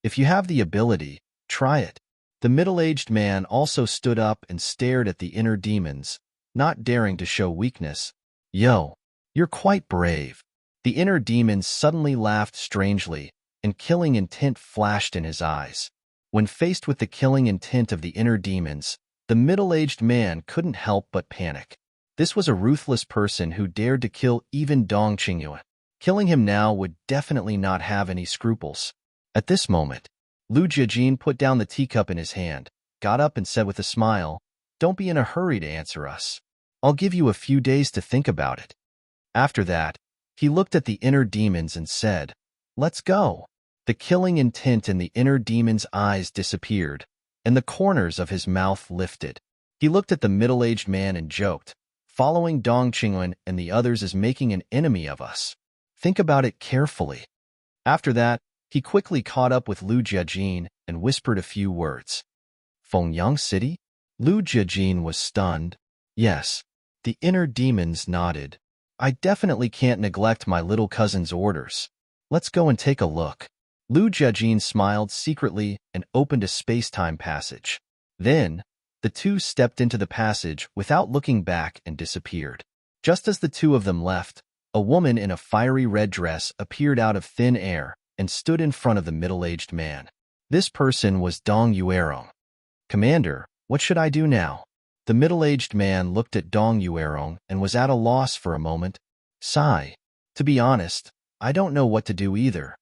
If you have the ability, try it." The middle-aged man also stood up and stared at the inner demons, not daring to show weakness. "Yo, you're quite brave." The inner demons suddenly laughed strangely, and killing intent flashed in his eyes. When faced with the killing intent of the inner demons, the middle-aged man couldn't help but panic. This was a ruthless person who dared to kill even Dong Qingyuan. Killing him now would definitely not have any scruples. At this moment, Lu Jiajin put down the teacup in his hand, got up and said with a smile, "Don't be in a hurry to answer us. I'll give you a few days to think about it." After that, he looked at the inner demons and said, "Let's go." The killing intent in the inner demon's eyes disappeared, and the corners of his mouth lifted. He looked at the middle-aged man and joked, "Following Dong Qingyuan and the others is making an enemy of us. Think about it carefully." After that, he quickly caught up with Lu Jiajin and whispered a few words. "Fengyang City?" Lu Jiajin was stunned. "Yes." The inner demons nodded. "I definitely can't neglect my little cousin's orders. Let's go and take a look." Lu Jiajin smiled secretly and opened a space-time passage. Then, the two stepped into the passage without looking back and disappeared. Just as the two of them left, a woman in a fiery red dress appeared out of thin air and stood in front of the middle-aged man. This person was Dong Yuerong. "Commander, what should I do now?" The middle-aged man looked at Dong Yuerong and was at a loss for a moment. "Sigh. To be honest, I don't know what to do either.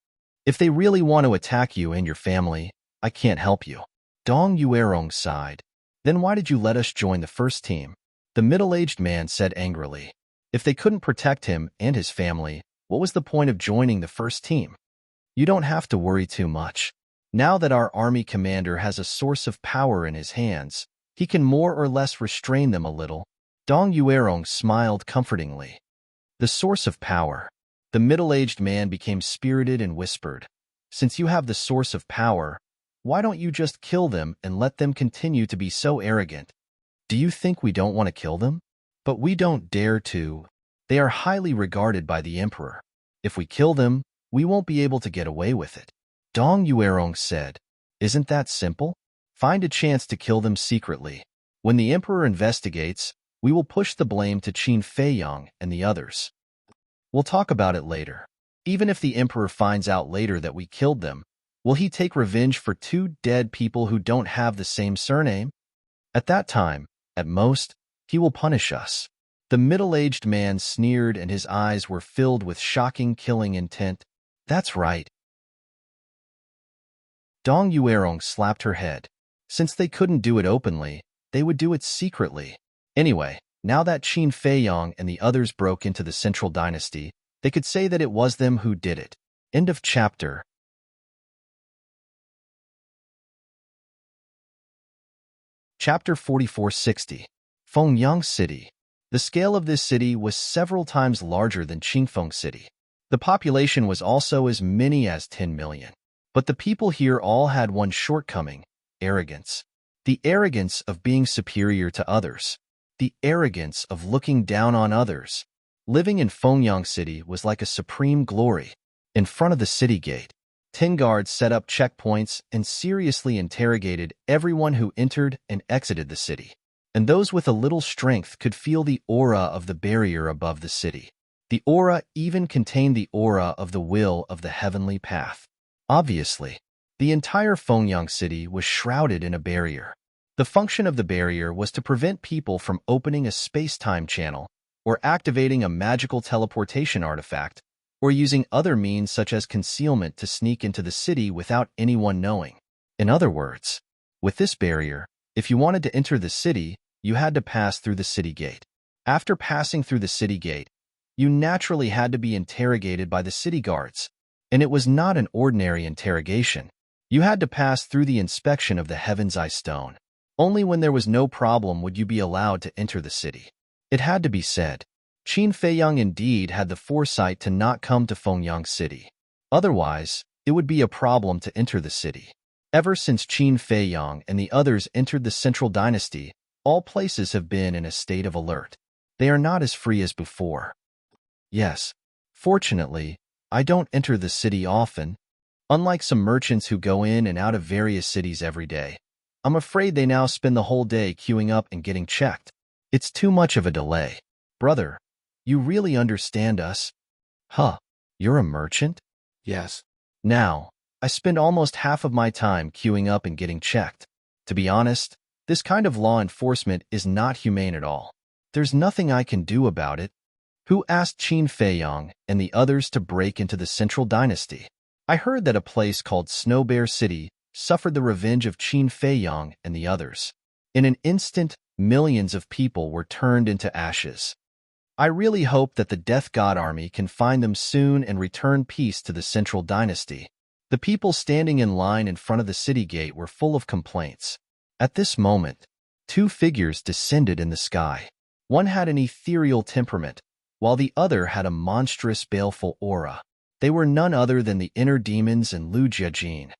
If they really want to attack you and your family, I can't help you." Dong Yuerong sighed. "Then why did you let us join the first team?" The middle-aged man said angrily. If they couldn't protect him and his family, what was the point of joining the first team? "You don't have to worry too much. Now that our army commander has a source of power in his hands, he can more or less restrain them a little." Dong Yuerong smiled comfortingly. "The source of power." The middle-aged man became spirited and whispered, "Since you have the source of power, why don't you just kill them and let them continue to be so arrogant?" "Do you think we don't want to kill them?" "But we don't dare to. They are highly regarded by the emperor. If we kill them, we won't be able to get away with it. Dong Yuerong said, "Isn't that simple? Find a chance to kill them secretly. When the emperor investigates, we will push the blame to Qin Feiyang and the others. We'll talk about it later. Even if the emperor finds out later that we killed them, will he take revenge for 2 dead people who don't have the same surname? At that time, at most, he will punish us." The middle-aged man sneered and his eyes were filled with shocking killing intent. "That's right." Dong Yuerong slapped her head. Since they couldn't do it openly, they would do it secretly. Anyway, now that Qin Feiyang and the others broke into the Central Dynasty, they could say that it was them who did it. End of chapter. Chapter 4460. Fengyang City. The scale of this city was several times larger than Qingfeng City. The population was also as many as 10 million. But the people here all had one shortcoming: arrogance. The arrogance of being superior to others. The arrogance of looking down on others. Living in Fengyang City was like a supreme glory. In front of the city gate, 10 guards set up checkpoints and seriously interrogated everyone who entered and exited the city. And those with a little strength could feel the aura of the barrier above the city. The aura even contained the aura of the will of the heavenly path. Obviously, the entire Fengyang City was shrouded in a barrier. The function of the barrier was to prevent people from opening a space-time channel, or activating a magical teleportation artifact, or using other means such as concealment to sneak into the city without anyone knowing. In other words, with this barrier, if you wanted to enter the city, you had to pass through the city gate. After passing through the city gate, you naturally had to be interrogated by the city guards. And it was not an ordinary interrogation. You had to pass through the inspection of the Heaven's Eye Stone. Only when there was no problem would you be allowed to enter the city. It had to be said, Qin Feiyang indeed had the foresight to not come to Fengyang City. Otherwise, it would be a problem to enter the city. Ever since Qin Feiyang and the others entered the Central Dynasty, all places have been in a state of alert. They are not as free as before. Yes, fortunately, I don't enter the city often. Unlike some merchants who go in and out of various cities every day, I'm afraid they now spend the whole day queuing up and getting checked. It's too much of a delay. Brother, you really understand us? Huh, you're a merchant? Yes. Now, I spend almost half of my time queuing up and getting checked. To be honest, this kind of law enforcement is not humane at all. There's nothing I can do about it. Who asked Qin Feiyang and the others to break into the Central Dynasty? I heard that a place called Snow Bear City suffered the revenge of Qin Feiyang and the others. In an instant, millions of people were turned into ashes. I really hope that the Death God army can find them soon and return peace to the Central Dynasty. The people standing in line in front of the city gate were full of complaints. At this moment, 2 figures descended in the sky. One had an ethereal temperament, while the other had a monstrous, baleful aura. They were none other than the inner demons and Lu Jiajin.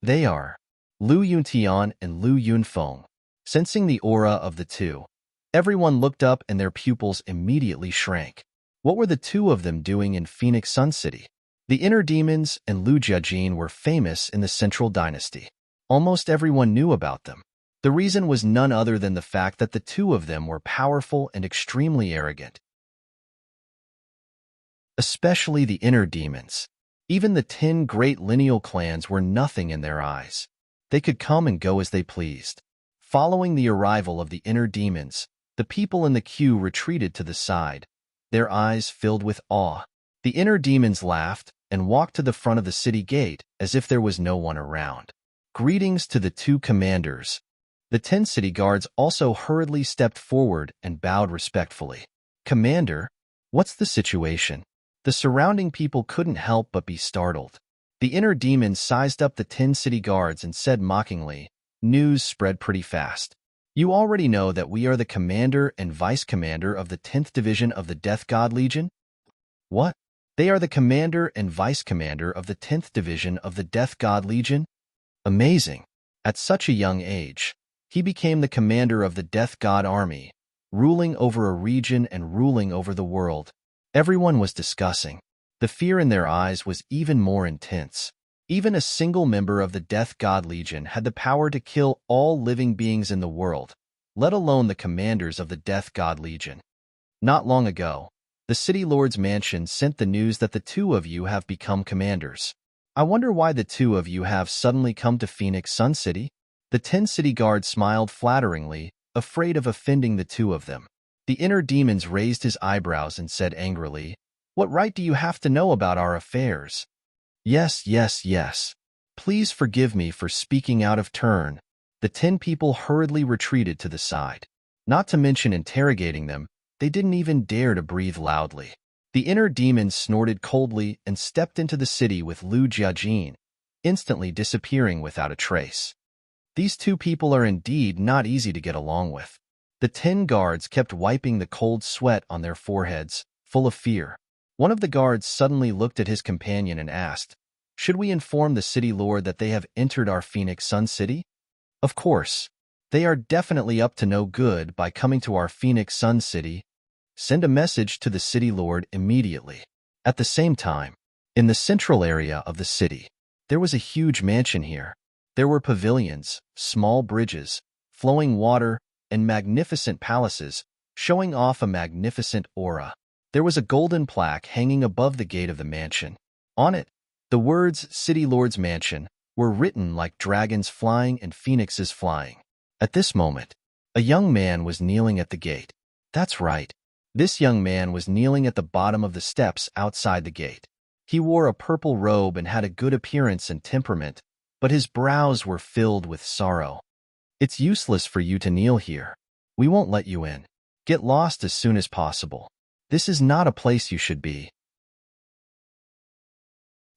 They are Lu Yuntian and Lu Yunfeng. Sensing the aura of the two, everyone looked up and their pupils immediately shrank. What were the 2 of them doing in Phoenix Sun City? The inner demons and Lu Jiajin were famous in the Central Dynasty. Almost everyone knew about them. The reason was none other than the fact that the 2 of them were powerful and extremely arrogant. Especially the inner demons. Even the 10 great lineal clans were nothing in their eyes. They could come and go as they pleased. Following the arrival of the inner demons, the people in the queue retreated to the side, their eyes filled with awe. The inner demons laughed and walked to the front of the city gate as if there was no one around. Greetings to the 2 commanders. The 10 city guards also hurriedly stepped forward and bowed respectfully. Commander, what's the situation? The surrounding people couldn't help but be startled. The inner demon sized up the 10 city guards and said mockingly, "News spread pretty fast. You already know that we are the commander and vice-commander of the 10th Division of the Death God Legion?" What? They are the commander and vice-commander of the 10th Division of the Death God Legion? Amazing. At such a young age, he became the commander of the Death God Army, ruling over a region and ruling over the world. Everyone was discussing. The fear in their eyes was even more intense. Even a single member of the Death God Legion had the power to kill all living beings in the world, let alone the commanders of the Death God Legion. Not long ago, the City Lord's mansion sent the news that the two of you have become commanders. I wonder why the two of you have suddenly come to Phoenix Sun City? The 10 city guards smiled flatteringly, afraid of offending the two of them. The inner demons raised his eyebrows and said angrily, "What right do you have to know about our affairs?" Yes, yes, yes. Please forgive me for speaking out of turn. The 10 people hurriedly retreated to the side. Not to mention interrogating them, they didn't even dare to breathe loudly. The inner demons snorted coldly and stepped into the city with Lu Jiajin, instantly disappearing without a trace. These two people are indeed not easy to get along with. The 10 guards kept wiping the cold sweat on their foreheads, full of fear. One of the guards suddenly looked at his companion and asked, "Should we inform the city lord that they have entered our Phoenix Sun City?" Of course. They are definitely up to no good by coming to our Phoenix Sun City. Send a message to the city lord immediately. At the same time, in the central area of the city, there was a huge mansion here. There were pavilions, small bridges, flowing water, and magnificent palaces, showing off a magnificent aura. There was a golden plaque hanging above the gate of the mansion. On it, the words City Lord's Mansion were written like dragons flying and phoenixes flying. At this moment, a young man was kneeling at the gate. That's right. This young man was kneeling at the bottom of the steps outside the gate. He wore a purple robe and had a good appearance and temperament, but his brows were filled with sorrow. It's useless for you to kneel here. We won't let you in. Get lost as soon as possible. This is not a place you should be.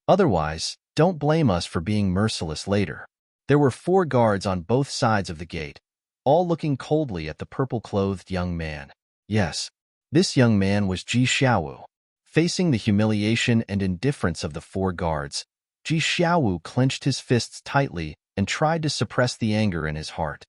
Otherwise, don't blame us for being merciless later. There were 4 guards on both sides of the gate, all looking coldly at the purple-clothed young man. Yes, this young man was Ji Xiaowu. Facing the humiliation and indifference of the 4 guards, Ji Xiaowu clenched his fists tightly and tried to suppress the anger in his heart.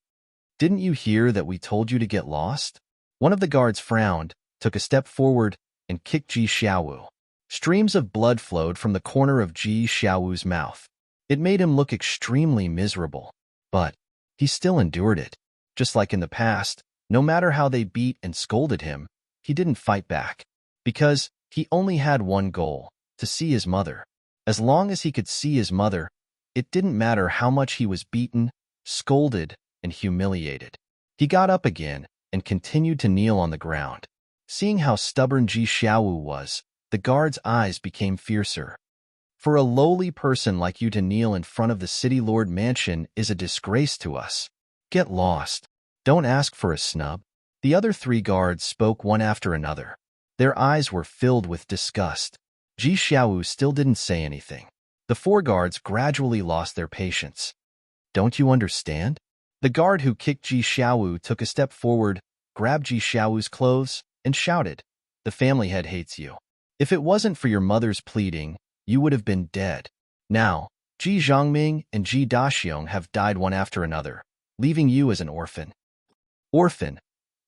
Didn't you hear that we told you to get lost? One of the guards frowned, took a step forward, and kicked Ji Xiaowu. Streams of blood flowed from the corner of Ji Xiaowu's mouth. It made him look extremely miserable, but he still endured it. Just like in the past, no matter how they beat and scolded him, he didn't fight back, because he only had one goal, to see his mother. As long as he could see his mother, it didn't matter how much he was beaten, scolded, and humiliated. He got up again and continued to kneel on the ground. Seeing how stubborn Ji Xiaowu was, the guard's eyes became fiercer. For a lowly person like you to kneel in front of the City Lord Mansion is a disgrace to us. Get lost. Don't ask for a snub. The other 3 guards spoke one after another. Their eyes were filled with disgust. Ji Xiaowu still didn't say anything. The 4 guards gradually lost their patience. Don't you understand? The guard who kicked Ji Xiaowu took a step forward, grabbed Ji Xiaowu's clothes, and shouted, "The family head hates you. If it wasn't for your mother's pleading, you would have been dead. Now, Ji Zhongming and Ji Daxiong have died one after another, leaving you as an orphan." Orphan.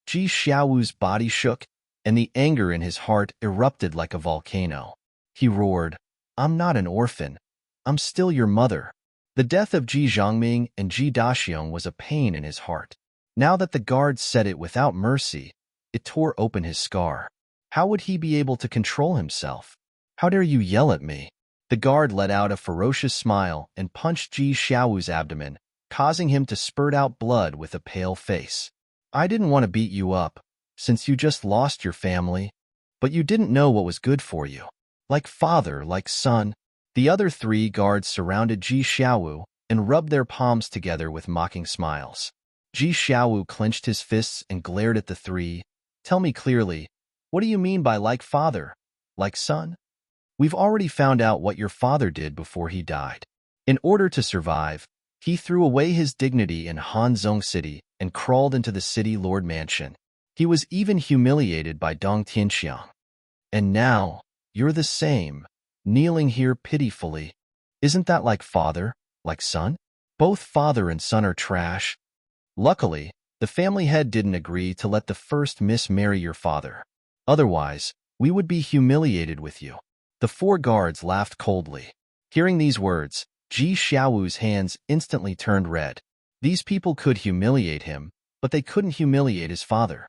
Ji Xiaowu's body shook, and the anger in his heart erupted like a volcano. He roared, "I'm not an orphan. I'm still your mother." The death of Ji Zhongming and Ji Daxiong was a pain in his heart. Now that the guards said it without mercy, it tore open his scar. How would he be able to control himself? "How dare you yell at me?" The guard let out a ferocious smile and punched Ji Xiaowu's abdomen, causing him to spurt out blood with a pale face. "I didn't want to beat you up, since you just lost your family, but you didn't know what was good for you. Like father, like son." The other 3 guards surrounded Ji Xiaowu and rubbed their palms together with mocking smiles. Ji Xiaowu clenched his fists and glared at the 3. "Tell me clearly, what do you mean by like father, like son? We've already found out what your father did before he died. In order to survive, he threw away his dignity in Hanzhong City and crawled into the City Lord Mansion. He was even humiliated by Dong Tianxiang. And now, you're the same, kneeling here pitifully. Isn't that like father, like son? Both father and son are trash." Luckily, the family head didn't agree to let the first miss marry your father. Otherwise, we would be humiliated with you. The 4 guards laughed coldly. Hearing these words, Ji Xiaowu's hands instantly turned red. These people could humiliate him, but they couldn't humiliate his father.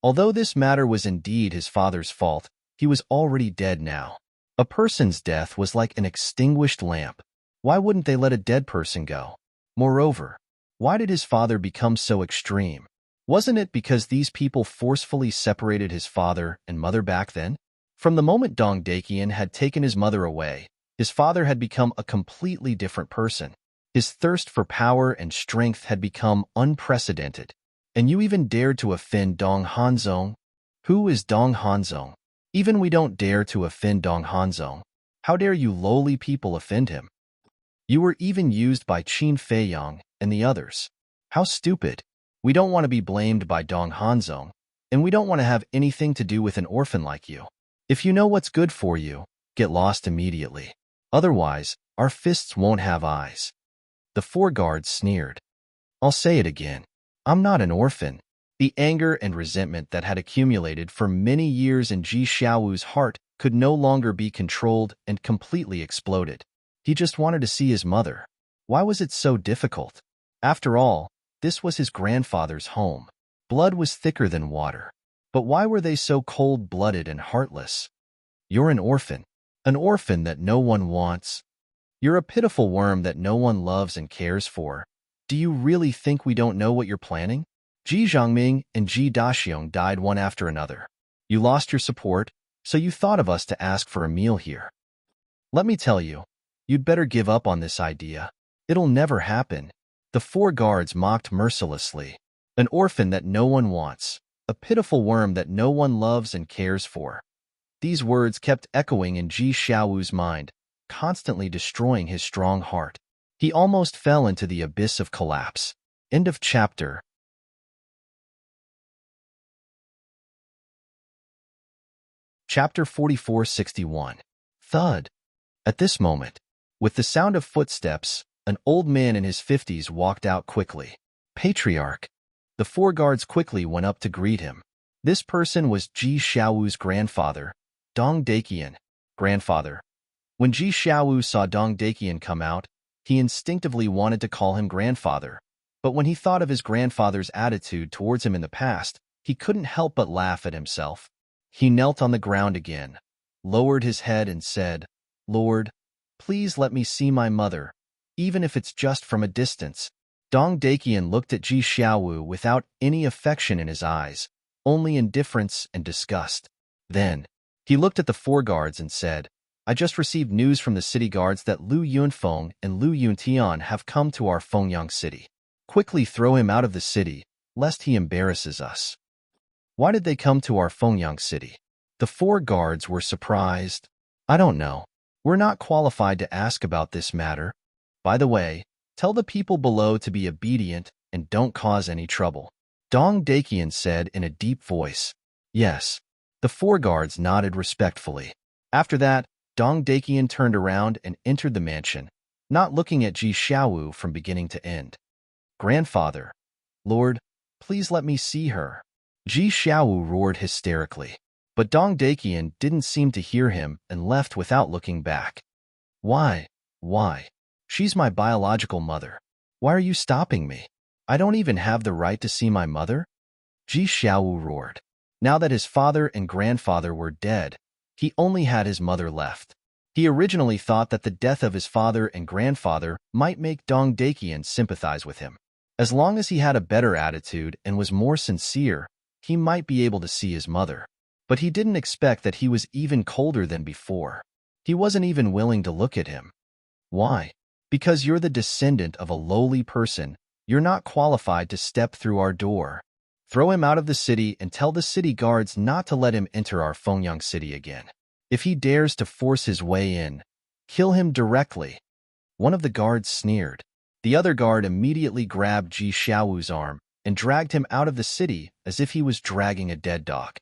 Although this matter was indeed his father's fault, he was already dead now. A person's death was like an extinguished lamp. Why wouldn't they let a dead person go? Moreover, why did his father become so extreme? Wasn't it because these people forcefully separated his father and mother back then? From the moment Dong Dakian had taken his mother away, his father had become a completely different person. His thirst for power and strength had become unprecedented. And you even dared to offend Dong Hanzong? Who is Dong Hanzong? Even we don't dare to offend Dong Hanzong. How dare you lowly people offend him? You were even used by Qin Feiyang and the others. How stupid. We don't want to be blamed by Dong Hanzong, and we don't want to have anything to do with an orphan like you. If you know what's good for you, get lost immediately. Otherwise, our fists won't have eyes. The 4 guards sneered. I'll say it again. I'm not an orphan. The anger and resentment that had accumulated for many years in Ji Xiaowu's heart could no longer be controlled and completely exploded. He just wanted to see his mother. Why was it so difficult? After all, this was his grandfather's home. Blood was thicker than water. But why were they so cold-blooded and heartless? You're an orphan that no one wants. You're a pitiful worm that no one loves and cares for. Do you really think we don't know what you're planning? Ji Zhangming and Ji Daxiong died one after another. You lost your support, so you thought of us to ask for a meal here. Let me tell you, you'd better give up on this idea. It'll never happen. The 4 guards mocked mercilessly. An orphan that no one wants. A pitiful worm that no one loves and cares for. These words kept echoing in Ji Xiaowu's mind, constantly destroying his strong heart. He almost fell into the abyss of collapse. End of chapter. Chapter 4461. Thud. At this moment, with the sound of footsteps, an old man in his 50s walked out quickly. Patriarch. The 4 guards quickly went up to greet him. This person was Ji Xiaowu's grandfather, Dong Dakian. Grandfather. When Ji Xiaowu saw Dong Dakian come out, he instinctively wanted to call him grandfather. But when he thought of his grandfather's attitude towards him in the past, he couldn't help but laugh at himself. He knelt on the ground again, lowered his head and said, Lord, please let me see my mother, even if it's just from a distance. Dong Dakian looked at Ji Xiaowu without any affection in his eyes, only indifference and disgust. Then, he looked at the 4 guards and said, I just received news from the city guards that Lu Yunfeng and Lu Yuntian have come to our Fengyang city. Quickly throw him out of the city, lest he embarrasses us. Why did they come to our Fengyang city? The 4 guards were surprised. I don't know. We're not qualified to ask about this matter. By the way, tell the people below to be obedient and don't cause any trouble. Dong Dakian said in a deep voice. Yes. The 4 guards nodded respectfully. After that, Dong Dakian turned around and entered the mansion, not looking at Ji Xiaowu from beginning to end. Grandfather. Lord, please let me see her. Ji Xiaowu roared hysterically. But Dong Dakian didn't seem to hear him and left without looking back. Why? Why? She's my biological mother. Why are you stopping me? I don't even have the right to see my mother? Ji Xiaowu roared. Now that his father and grandfather were dead, he only had his mother left. He originally thought that the death of his father and grandfather might make Dong Dakian sympathize with him. As long as he had a better attitude and was more sincere, he might be able to see his mother. But he didn't expect that he was even colder than before. He wasn't even willing to look at him. Why? Because you're the descendant of a lowly person, you're not qualified to step through our door. Throw him out of the city and tell the city guards not to let him enter our Fengyang city again. If he dares to force his way in, kill him directly. One of the guards sneered. The other guard immediately grabbed Ji Xiaowu's arm and dragged him out of the city as if he was dragging a dead dog.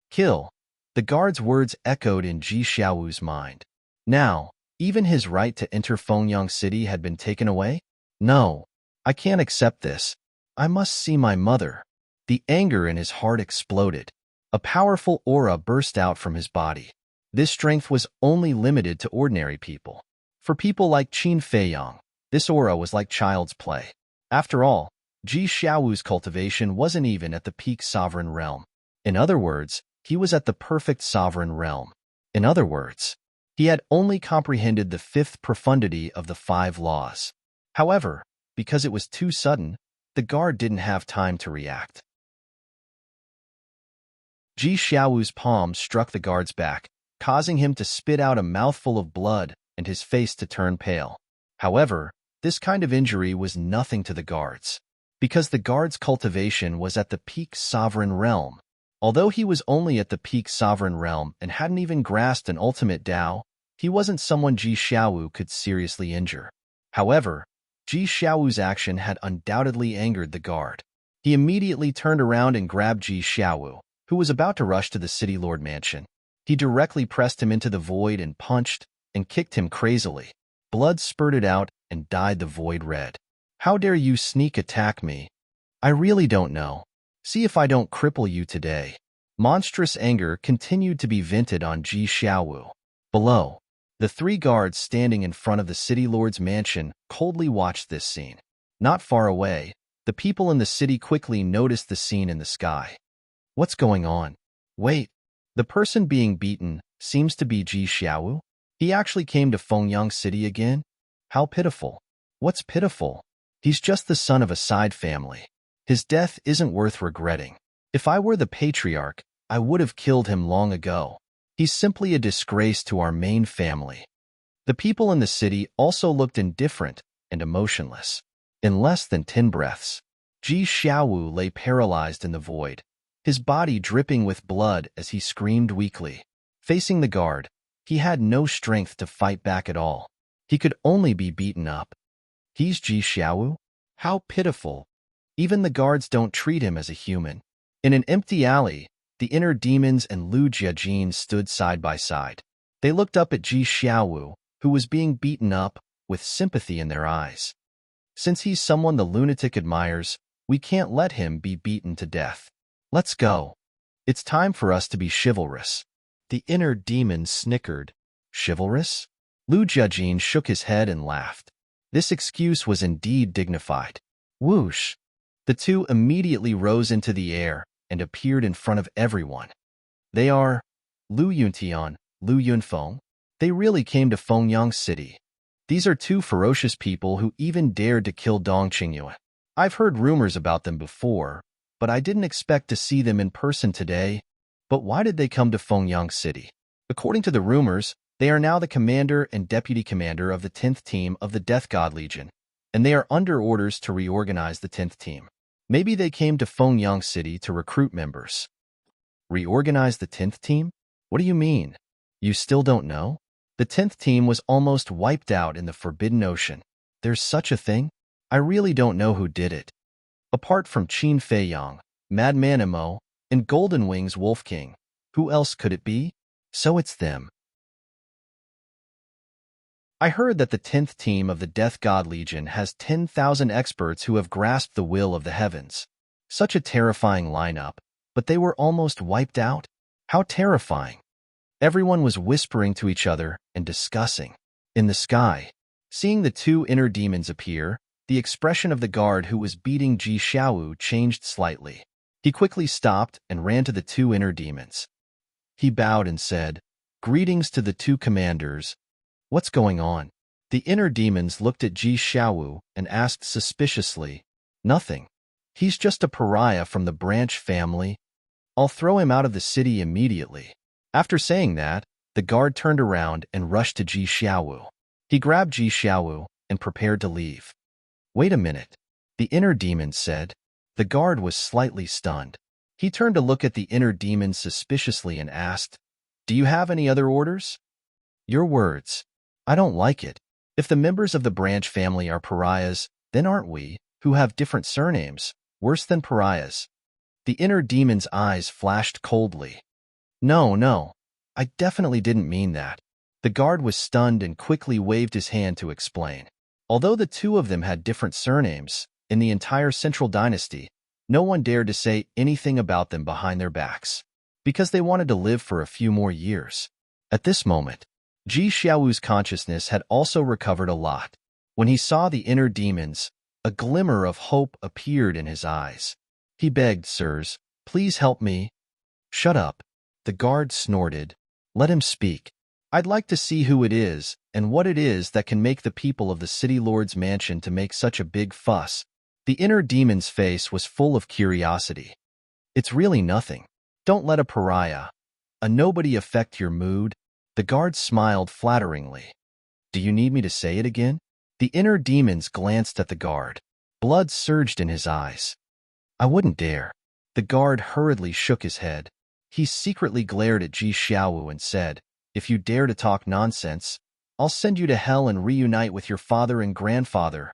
Kill. The guard's words echoed in Ji Xiaowu's mind. Now, even his right to enter Fengyang city had been taken away? No, I can't accept this. I must see my mother. The anger in his heart exploded. A powerful aura burst out from his body. This strength was only limited to ordinary people. For people like Qin Feiyang, this aura was like child's play. After all, Ji Xiaowu's cultivation wasn't even at the peak sovereign realm. In other words, he was at the perfect sovereign realm. In other words, he had only comprehended the fifth profundity of the 5 laws. However, because it was too sudden, the guard didn't have time to react. Ji Xiaowu's palm struck the guard's back, causing him to spit out a mouthful of blood and his face to turn pale. However, this kind of injury was nothing to the guards, because the guard's cultivation was at the peak sovereign realm. Although he was only at the peak sovereign realm and hadn't even grasped an ultimate Dao, he wasn't someone Ji Xiaowu could seriously injure. However, Ji Xiaowu's action had undoubtedly angered the guard. He immediately turned around and grabbed Ji Xiaowu, who was about to rush to the City Lord mansion. He directly pressed him into the void and punched and kicked him crazily. Blood spurted out and dyed the void red. How dare you sneak attack me? I really don't know. See if I don't cripple you today. Monstrous anger continued to be vented on Ji Xiaowu. Below, the 3 guards standing in front of the City Lord's mansion coldly watched this scene. Not far away, the people in the city quickly noticed the scene in the sky. What's going on? Wait, the person being beaten seems to be Ji Xiaowu? He actually came to Fengyang City again? How pitiful. What's pitiful? He's just the son of a side family. His death isn't worth regretting. If I were the patriarch, I would have killed him long ago. He's simply a disgrace to our main family. The people in the city also looked indifferent and emotionless. In less than 10 breaths, Ji Xiaowu lay paralyzed in the void, his body dripping with blood as he screamed weakly. Facing the guard, he had no strength to fight back at all. He could only be beaten up. He's Ji Xiaowu? How pitiful. Even the guards don't treat him as a human. In an empty alley, the inner demons and Lu Jiajin stood side by side. They looked up at Ji Xiaowu, who was being beaten up, with sympathy in their eyes. Since he's someone the lunatic admires, we can't let him be beaten to death. Let's go. It's time for us to be chivalrous. The inner demon snickered. Chivalrous? Lu Jiajin shook his head and laughed. This excuse was indeed dignified. Whoosh! The 2 immediately rose into the air and appeared in front of everyone. They are Lu Yuntian, Lu Yunfeng. They really came to Fengyang City. These are 2 ferocious people who even dared to kill Dong Qingyue. I've heard rumors about them before, but I didn't expect to see them in person today. But why did they come to Fengyang City? According to the rumors, they are now the commander and deputy commander of the 10th team of the Death God Legion, and they are under orders to reorganize the 10th team. Maybe they came to Fengyang City to recruit members. Reorganize the 10th team? What do you mean? You still don't know? The 10th team was almost wiped out in the Forbidden Ocean. There's such a thing? I really don't know who did it. Apart from Qin Feiyang, Madman Emo, and Golden Wings Wolf King, who else could it be? So it's them. I heard that the 10th team of the Death God Legion has 10,000 experts who have grasped the will of the heavens. Such a terrifying lineup, but they were almost wiped out? How terrifying. Everyone was whispering to each other and discussing. In the sky, seeing the 2 inner demons appear, the expression of the guard who was beating Ji Xiaowu changed slightly. He quickly stopped and ran to the 2 inner demons. He bowed and said, "Greetings to the 2 commanders. What's going on?" The inner demons looked at Ji Xiaowu and asked suspiciously, "Nothing. He's just a pariah from the branch family. I'll throw him out of the city immediately." After saying that, the guard turned around and rushed to Ji Xiaowu. He grabbed Ji Xiaowu and prepared to leave. "Wait a minute," the inner demon said. The guard was slightly stunned. He turned to look at the inner demon suspiciously and asked, "Do you have any other orders?" "Your words. I don't like it. If the members of the branch family are pariahs, then aren't we, who have different surnames, worse than pariahs?" The inner demon's eyes flashed coldly. No, I definitely didn't mean that." The guard was stunned and quickly waved his hand to explain. Although the 2 of them had different surnames, in the entire Central Dynasty, no one dared to say anything about them behind their backs. because they wanted to live for a few more years. At this moment, Ji Xiaowu's consciousness had also recovered a lot. When he saw the inner demons, a glimmer of hope appeared in his eyes. He begged, "Sirs, please help me." "Shut up." The guard snorted. "Let him speak. I'd like to see who it is and what it is that can make the people of the city lord's mansion to make such a big fuss." The inner demon's face was full of curiosity. "It's really nothing. Don't let a pariah, a nobody affect your mood." The guard smiled flatteringly. "Do you need me to say it again?" The inner demons glanced at the guard. Blood surged in his eyes. "I wouldn't dare." The guard hurriedly shook his head. He secretly glared at Ji Xiaowu and said, "If you dare to talk nonsense, I'll send you to hell and reunite with your father and grandfather."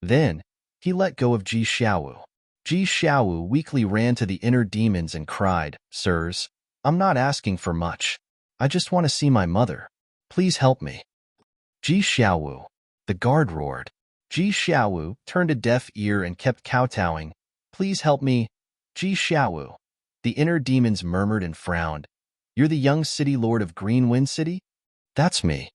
Then, he let go of Ji Xiaowu. Ji Xiaowu weakly ran to the inner demons and cried, "Sirs, I'm not asking for much. I just want to see my mother. Please help me." "Ji Xiaowu," the guard roared. Ji Xiaowu turned a deaf ear and kept kowtowing. "Please help me, Ji Xiaowu." The inner demons murmured and frowned. "You're the young city lord of Green Wind City?" "That's me."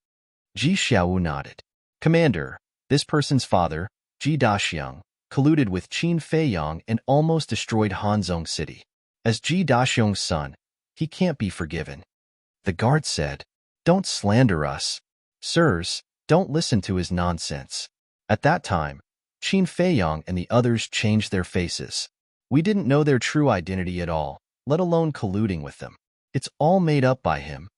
Ji Xiaowu nodded. "Commander, this person's father, Ji Daxiang, colluded with Qin Feiyang and almost destroyed Hanzhong City. As Ji Daxiang's son, he can't be forgiven." The guard said, "Don't slander us. Sirs, don't listen to his nonsense." At that time, Qin Feiyang and the others changed their faces. "We didn't know their true identity at all, let alone colluding with them. It's all made up by him."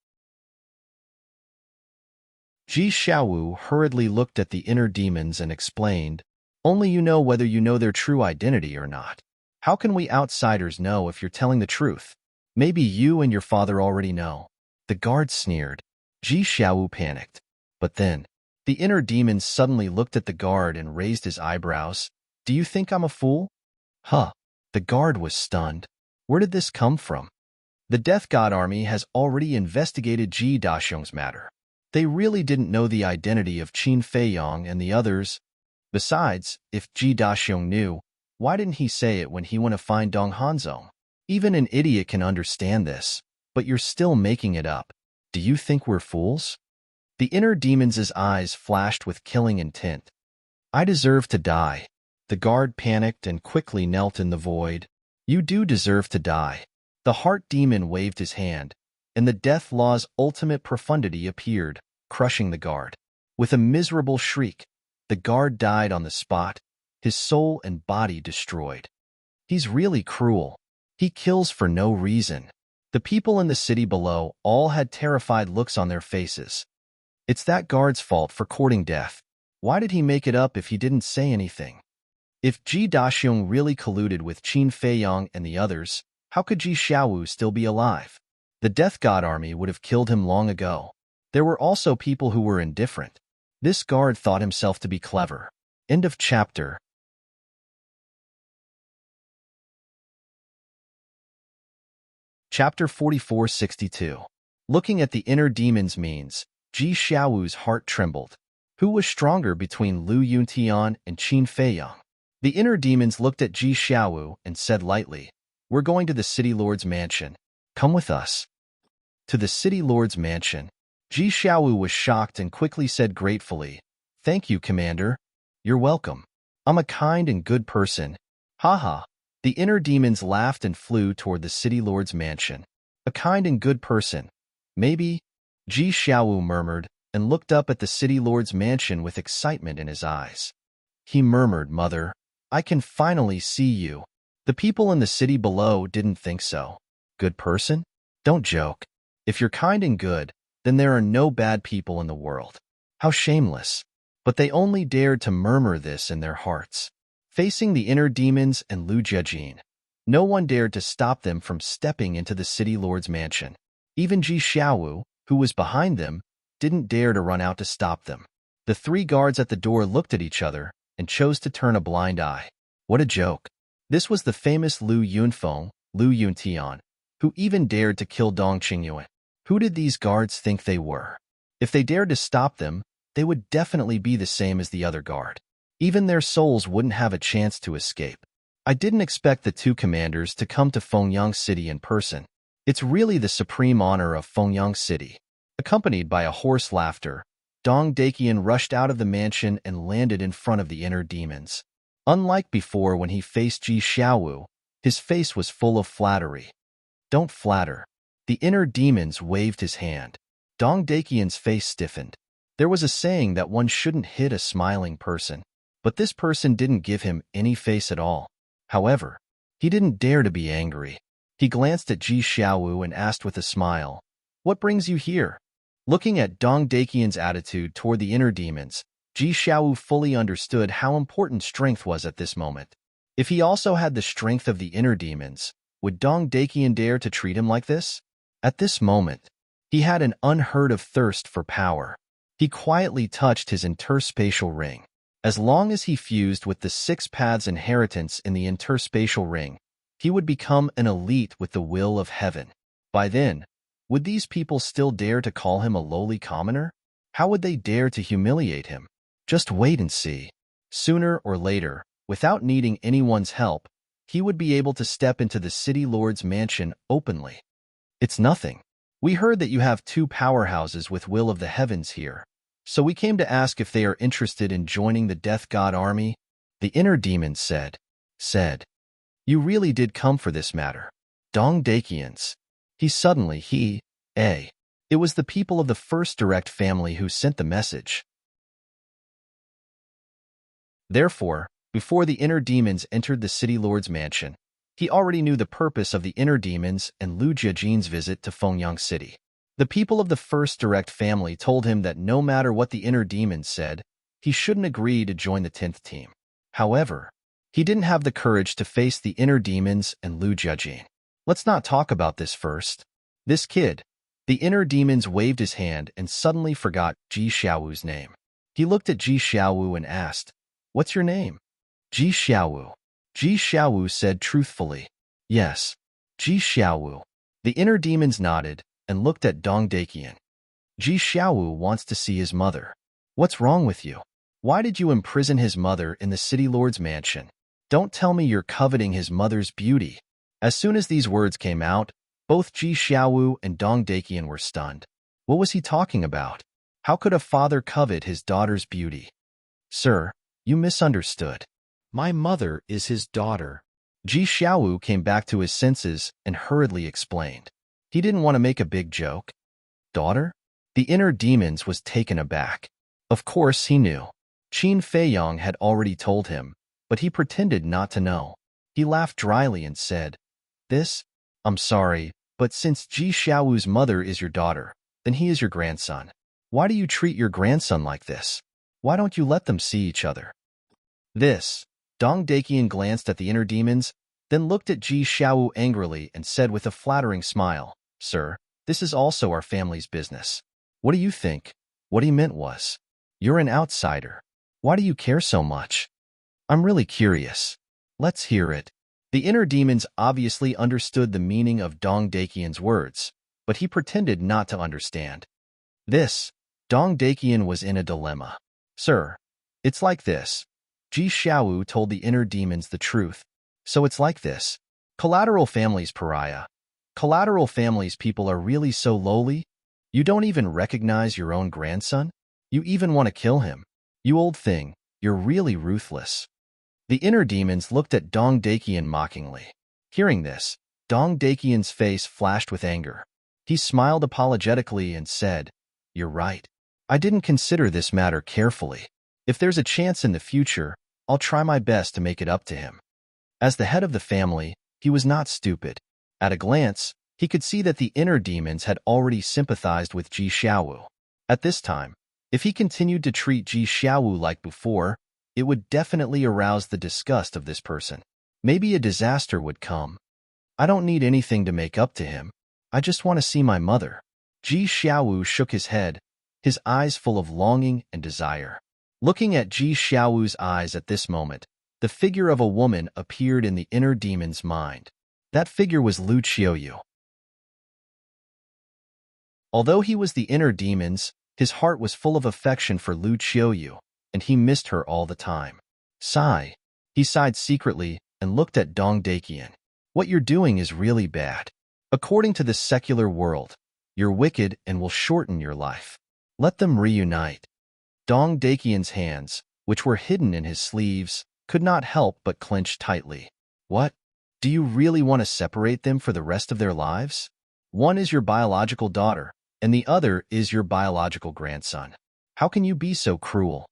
Ji Xiaowu hurriedly looked at the inner demons and explained, "Only you know whether you know their true identity or not. How can we outsiders know if you're telling the truth? Maybe you and your father already know." The guard sneered. Ji Xiaowu panicked. But then, the inner demon suddenly looked at the guard and raised his eyebrows. "Do you think I'm a fool?" "Huh." The guard was stunned. Where did this come from? The Death God Army has already investigated Ji Daxiang's matter. They really didn't know the identity of Qin Feiyang and the others. Besides, if Ji Daxiang knew, why didn't he say it when he went to find Dong Hanzong? Even an idiot can understand this, but you're still making it up. Do you think we're fools? The inner demon's eyes flashed with killing intent. "I deserve to die." The guard panicked and quickly knelt in the void. "You do deserve to die." The heart demon waved his hand, and the death law's ultimate profundity appeared, crushing the guard. With a miserable shriek, the guard died on the spot, his soul and body destroyed. He's really cruel. He kills for no reason. The people in the city below all had terrified looks on their faces. It's that guard's fault for courting death. Why did he make it up if he didn't say anything? If Ji Daxiang really colluded with Qin Feiyang and the others, how could Ji Xiaowu still be alive? The Death God Army would have killed him long ago. There were also people who were indifferent. This guard thought himself to be clever. End of chapter. Chapter 4462. Looking at the inner demon's means, Ji Xiaowu's heart trembled. Who was stronger between Lu Yuntian and Qin Feiyang? The inner demons looked at Ji Xiaowu and said lightly, "We're going to the city lord's mansion. Come with us." To the city lord's mansion. Ji Xiaowu was shocked and quickly said gratefully, "Thank you, Commander. You're welcome. I'm a kind and good person." Haha. The inner demons laughed and flew toward the city lord's mansion. A kind and good person. Maybe, Ji Xiaowu murmured and looked up at the city lord's mansion with excitement in his eyes. He murmured, "Mother, I can finally see you." The people in the city below didn't think so. Good person? Don't joke. If you're kind and good, then there are no bad people in the world. How shameless. But they only dared to murmur this in their hearts. Facing the inner demons and Lu Jiajin, no one dared to stop them from stepping into the city lord's mansion. Even Ji Xiaowu, who was behind them, didn't dare to run out to stop them. The three guards at the door looked at each other and chose to turn a blind eye. What a joke. This was the famous Lu Yunfeng, Lu Yuntian, who even dared to kill Dong Qingyuan. Who did these guards think they were? If they dared to stop them, they would definitely be the same as the other guard. Even their souls wouldn't have a chance to escape. I didn't expect the two commanders to come to Fengyang City in person. It's really the supreme honor of Fengyang City. Accompanied by a hoarse laughter, Dong Dakian rushed out of the mansion and landed in front of the inner demons. Unlike before when he faced Ji Xiaowu, his face was full of flattery. Don't flatter. The inner demons waved his hand. Dong Dakian's face stiffened. There was a saying that one shouldn't hit a smiling person, but this person didn't give him any face at all. However, he didn't dare to be angry. He glanced at Ji Xiaowu and asked with a smile, "What brings you here?" Looking at Dong Dakian's attitude toward the inner demons, Ji Xiaowu fully understood how important strength was at this moment. If he also had the strength of the inner demons, would Dong Dakian dare to treat him like this? At this moment, he had an unheard of thirst for power. He quietly touched his interspatial ring. As long as he fused with the 6 paths inheritance in the interspatial ring, he would become an elite with the will of heaven. By then, would these people still dare to call him a lowly commoner? How would they dare to humiliate him? Just wait and see. Sooner or later, without needing anyone's help, he would be able to step into the city lord's mansion openly. It's nothing. We heard that you have 2 powerhouses with will of the heavens here, so we came to ask if they are interested in joining the Death God army. The inner demon said, "You really did come for this matter." Dong Dakians. It was the people of the first direct family who sent the message. Therefore, before the inner demons entered the city lord's mansion, he already knew the purpose of the inner demons and Lu Jiajin's visit to Fengyang City. The people of the first direct family told him that no matter what the inner demons said, he shouldn't agree to join the 10th team. However, he didn't have the courage to face the inner demons and Lu Jiajin. Let's not talk about this first. This kid. The inner demons waved his hand and suddenly forgot Ji Xiaowu's name. He looked at Ji Xiaowu and asked, "What's your name?" Ji Xiaowu. Ji Xiaowu said truthfully, "Yes, Ji Xiaowu." The inner demons nodded and looked at Dong Dakian. Ji Xiaowu wants to see his mother. What's wrong with you? Why did you imprison his mother in the city lord's mansion? Don't tell me you're coveting his mother's beauty. As soon as these words came out, both Ji Xiaowu and Dong Dakian were stunned. What was he talking about? How could a father covet his daughter's beauty? Sir, you misunderstood. My mother is his daughter. Ji Xiaowu came back to his senses and hurriedly explained. He didn't want to make a big joke. Daughter? The inner demons was taken aback. Of course he knew. Qin Feiyong had already told him, but he pretended not to know. He laughed dryly and said, I'm sorry, but since Ji Xiaowu's mother is your daughter, then he is your grandson. Why do you treat your grandson like this? Why don't you let them see each other?" Dong Dakian glanced at the inner demons, then looked at Ji Xiaowu angrily and said with a flattering smile, "Sir, this is also our family's business. What do you think?" What he meant was, "You're an outsider. Why do you care so much?" "I'm really curious. Let's hear it." The inner demons obviously understood the meaning of Dong Dakian's words, but he pretended not to understand. Dong Dakian was in a dilemma. "Sir, it's like this." Ji Xiaowu told the inner demons the truth. "So it's like this. Collateral families pariah. Collateral families people are really so lowly? You don't even recognize your own grandson? You even want to kill him? You old thing, you're really ruthless." The inner demons looked at Dong Dakian mockingly. Hearing this, Dong Dakian's face flashed with anger. He smiled apologetically and said, "You're right. I didn't consider this matter carefully. If there's a chance in the future, I'll try my best to make it up to him." As the head of the family, he was not stupid. At a glance, he could see that the inner demons had already sympathized with Ji Xiaowu. At this time, if he continued to treat Ji Xiaowu like before, it would definitely arouse the disgust of this person. Maybe a disaster would come. "I don't need anything to make up to him. I just want to see my mother." Ji Xiaowu shook his head, his eyes full of longing and desire. Looking at Ji Xiaowu's eyes at this moment, the figure of a woman appeared in the inner demon's mind. That figure was Lu Qiuyu. Although he was the inner demon's, his heart was full of affection for Lu Qiuyu, and he missed her all the time. He sighed secretly and looked at Dong Dakian. "What you're doing is really bad." According to this secular world, you're wicked and will shorten your life. Let them reunite. Dong Dakian's hands, which were hidden in his sleeves, could not help but clench tightly. What? Do you really want to separate them for the rest of their lives? One is your biological daughter, and the other is your biological grandson. How can you be so cruel?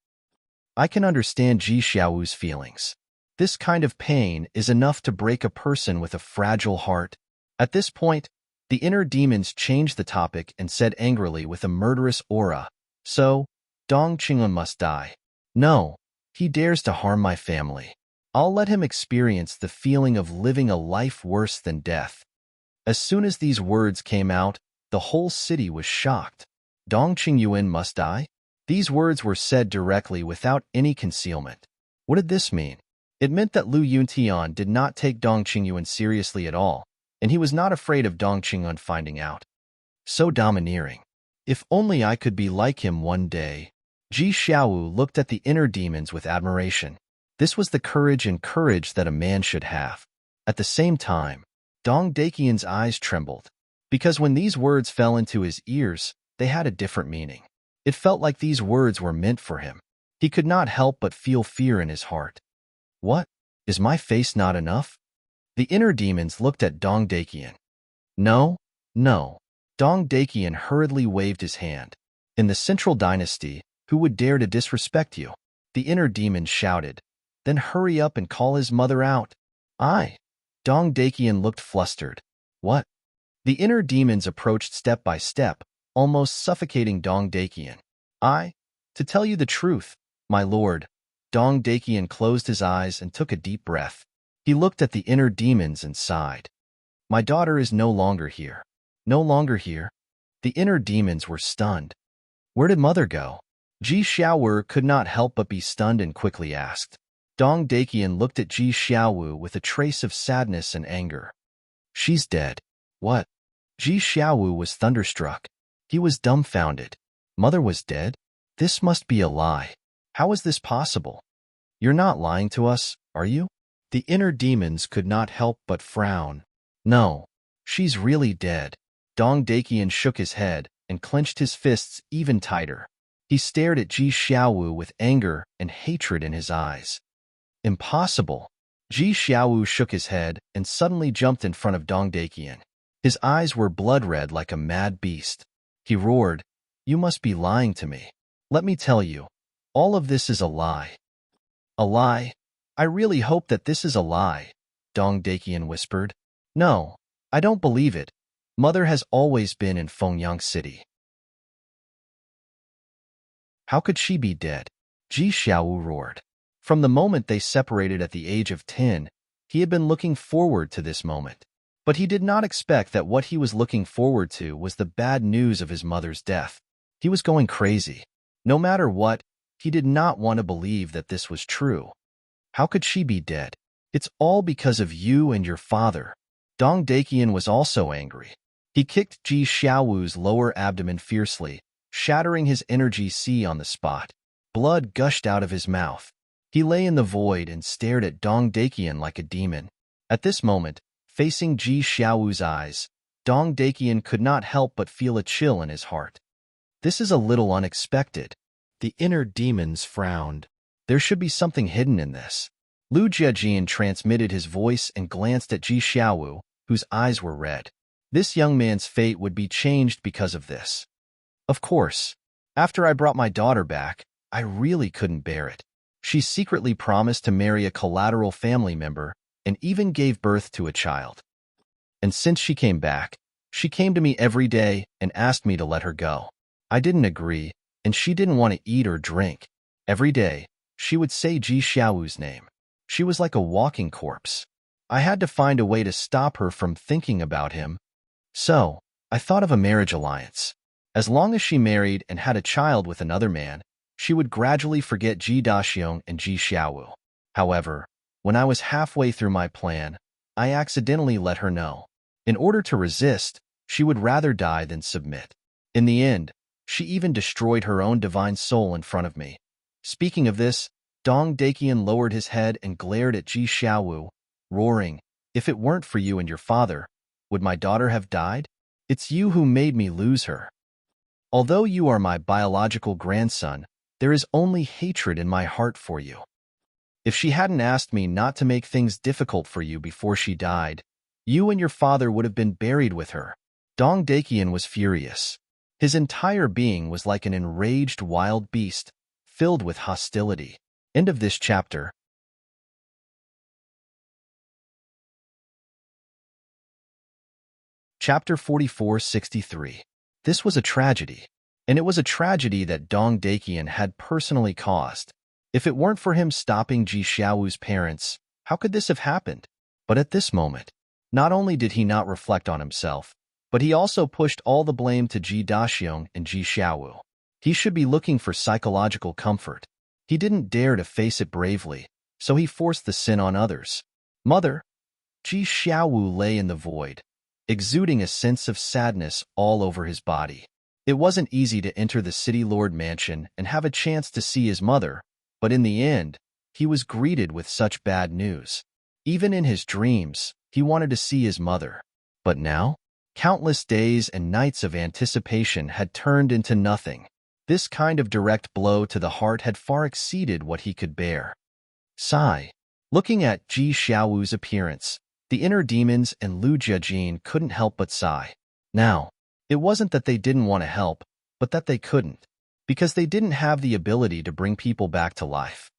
I can understand Ji Xiaowu's feelings. This kind of pain is enough to break a person with a fragile heart. At this point, the inner demons changed the topic and said angrily with a murderous aura, "So, Dong Qingyun must die. No, he dares to harm my family. I'll let him experience the feeling of living a life worse than death." As soon as these words came out, the whole city was shocked. Dong Qingyun must die? These words were said directly without any concealment. What did this mean? It meant that Lu Yuntian did not take Dong Qingyun seriously at all, and he was not afraid of Dong Qingyun finding out. So domineering. If only I could be like him one day. Ji Xiaowu looked at the inner demons with admiration. This was the courage that a man should have. At the same time, Dong Dakian's eyes trembled, because when these words fell into his ears, they had a different meaning. It felt like these words were meant for him. He could not help but feel fear in his heart. What? Is my face not enough? The inner demons looked at Dong Dakian. No, no. Dong Dakian hurriedly waved his hand. In the Central Dynasty, who would dare to disrespect you? The inner demon shouted. Then hurry up and call his mother out. I. Dong Dakian looked flustered. What? The inner demons approached step by step, almost suffocating Dong Dakian. To tell you the truth, my lord. Dong Dakian closed his eyes and took a deep breath. He looked at the inner demons and sighed. My daughter is no longer here. No longer here? The inner demons were stunned. Where did mother go? Ji Xiaowu could not help but be stunned and quickly asked. Dong Dakian looked at Ji Xiaowu with a trace of sadness and anger. She's dead. What? Ji Xiaowu was thunderstruck. He was dumbfounded. Mother was dead? This must be a lie. How is this possible? You're not lying to us, are you? The inner demons could not help but frown. No, she's really dead. Dong Dakian shook his head and clenched his fists even tighter. He stared at Ji Xiaowu with anger and hatred in his eyes. Impossible. Ji Xiaowu shook his head and suddenly jumped in front of Dong Dakian. His eyes were blood-red like a mad beast. He roared, You must be lying to me. Let me tell you, all of this is a lie. A lie? I really hope that this is a lie, Dong Dakian whispered. No, I don't believe it. Mother has always been in Fengyang City. How could she be dead? Ji Xiaowu roared. From the moment they separated at the age of 10, he had been looking forward to this moment. But he did not expect that what he was looking forward to was the bad news of his mother's death. He was going crazy. No matter what, he did not want to believe that this was true. How could she be dead? It's all because of you and your father. Dong Dakian was also angry. He kicked Ji Xiaowu's lower abdomen fiercely, shattering his energy sea on the spot. Blood gushed out of his mouth. He lay in the void and stared at Dong Dakian like a demon. At this moment, facing Ji Xiaowu's eyes, Dong Dakian could not help but feel a chill in his heart. This is a little unexpected. The inner demons frowned. There should be something hidden in this. Lu Jiejian transmitted his voice and glanced at Ji Xiaowu, whose eyes were red. This young man's fate would be changed because of this. Of course. After I brought my daughter back, I really couldn't bear it. She secretly promised to marry a collateral family member and even gave birth to a child. And since she came back, she came to me every day and asked me to let her go. I didn't agree, and she didn't want to eat or drink. Every day, she would say Ji Xiaowu's name. She was like a walking corpse. I had to find a way to stop her from thinking about him. So, I thought of a marriage alliance. As long as she married and had a child with another man, she would gradually forget Ji Daxiong and Ji Xiaowu. However, when I was halfway through my plan, I accidentally let her know. In order to resist, she would rather die than submit. In the end, she even destroyed her own divine soul in front of me. Speaking of this, Dong Dakian lowered his head and glared at Ji Xiaowu, roaring, If it weren't for you and your father, would my daughter have died? It's you who made me lose her. Although you are my biological grandson, there is only hatred in my heart for you. If she hadn't asked me not to make things difficult for you before she died, you and your father would have been buried with her. Dong Dakian was furious. His entire being was like an enraged wild beast, filled with hostility. End of this chapter. Chapter 4463. This was a tragedy. And it was a tragedy that Dong Dakian had personally caused. If it weren't for him stopping Ji Xiaowu's parents, how could this have happened? But at this moment, not only did he not reflect on himself, but he also pushed all the blame to Ji Daxiong and Ji Xiaowu. He should be looking for psychological comfort. He didn't dare to face it bravely, so he forced the sin on others. Mother, Ji Xiaowu lay in the void, exuding a sense of sadness all over his body. It wasn't easy to enter the city lord mansion and have a chance to see his mother, but in the end, he was greeted with such bad news. Even in his dreams, he wanted to see his mother. But now, countless days and nights of anticipation had turned into nothing. This kind of direct blow to the heart had far exceeded what he could bear. Sigh. Looking at Ji Xiaowu's appearance, the inner demons and Lu Jiajin couldn't help but sigh. Now, it wasn't that they didn't want to help, but that they couldn't, because they didn't have the ability to bring people back to life.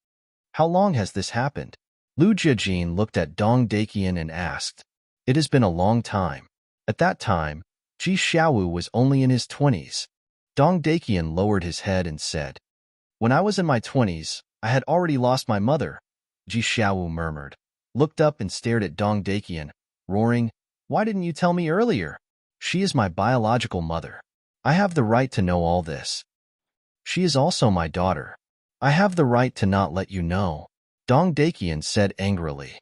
How long has this happened? Lu Jiajin looked at Dong Dakian and asked. It has been a long time. At that time, Ji Xiaowu was only in his 20s. Dong Dakian lowered his head and said, When I was in my 20s, I had already lost my mother, Ji Xiaowu murmured, looked up and stared at Dong Dakian, roaring, Why didn't you tell me earlier? She is my biological mother. I have the right to know all this. She is also my daughter. I have the right to not let you know, Dong Dakian said angrily.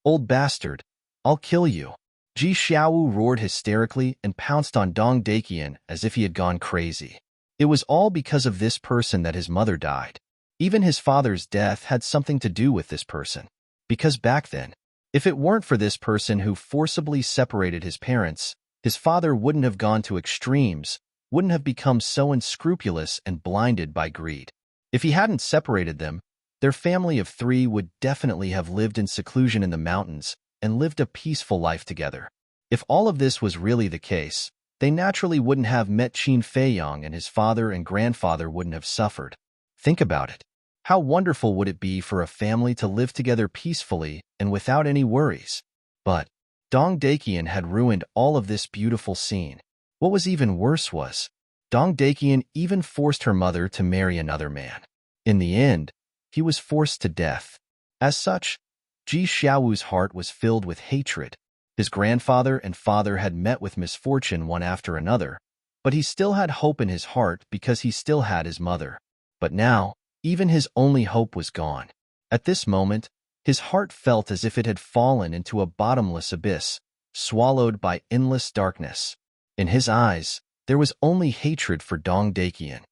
Old bastard, I'll kill you. Ji Xiaowu roared hysterically and pounced on Dong Dakian as if he had gone crazy. It was all because of this person that his mother died. Even his father's death had something to do with this person. Because back then, if it weren't for this person who forcibly separated his parents, his father wouldn't have gone to extremes, wouldn't have become so unscrupulous and blinded by greed. If he hadn't separated them, their family of 3 would definitely have lived in seclusion in the mountains and lived a peaceful life together. If all of this was really the case, they naturally wouldn't have met Qin Feiyang, and his father and grandfather wouldn't have suffered. Think about it. How wonderful would it be for a family to live together peacefully and without any worries? But Dong Dakian had ruined all of this beautiful scene. What was even worse was, Dong Dakian even forced her mother to marry another man. In the end, he was forced to death. As such, Ji Xiaowu's heart was filled with hatred. His grandfather and father had met with misfortune one after another, but he still had hope in his heart because he still had his mother. But now, even his only hope was gone. At this moment, his heart felt as if it had fallen into a bottomless abyss, swallowed by endless darkness. In his eyes, there was only hatred for Dong Dakian.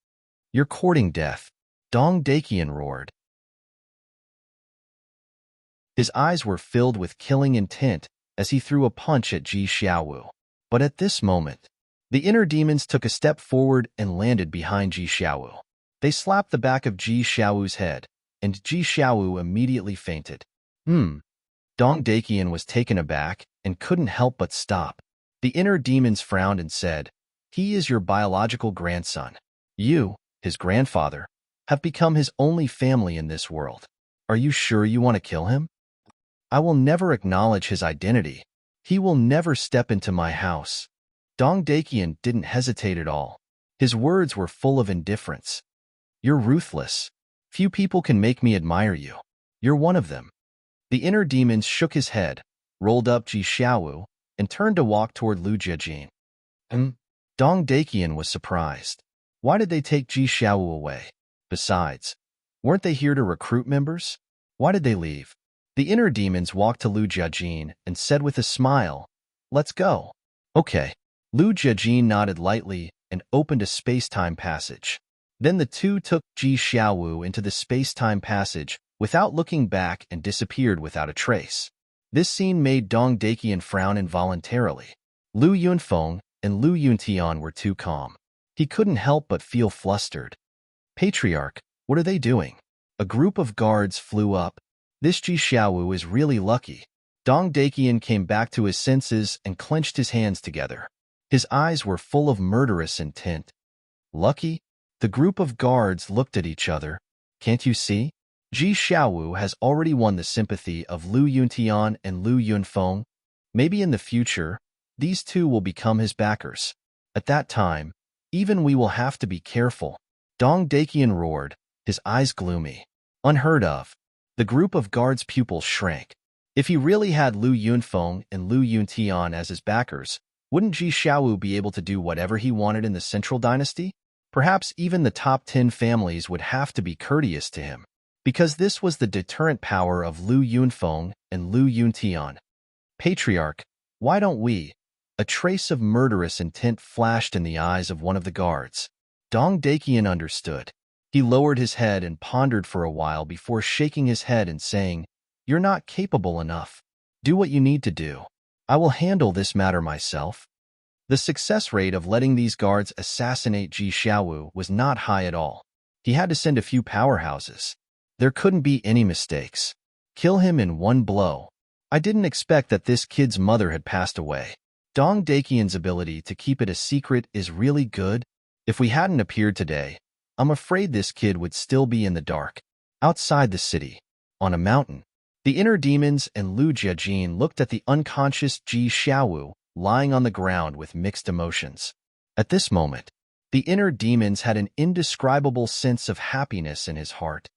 You're courting death, Dong Dakian roared. His eyes were filled with killing intent as he threw a punch at Ji Xiaowu. But at this moment, the inner demons took a step forward and landed behind Ji Xiaowu. They slapped the back of Ji Xiaowu's head, and Ji Xiaowu immediately fainted. Dong Dakian was taken aback and couldn't help but stop. The inner demons frowned and said, He is your biological grandson. You, his grandfather, have become his only family in this world. Are you sure you want to kill him? I will never acknowledge his identity. He will never step into my house. Dong Dakian didn't hesitate at all. His words were full of indifference. You're ruthless. Few people can make me admire you. You're one of them. The inner demons shook his head, rolled up Ji Xiaowu, and turned to walk toward Lu Jiajin. Dong Dakian was surprised. Why did they take Ji Xiaowu away? Besides, weren't they here to recruit members? Why did they leave? The inner demons walked to Lu Jiajin and said with a smile, Let's go. Okay. Lu Jiajin nodded lightly and opened a space-time passage. Then the two took Ji Xiaowu into the space-time passage without looking back and disappeared without a trace. This scene made Dong Dakian frown involuntarily. Lu Yunfeng and Lu Yuntian were too calm. He couldn't help but feel flustered. Patriarch, what are they doing? A group of guards flew up. This Ji Xiaowu is really lucky. Dong Daqian came back to his senses and clenched his hands together. His eyes were full of murderous intent. Lucky? The group of guards looked at each other. Can't you see? Ji Xiaowu has already won the sympathy of Lu Yuntian and Lu Yunfeng. Maybe in the future, these two will become his backers. At that time, even we will have to be careful. Dong Daqian roared, his eyes gloomy. Unheard of. The group of guards' pupils shrank. If he really had Lu Yunfeng and Lu Yuntian as his backers, wouldn't Ji Xiaowu be able to do whatever he wanted in the Central Dynasty? Perhaps even the top 10 families would have to be courteous to him, because this was the deterrent power of Lu Yunfeng and Lu Yuntian. Patriarch, why don't we? A trace of murderous intent flashed in the eyes of one of the guards. Dong Daqian understood. He lowered his head and pondered for a while before shaking his head and saying, "You're not capable enough. Do what you need to do. I will handle this matter myself." The success rate of letting these guards assassinate Ji Xiaowu was not high at all. He had to send a few powerhouses. There couldn't be any mistakes. Kill him in one blow. I didn't expect that this kid's mother had passed away. Dong Daqian's ability to keep it a secret is really good. If we hadn't appeared today, I'm afraid this kid would still be in the dark, outside the city, on a mountain. The inner demons and Lu Jiajin looked at the unconscious Ji Xiaowu lying on the ground with mixed emotions. At this moment, the inner demons had an indescribable sense of happiness in his heart.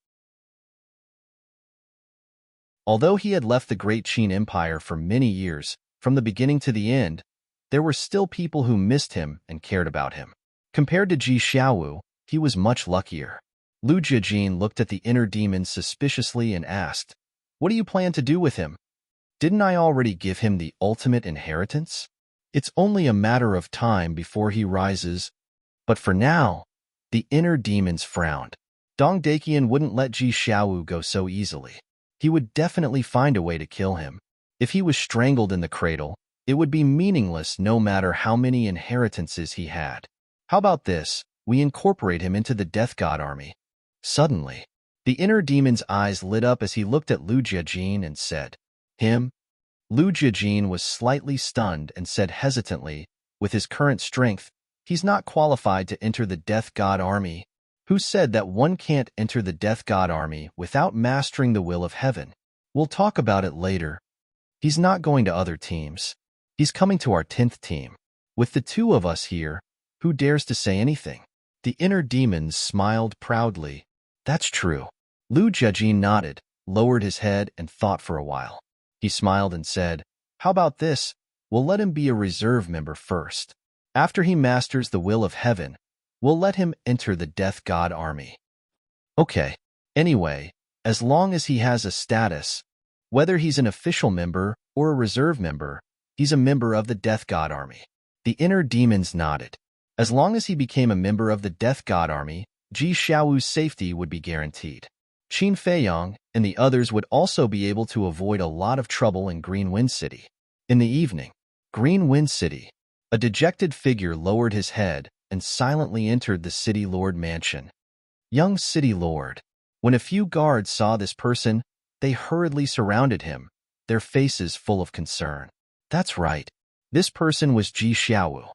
Although he had left the Great Qin Empire for many years, from the beginning to the end, there were still people who missed him and cared about him. Compared to Ji Xiaowu, he was much luckier. Lu Jiajin looked at the inner demons suspiciously and asked, "What do you plan to do with him? Didn't I already give him the ultimate inheritance? It's only a matter of time before he rises." But for now, the inner demons frowned. Dong Daqian wouldn't let Ji Xiaowu go so easily. He would definitely find a way to kill him. If he was strangled in the cradle, it would be meaningless no matter how many inheritances he had. How about this? We incorporate him into the Death God army. Suddenly, the inner demon's eyes lit up as he looked at Lu Jiajin and said, "Him?" Lu Jiajin was slightly stunned and said hesitantly, "With his current strength, he's not qualified to enter the Death God army." Who said that one can't enter the Death God army without mastering the will of heaven? We'll talk about it later. He's not going to other teams. He's coming to our 10th team. With the two of us here, who dares to say anything? The inner demons smiled proudly. That's true. Lu Jiajin nodded, lowered his head, and thought for a while. He smiled and said, "How about this? We'll let him be a reserve member first. After he masters the will of heaven, we'll let him enter the Death God army." Okay. Anyway, as long as he has a status, whether he's an official member or a reserve member, he's a member of the Death God army. The inner demons nodded. As long as he became a member of the Death God army, Ji Xiaowu's safety would be guaranteed. Qin Feiyang and the others would also be able to avoid a lot of trouble in Green Wind City. In the evening, Green Wind City, a dejected figure lowered his head and silently entered the City Lord mansion. Young City Lord. When a few guards saw this person, they hurriedly surrounded him, their faces full of concern. That's right. This person was Ji Xiaowu.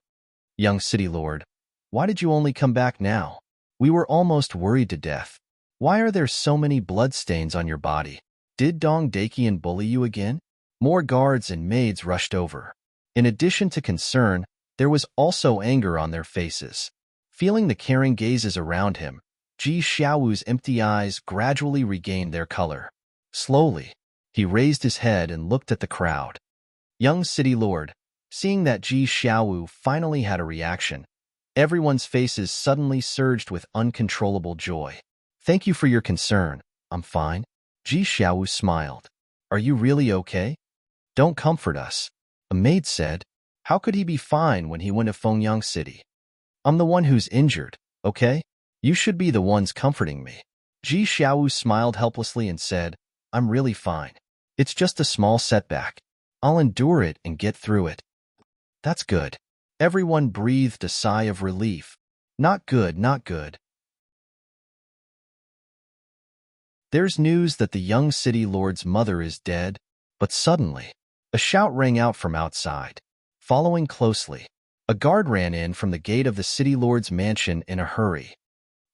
Young City Lord, why did you only come back now? We were almost worried to death. Why are there so many bloodstains on your body? Did Dong Daqian bully you again? More guards and maids rushed over. In addition to concern, there was also anger on their faces. Feeling the caring gazes around him, Ji Xiaowu's empty eyes gradually regained their color. Slowly, he raised his head and looked at the crowd. Young City Lord, seeing that Ji Xiaowu finally had a reaction, everyone's faces suddenly surged with uncontrollable joy. "Thank you for your concern. I'm fine." Ji Xiaowu smiled. "Are you really okay? Don't comfort us." A maid said, "How could he be fine when he went to Fengyang City? I'm the one who's injured, okay? You should be the ones comforting me." Ji Xiaowu smiled helplessly and said, "I'm really fine. It's just a small setback. I'll endure it and get through it." That's good. Everyone breathed a sigh of relief. Not good, not good. There's news that the young city lord's mother is dead, but suddenly, a shout rang out from outside. Following closely, a guard ran in from the gate of the city lord's mansion in a hurry.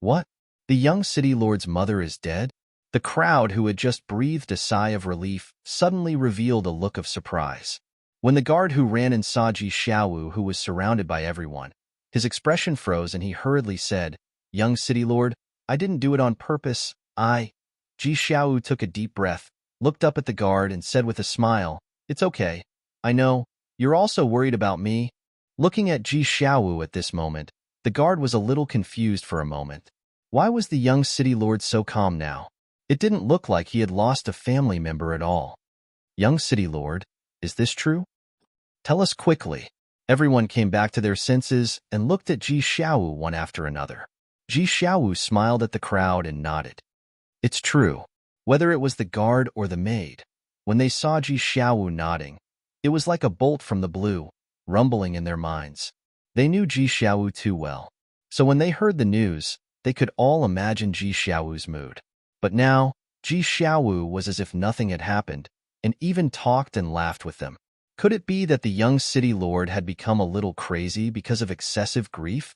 What? The young city lord's mother is dead? The crowd, who had just breathed a sigh of relief, suddenly revealed a look of surprise. When the guard who ran in saw Ji Xiaowu, who was surrounded by everyone, his expression froze and he hurriedly said, "Young city lord, I didn't do it on purpose, Ji Xiaowu took a deep breath, looked up at the guard and said with a smile, "It's okay. I know. You're also worried about me." Looking at Ji Xiaowu at this moment, the guard was a little confused for a moment. Why was the young city lord so calm now? It didn't look like he had lost a family member at all. "Young city lord, is this true? Tell us quickly." Everyone came back to their senses and looked at Ji Xiaowu one after another. Ji Xiaowu smiled at the crowd and nodded. It's true. Whether it was the guard or the maid, when they saw Ji Xiaowu nodding, it was like a bolt from the blue, rumbling in their minds. They knew Ji Xiaowu too well, so when they heard the news, they could all imagine Ji Xiaowu's mood. But now, Ji Xiaowu was as if nothing had happened, and even talked and laughed with them. Could it be that the young city lord had become a little crazy because of excessive grief?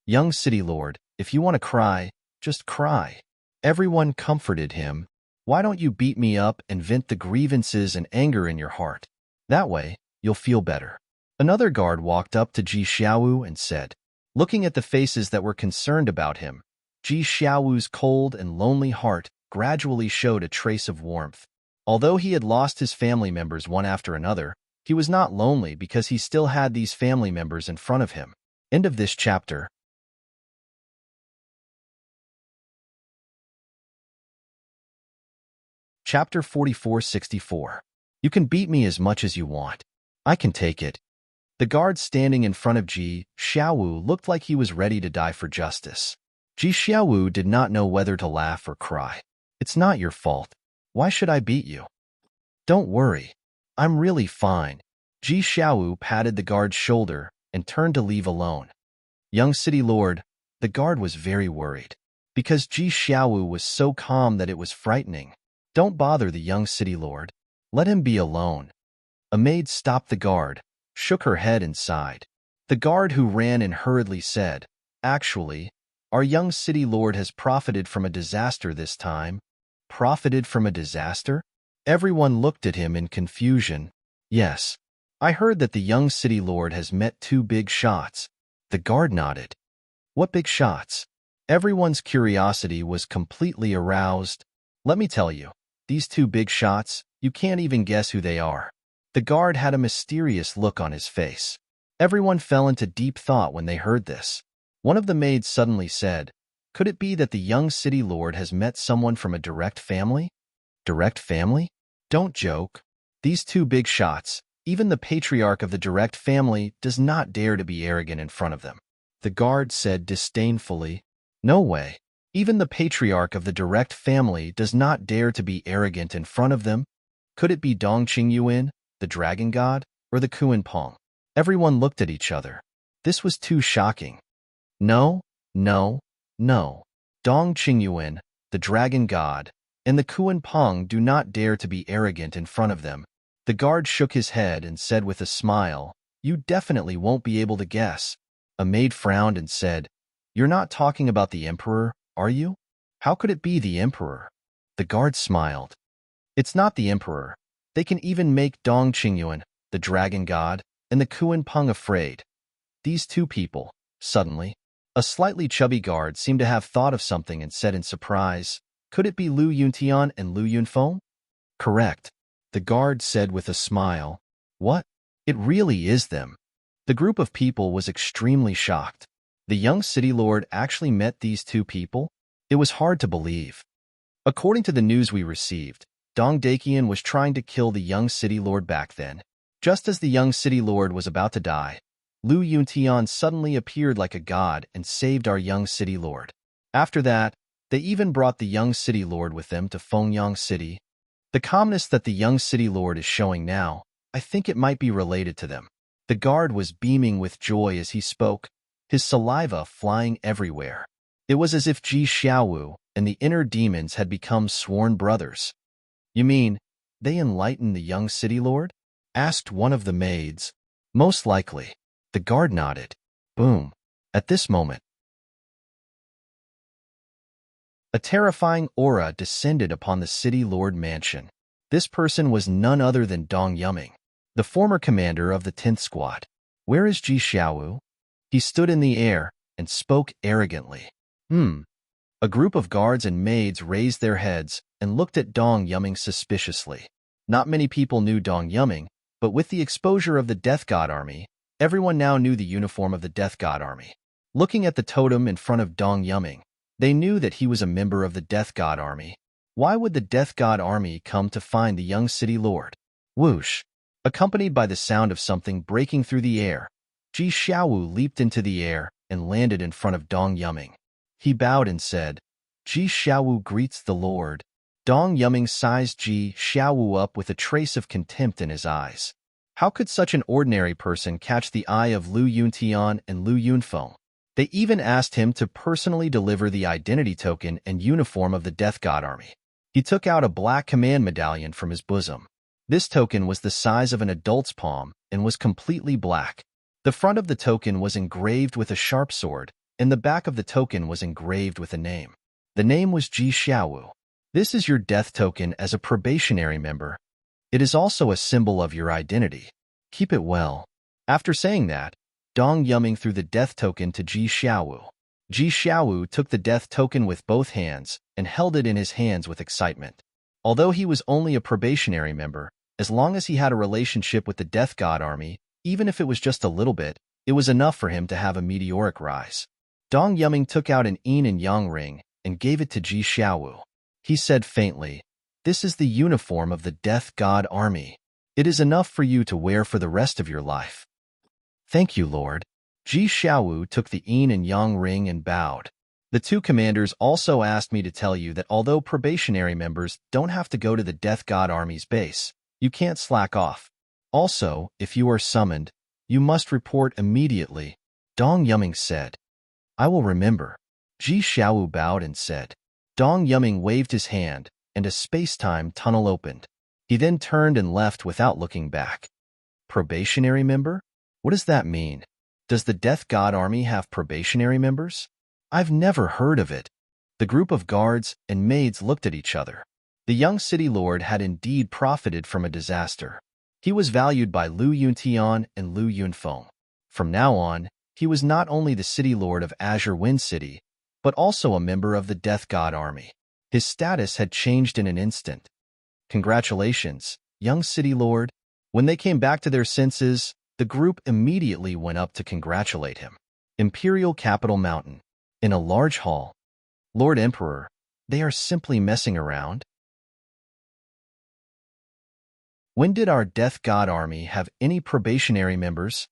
"Young city lord, if you want to cry, just cry." Everyone comforted him. "Why don't you beat me up and vent the grievances and anger in your heart? That way, you'll feel better." Another guard walked up to Ji Xiaowu and said, looking at the faces that were concerned about him, Ji Xiaowu's cold and lonely heart gradually showed a trace of warmth. Although he had lost his family members one after another, he was not lonely because he still had these family members in front of him. End of this chapter. Chapter 4464. You can beat me as much as you want. I can take it. The guard standing in front of Ji Xiaowu looked like he was ready to die for justice. Ji Xiaowu did not know whether to laugh or cry. "It's not your fault. Why should I beat you?" "Don't worry. I'm really fine." Ji Xiaowu patted the guard's shoulder and turned to leave alone. "Young city lord," the guard was very worried, because Ji Xiaowu was so calm that it was frightening. "Don't bother the young city lord. Let him be alone." A maid stopped the guard, shook her head and sighed. The guard who ran in hurriedly said, "Actually, our young city lord has profited from a disaster this time." "Profited from a disaster?" Everyone looked at him in confusion. "Yes. I heard that the young city lord has met 2 big shots." The guard nodded. "What big shots?" Everyone's curiosity was completely aroused. "Let me tell you. These 2 big shots, you can't even guess who they are." The guard had a mysterious look on his face. Everyone fell into deep thought when they heard this. One of the maids suddenly said, "Could it be that the young city lord has met someone from a direct family?" "Direct family? Don't joke. These 2 big shots, even the patriarch of the direct family does not dare to be arrogant in front of them." The guard said disdainfully, "No way. Even the patriarch of the direct family does not dare to be arrogant in front of them. Could it be Dong Qingyuan, the dragon god, or the Kuan Pong?" Everyone looked at each other. This was too shocking. No, no, no. Dong Qingyuan, the dragon god, and the Kuan Pong do not dare to be arrogant in front of them. The guard shook his head and said with a smile, "You definitely won't be able to guess." A maid frowned and said, "You're not talking about the emperor, are you? How could it be the emperor?" The guard smiled. "It's not the emperor. They can even make Dong Qingyuan, the dragon god, and the Kuan Pong afraid." These 2 people, suddenly, a slightly chubby guard seemed to have thought of something and said in surprise, "Could it be Lu Yuntian and Lu Yunfeng?" "Correct," the guard said with a smile. "What? It really is them." The group of people was extremely shocked. The young city lord actually met these 2 people? It was hard to believe. According to the news we received, Dong Dakian was trying to kill the young city lord back then. Just as the young city lord was about to die, Lu Yuntian suddenly appeared like a god and saved our young city lord. After that, they even brought the young city lord with them to Fengyang City. The calmness that the young city lord is showing now, I think it might be related to them. The guard was beaming with joy as he spoke, his saliva flying everywhere. It was as if Ji Xiaowu and the inner demons had become sworn brothers. You mean, they enlightened the young city lord? Asked one of the maids. Most likely. The guard nodded. Boom. At this moment, a terrifying aura descended upon the city lord mansion. This person was none other than Dong Yuming, the former commander of the 10th Squad. Where is Ji Xiaowu? He stood in the air and spoke arrogantly. A group of guards and maids raised their heads and looked at Dong Yuming suspiciously. Not many people knew Dong Yuming, but with the exposure of the Death God Army, everyone now knew the uniform of the Death God Army. Looking at the totem in front of Dong Yuming, they knew that he was a member of the Death God Army. Why would the Death God Army come to find the young city lord? Whoosh! Accompanied by the sound of something breaking through the air, Ji Xiaowu leaped into the air and landed in front of Dong Yuming. He bowed and said, Ji Xiaowu greets the Lord. Dong Yuming sized Ji Xiaowu up with a trace of contempt in his eyes. How could such an ordinary person catch the eye of Lu Yuntian and Lu Yunfeng? They even asked him to personally deliver the identity token and uniform of the Death God Army. He took out a black command medallion from his bosom. This token was the size of an adult's palm and was completely black. The front of the token was engraved with a sharp sword, and the back of the token was engraved with a name. The name was Ji Xiaowu. This is your death token as a probationary member. It is also a symbol of your identity. Keep it well. After saying that, Dong Yuming threw the death token to Ji Xiaowu. Ji Xiaowu took the death token with both hands and held it in his hands with excitement. Although he was only a probationary member, as long as he had a relationship with the Death God Army, even if it was just a little bit, it was enough for him to have a meteoric rise. Dong Yuming took out an yin and yang ring and gave it to Ji Xiaowu. He said faintly, This is the uniform of the Death God Army. It is enough for you to wear for the rest of your life. Thank you, Lord. Ji Xiaowu took the yin and yang ring and bowed. The two commanders also asked me to tell you that although probationary members don't have to go to the Death God Army's base, you can't slack off. Also, if you are summoned, you must report immediately, Dong Yuming said. I will remember. Ji Xiaowu bowed and said. Dong Yuming waved his hand, and a space-time tunnel opened. He then turned and left without looking back. Probationary member? What does that mean? Does the Death God Army have probationary members? I've never heard of it. The group of guards and maids looked at each other. The young city lord had indeed profited from a disaster. He was valued by Lu Yuntian and Lu Yunfeng. From now on, he was not only the city lord of Azure Wind City, but also a member of the Death God Army. His status had changed in an instant. Congratulations, young city lord. When they came back to their senses, the group immediately went up to congratulate him. Imperial Capital Mountain. In a large hall. Lord Emperor, they are simply messing around? When did our Death God Army have any probationary members?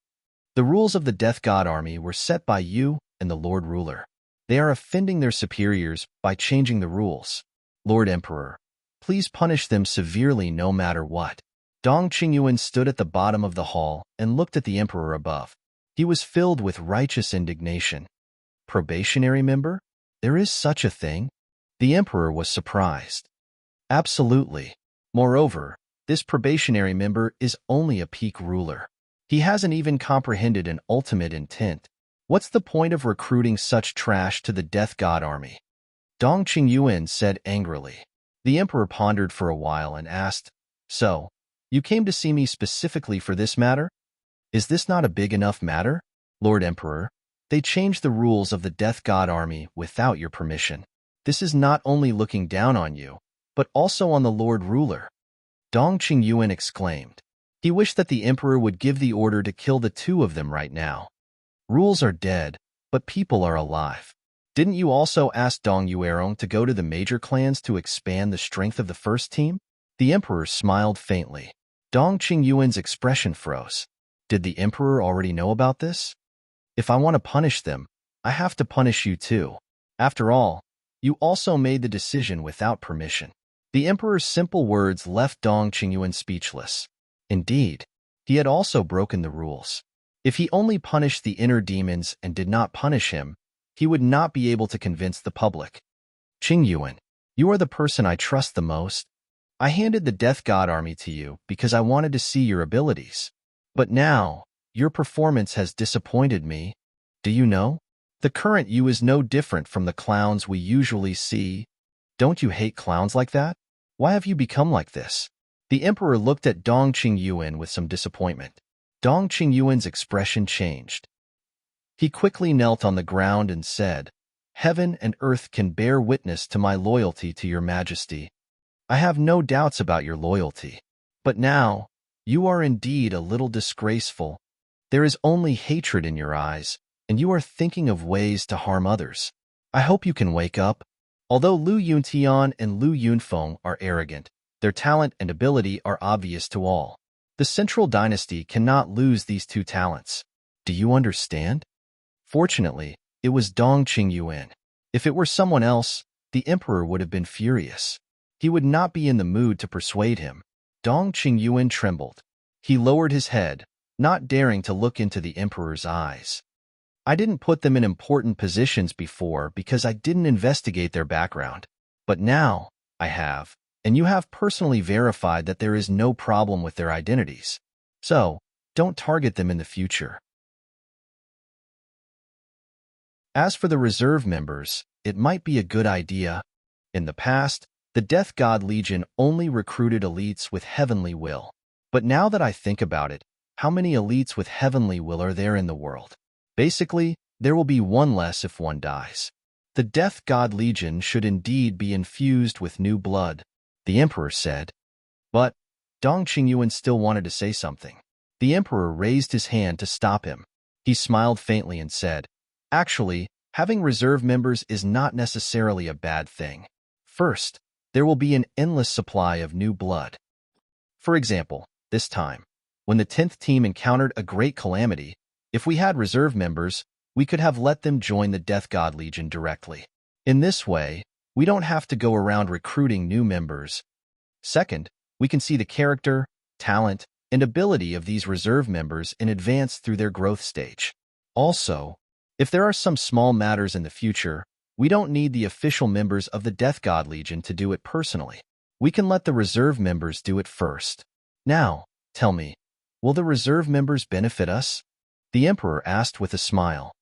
The rules of the Death God Army were set by you and the Lord Ruler. They are offending their superiors by changing the rules. Lord Emperor, please punish them severely no matter what. Dong Qingyuan stood at the bottom of the hall and looked at the Emperor above. He was filled with righteous indignation. Probationary member? There is such a thing? The Emperor was surprised. Absolutely. Moreover, this probationary member is only a peak ruler. He hasn't even comprehended an ultimate intent. What's the point of recruiting such trash to the Death God Army? Dong Qingyuan said angrily. The Emperor pondered for a while and asked, So, you came to see me specifically for this matter? Is this not a big enough matter? Lord Emperor, they changed the rules of the Death God Army without your permission. This is not only looking down on you, but also on the Lord Ruler. Dong Qingyuan exclaimed. He wished that the Emperor would give the order to kill the two of them right now. Rules are dead, but people are alive. Didn't you also ask Dong Yuerong to go to the major clans to expand the strength of the first team? The Emperor smiled faintly. Dong Qingyuan's expression froze. Did the Emperor already know about this? If I want to punish them, I have to punish you too. After all, you also made the decision without permission. The Emperor's simple words left Dong Qingyuan speechless. Indeed, He had also broken the rules. If he only punished the inner demons and did not punish him, he would not be able to convince the public. Qing Yuan, you are the person I trust the most. I handed the Death God army to you because I wanted to see your abilities. But now, your performance has disappointed me. Do you know? The current you is no different from the clowns we usually see. Don't you hate clowns like that? Why have you become like this? The emperor looked at Dong Qingyuan with some disappointment. Dong Qingyuan's expression changed. He quickly knelt on the ground and said, Heaven and earth can bear witness to my loyalty to your majesty. I have no doubts about your loyalty. But now, you are indeed a little disgraceful. There is only hatred in your eyes, and you are thinking of ways to harm others. I hope you can wake up. Although Lu Yuntian and Lu Yunfeng are arrogant, their talent and ability are obvious to all. The Central Dynasty cannot lose these two talents. Do you understand? Fortunately, it was Dong Qingyuan. If it were someone else, the emperor would have been furious. He would not be in the mood to persuade him. Dong Qingyuan trembled. He lowered his head, not daring to look into the emperor's eyes. I didn't put them in important positions before because I didn't investigate their background. But now, I have, and you have personally verified that there is no problem with their identities. So, don't target them in the future. As for the reserve members, it might be a good idea. In the past, the Death God Legion only recruited elites with heavenly will. But now that I think about it, how many elites with heavenly will are there in the world? Basically, there will be one less if one dies. The Death God Legion should indeed be infused with new blood, the emperor said. But Dong Qingyuan still wanted to say something. The emperor raised his hand to stop him. He smiled faintly and said, Actually, having reserve members is not necessarily a bad thing. First, there will be an endless supply of new blood. For example, this time, when the 10th team encountered a great calamity, if we had reserve members, we could have let them join the Death God Legion directly. In this way, we don't have to go around recruiting new members. Second, we can see the character, talent, and ability of these reserve members in advance through their growth stage. Also, if there are some small matters in the future, we don't need the official members of the Death God Legion to do it personally. We can let the reserve members do it first. Now, tell me, will the reserve members benefit us? The emperor asked with a smile.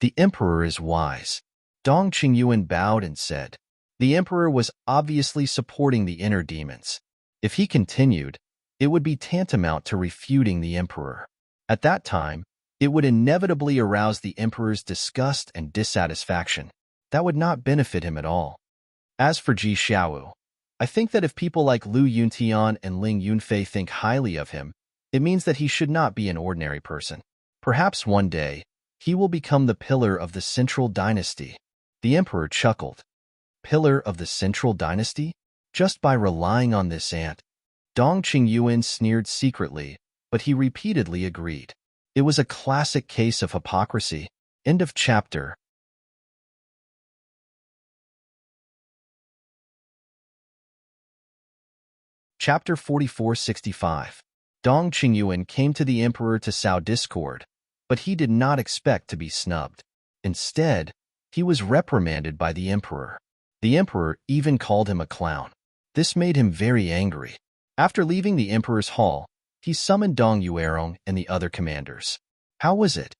The emperor is wise. Dong Qingyuan bowed and said. The emperor was obviously supporting the inner demons. If he continued, it would be tantamount to refuting the emperor. At that time, it would inevitably arouse the emperor's disgust and dissatisfaction. That would not benefit him at all. As for Ji Xiaowu, I think that if people like Lu Yuntian and Ling Yunfei think highly of him, it means that he should not be an ordinary person. Perhaps one day, he will become the pillar of the Central Dynasty. The emperor chuckled. Pillar of the Central Dynasty? Just by relying on this ant? Dong Qingyuan sneered secretly, but he repeatedly agreed. It was a classic case of hypocrisy. End of chapter. Chapter 4465. Dong Qingyuan came to the emperor to sow discord, but he did not expect to be snubbed. Instead, he was reprimanded by the emperor. The emperor even called him a clown. This made him very angry. After leaving the emperor's hall, he summoned Dong Yuerong and the other commanders. How was it?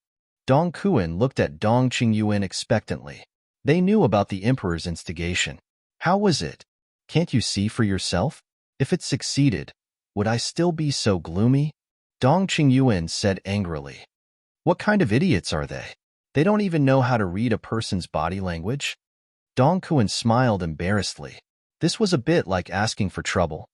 Dong Kuan looked at Dong Qingyuan expectantly. They knew about the emperor's instigation. How was it? Can't you see for yourself? If it succeeded, would I still be so gloomy? Dong Qingyuan said angrily. What kind of idiots are they? They don't even know how to read a person's body language? Dong Kuan smiled embarrassedly. This was a bit like asking for trouble.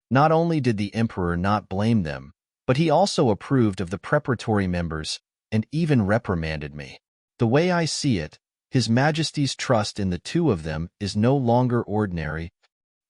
Not only did the emperor not blame them, but he also approved of the preparatory members and even reprimanded me. The way I see it, His Majesty's trust in the two of them is no longer ordinary.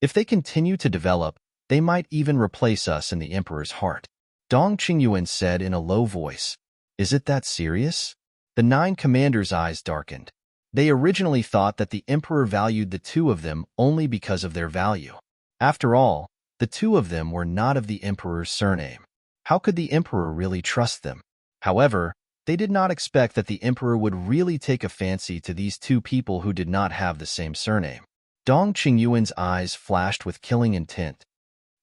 If they continue to develop, they might even replace us in the emperor's heart. Dong Qingyuan said in a low voice. Is it that serious? The 9 commanders' eyes darkened. They originally thought that the emperor valued the two of them only because of their value. After all, the two of them were not of the emperor's surname. How could the emperor really trust them? However, they did not expect that the emperor would really take a fancy to these two people who did not have the same surname. Dong Qingyuan's eyes flashed with killing intent.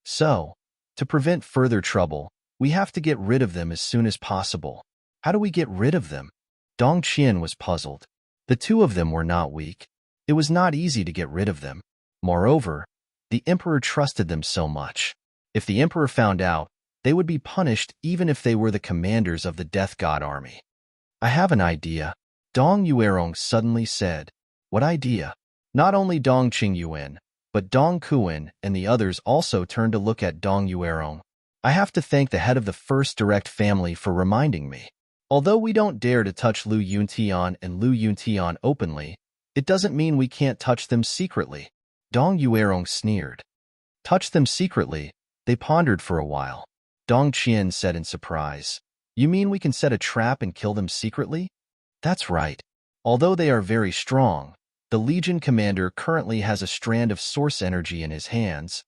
So, to prevent further trouble, we have to get rid of them as soon as possible. How do we get rid of them? Dong Qian was puzzled. The two of them were not weak. It was not easy to get rid of them. Moreover, the emperor trusted them so much. If the emperor found out, they would be punished even if they were the commanders of the Death God army. I have an idea, Dong Yuerong suddenly said. What idea? Not only Dong Qingyuan, but Dong Kuan and the others also turned to look at Dong Yuerong. I have to thank the head of the First Direct family for reminding me. Although we don't dare to touch Lu Yuntian and Lu Yuntian openly, it doesn't mean we can't touch them secretly. Dong Yuerong sneered. Touch them secretly? They pondered for a while. Dong Qian said in surprise. You mean we can set a trap and kill them secretly? That's right. Although they are very strong, the Legion commander currently has a strand of source energy in his hands.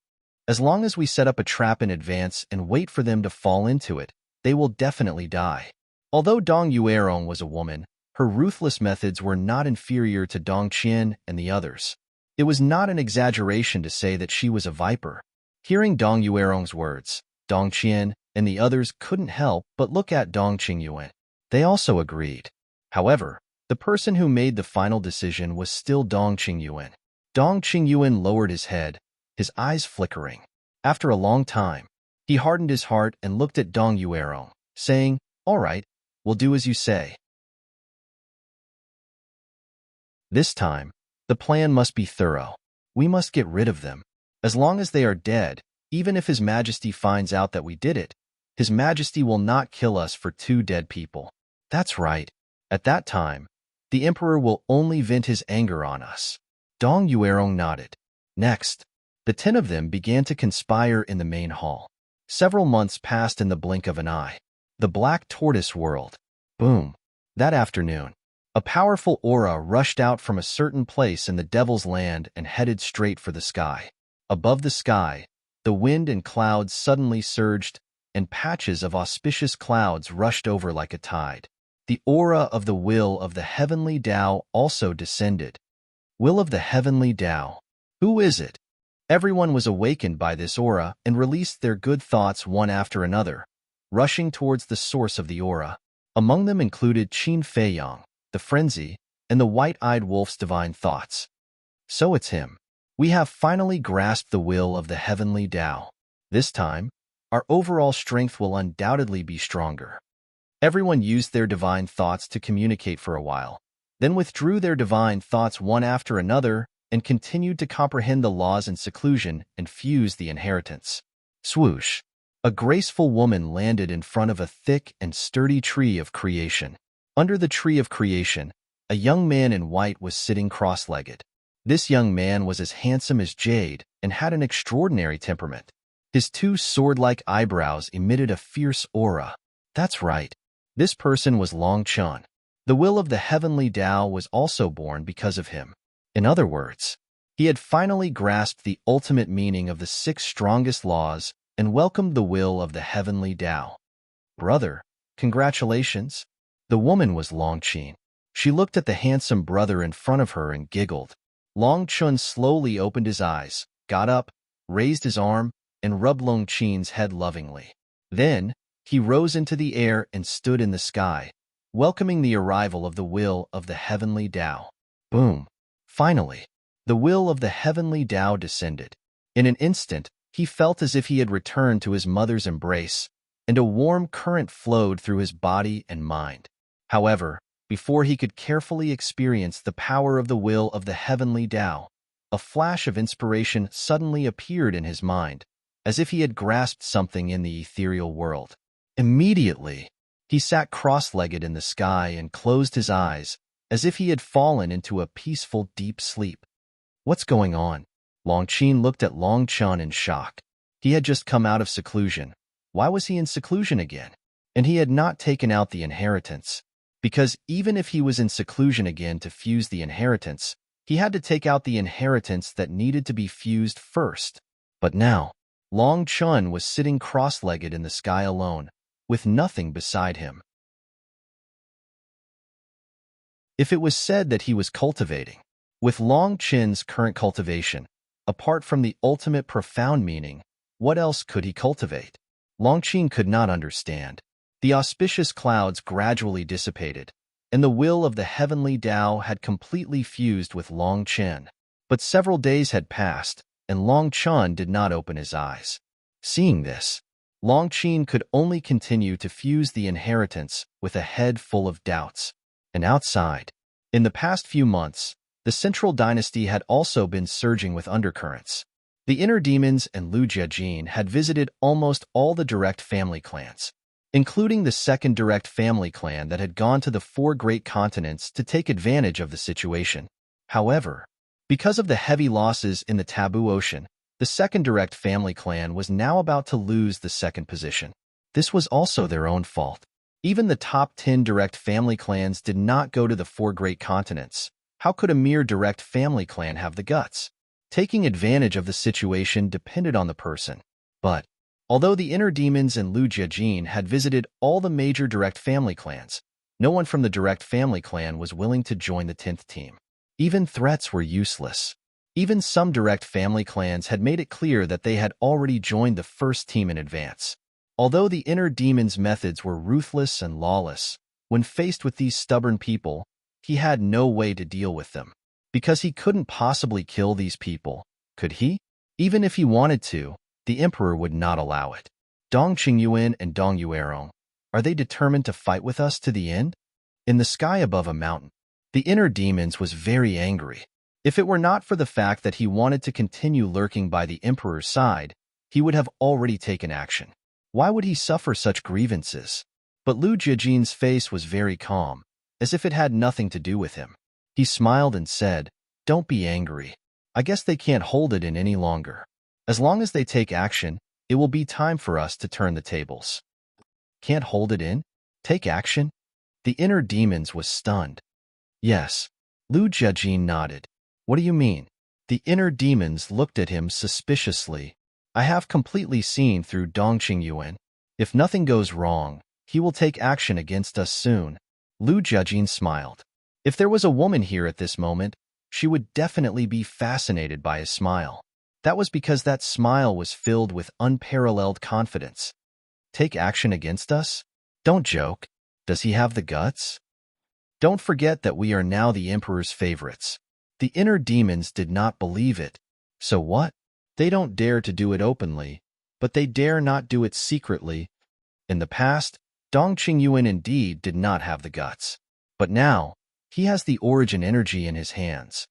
As long as we set up a trap in advance and wait for them to fall into it, they will definitely die. Although Dong Yuerong was a woman, her ruthless methods were not inferior to Dong Qian and the others. It was not an exaggeration to say that she was a viper. Hearing Dong Yuerong's words, Dong Qian and the others couldn't help but look at Dong Qingyuan. They also agreed. However, the person who made the final decision was still Dong Qingyuan. Dong Qingyuan lowered his head, his eyes flickering. After a long time, he hardened his heart and looked at Dong Yuerong, saying, All right, we'll do as you say. This time, the plan must be thorough. We must get rid of them. As long as they are dead, even if His Majesty finds out that we did it, His Majesty will not kill us for two dead people. That's right. At that time, the Emperor will only vent his anger on us. Dong Yuerong nodded. Next, the 10 of them began to conspire in the main hall. Several months passed in the blink of an eye. The Black Tortoise World. Boom. That afternoon, a powerful aura rushed out from a certain place in the Devil's Land and headed straight for the sky. Above the sky, the wind and clouds suddenly surged, and patches of auspicious clouds rushed over like a tide. The aura of the will of the heavenly Tao also descended. Will of the heavenly Tao. Who is it? Everyone was awakened by this aura and released their good thoughts one after another, rushing towards the source of the aura. Among them included Qin Feiyang, the frenzy, and the white-eyed wolf's divine thoughts. So it's him. We have finally grasped the will of the heavenly Tao. This time, our overall strength will undoubtedly be stronger. Everyone used their divine thoughts to communicate for a while, then withdrew their divine thoughts one after another and continued to comprehend the laws in seclusion and fuse the inheritance. Swoosh! A graceful woman landed in front of a thick and sturdy tree of creation. Under the tree of creation, a young man in white was sitting cross-legged. This young man was as handsome as jade and had an extraordinary temperament. His two sword-like eyebrows emitted a fierce aura. That's right. This person was Long Chun. The will of the heavenly Tao was also born because of him. In other words, he had finally grasped the ultimate meaning of the 6 strongest laws and welcomed the will of the heavenly Tao. Brother, congratulations. The woman was Long Qin. She looked at the handsome brother in front of her and giggled. Long Chun slowly opened his eyes, got up, raised his arm, and rubbed Long Qin's head lovingly. Then, he rose into the air and stood in the sky, welcoming the arrival of the will of the heavenly Tao. Boom! Finally, the will of the heavenly Tao descended. In an instant, he felt as if he had returned to his mother's embrace, and a warm current flowed through his body and mind. However, before he could carefully experience the power of the will of the heavenly Tao, a flash of inspiration suddenly appeared in his mind, as if he had grasped something in the ethereal world. Immediately, he sat cross-legged in the sky and closed his eyes, as if he had fallen into a peaceful, deep sleep. What's going on? Long Qin looked at Long Chun in shock. He had just come out of seclusion. Why was he in seclusion again? And he had not taken out the inheritance. Because even if he was in seclusion again to fuse the inheritance, he had to take out the inheritance that needed to be fused first. But now, Long Chun was sitting cross-legged in the sky alone, with nothing beside him. If it was said that he was cultivating, with Long Chin's current cultivation, apart from the ultimate profound meaning, what else could he cultivate? Long Chin could not understand. The auspicious clouds gradually dissipated, and the will of the heavenly Tao had completely fused with Long Chin. But several days had passed, and Long Chun did not open his eyes. Seeing this, Long Chin could only continue to fuse the inheritance with a head full of doubts. And outside, in the past few months, the Central Dynasty had also been surging with undercurrents. The inner demons and Lu Jiajin had visited almost all the direct family clans, including the second direct family clan that had gone to the 4 great continents to take advantage of the situation. However, because of the heavy losses in the Taboo Ocean, the second direct family clan was now about to lose the second position. This was also their own fault. Even the top 10 direct family clans did not go to the 4 great continents. How could a mere direct family clan have the guts? Taking advantage of the situation depended on the person. But, although the inner demons and Lu Jiajin had visited all the major direct family clans, no one from the direct family clan was willing to join the 10th team. Even threats were useless. Even some direct family clans had made it clear that they had already joined the first team in advance. Although the inner demon's methods were ruthless and lawless, when faced with these stubborn people, he had no way to deal with them. Because he couldn't possibly kill these people, could he? Even if he wanted to, the emperor would not allow it. Dong Qingyuan and Dong Yuerong, are they determined to fight with us to the end? In the sky above a mountain, the inner demons was very angry. If it were not for the fact that he wanted to continue lurking by the emperor's side, he would have already taken action. Why would he suffer such grievances? But Lu Jiajin's face was very calm, as if it had nothing to do with him. He smiled and said, "Don't be angry. I guess they can't hold it in any longer. As long as they take action, it will be time for us to turn the tables." Can't hold it in? Take action? The inner demons was stunned. Yes. Lu Jiajin nodded. What do you mean? The inner demons looked at him suspiciously. I have completely seen through Dong Qingyuan. If nothing goes wrong, he will take action against us soon. Lu Jiajin smiled. If there was a woman here at this moment, she would definitely be fascinated by his smile. That was because that smile was filled with unparalleled confidence. Take action against us? Don't joke. Does he have the guts? Don't forget that we are now the emperor's favorites. The inner demons did not believe it. So what? They don't dare to do it openly, but they dare not do it secretly. In the past, Dong Qingyuan indeed did not have the guts. But now, he has the origin energy in his hands.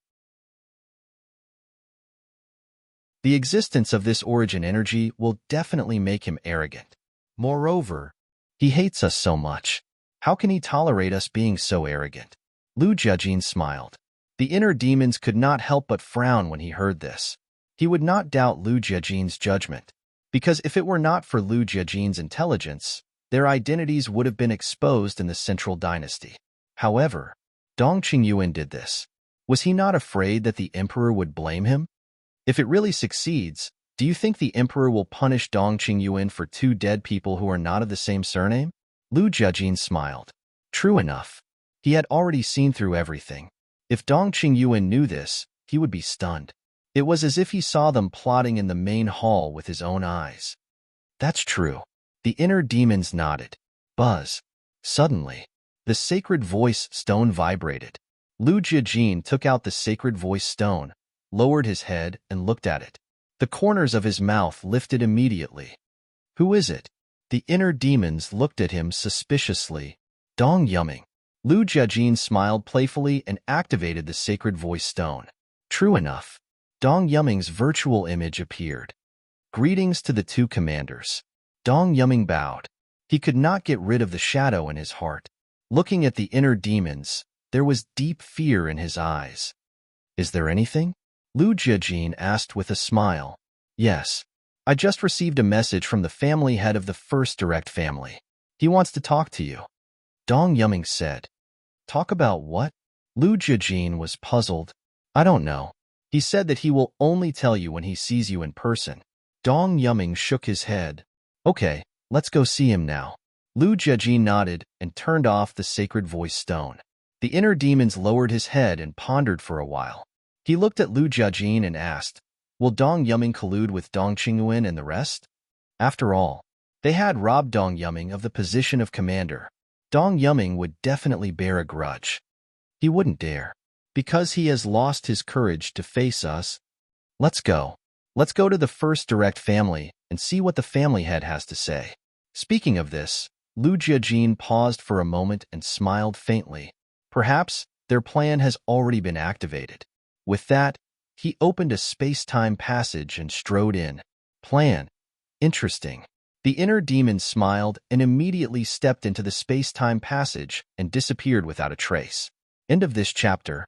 The existence of this origin energy will definitely make him arrogant. Moreover, he hates us so much. How can he tolerate us being so arrogant? Lu Jiajin smiled. The inner demons could not help but frown when he heard this. He would not doubt Lu Jiajin's judgment, because if it were not for Lu Jiajin's intelligence, their identities would have been exposed in the Central Dynasty. However, Dong Qingyuan did this. Was he not afraid that the emperor would blame him? If it really succeeds, do you think the emperor will punish Dong Qingyuan for 2 dead people who are not of the same surname? Lu Jiajin smiled. True enough. He had already seen through everything. If Dong Qingyuan knew this, he would be stunned. It was as if he saw them plotting in the main hall with his own eyes. That's true. The inner demons nodded. Buzz. Suddenly, the sacred voice stone vibrated. Lu Jiajin took out the sacred voice stone, lowered his head, and looked at it. The corners of his mouth lifted immediately. Who is it? The inner demons looked at him suspiciously. Dong Yumming. Lu Jiajin smiled playfully and activated the sacred voice stone. True enough. Dong Yumming's virtual image appeared. Greetings to the 2 commanders. Dong Yumming bowed. He could not get rid of the shadow in his heart. Looking at the inner demons, there was deep fear in his eyes. Is there anything? Lu Jiajin asked with a smile. Yes. I just received a message from the family head of the first direct family. He wants to talk to you. Dong Yumming said. Talk about what? Lu Jiajin was puzzled. I don't know. He said that he will only tell you when he sees you in person. Dong Yuming shook his head. Okay, let's go see him now. Lu Jiajin nodded and turned off the sacred voice stone. The inner demons lowered his head and pondered for a while. He looked at Lu Jiajin and asked, will Dong Yuming collude with Dong Qingyuan and the rest? After all, they had robbed Dong Yuming of the position of commander. Dong Yuming would definitely bear a grudge. He wouldn't dare. Because he has lost his courage to face us. Let's go. Let's go to the first direct family and see what the family head has to say. Speaking of this, Lu Jiajin paused for a moment and smiled faintly. Perhaps their plan has already been activated. With that, he opened a space-time passage and strode in. Plan. Interesting. The inner demon smiled and immediately stepped into the space-time passage and disappeared without a trace. End of this chapter.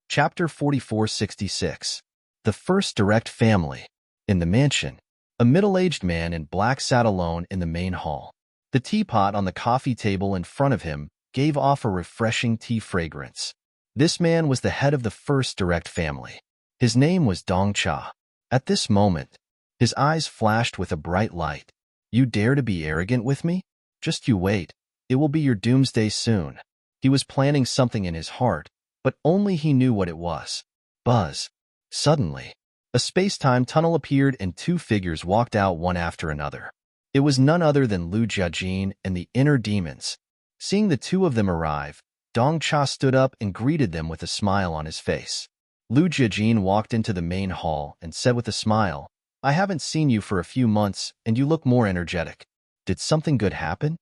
Chapter 4466. The First Direct Family. In the mansion, a middle-aged man in black sat alone in the main hall. The teapot on the coffee table in front of him gave off a refreshing tea fragrance. This man was the head of the First Direct Family. His name was Dong Cha. At this moment, his eyes flashed with a bright light. You dare to be arrogant with me? Just you wait. It will be your doomsday soon. He was planning something in his heart, but only he knew what it was. Buzz. Suddenly, a space-time tunnel appeared and two figures walked out one after another. It was none other than Lu Jiajin and the inner demons. Seeing the two of them arrive, Dong Cha stood up and greeted them with a smile on his face. Lu Jiajin walked into the main hall and said with a smile, I haven't seen you for a few months and you look more energetic. Did something good happen?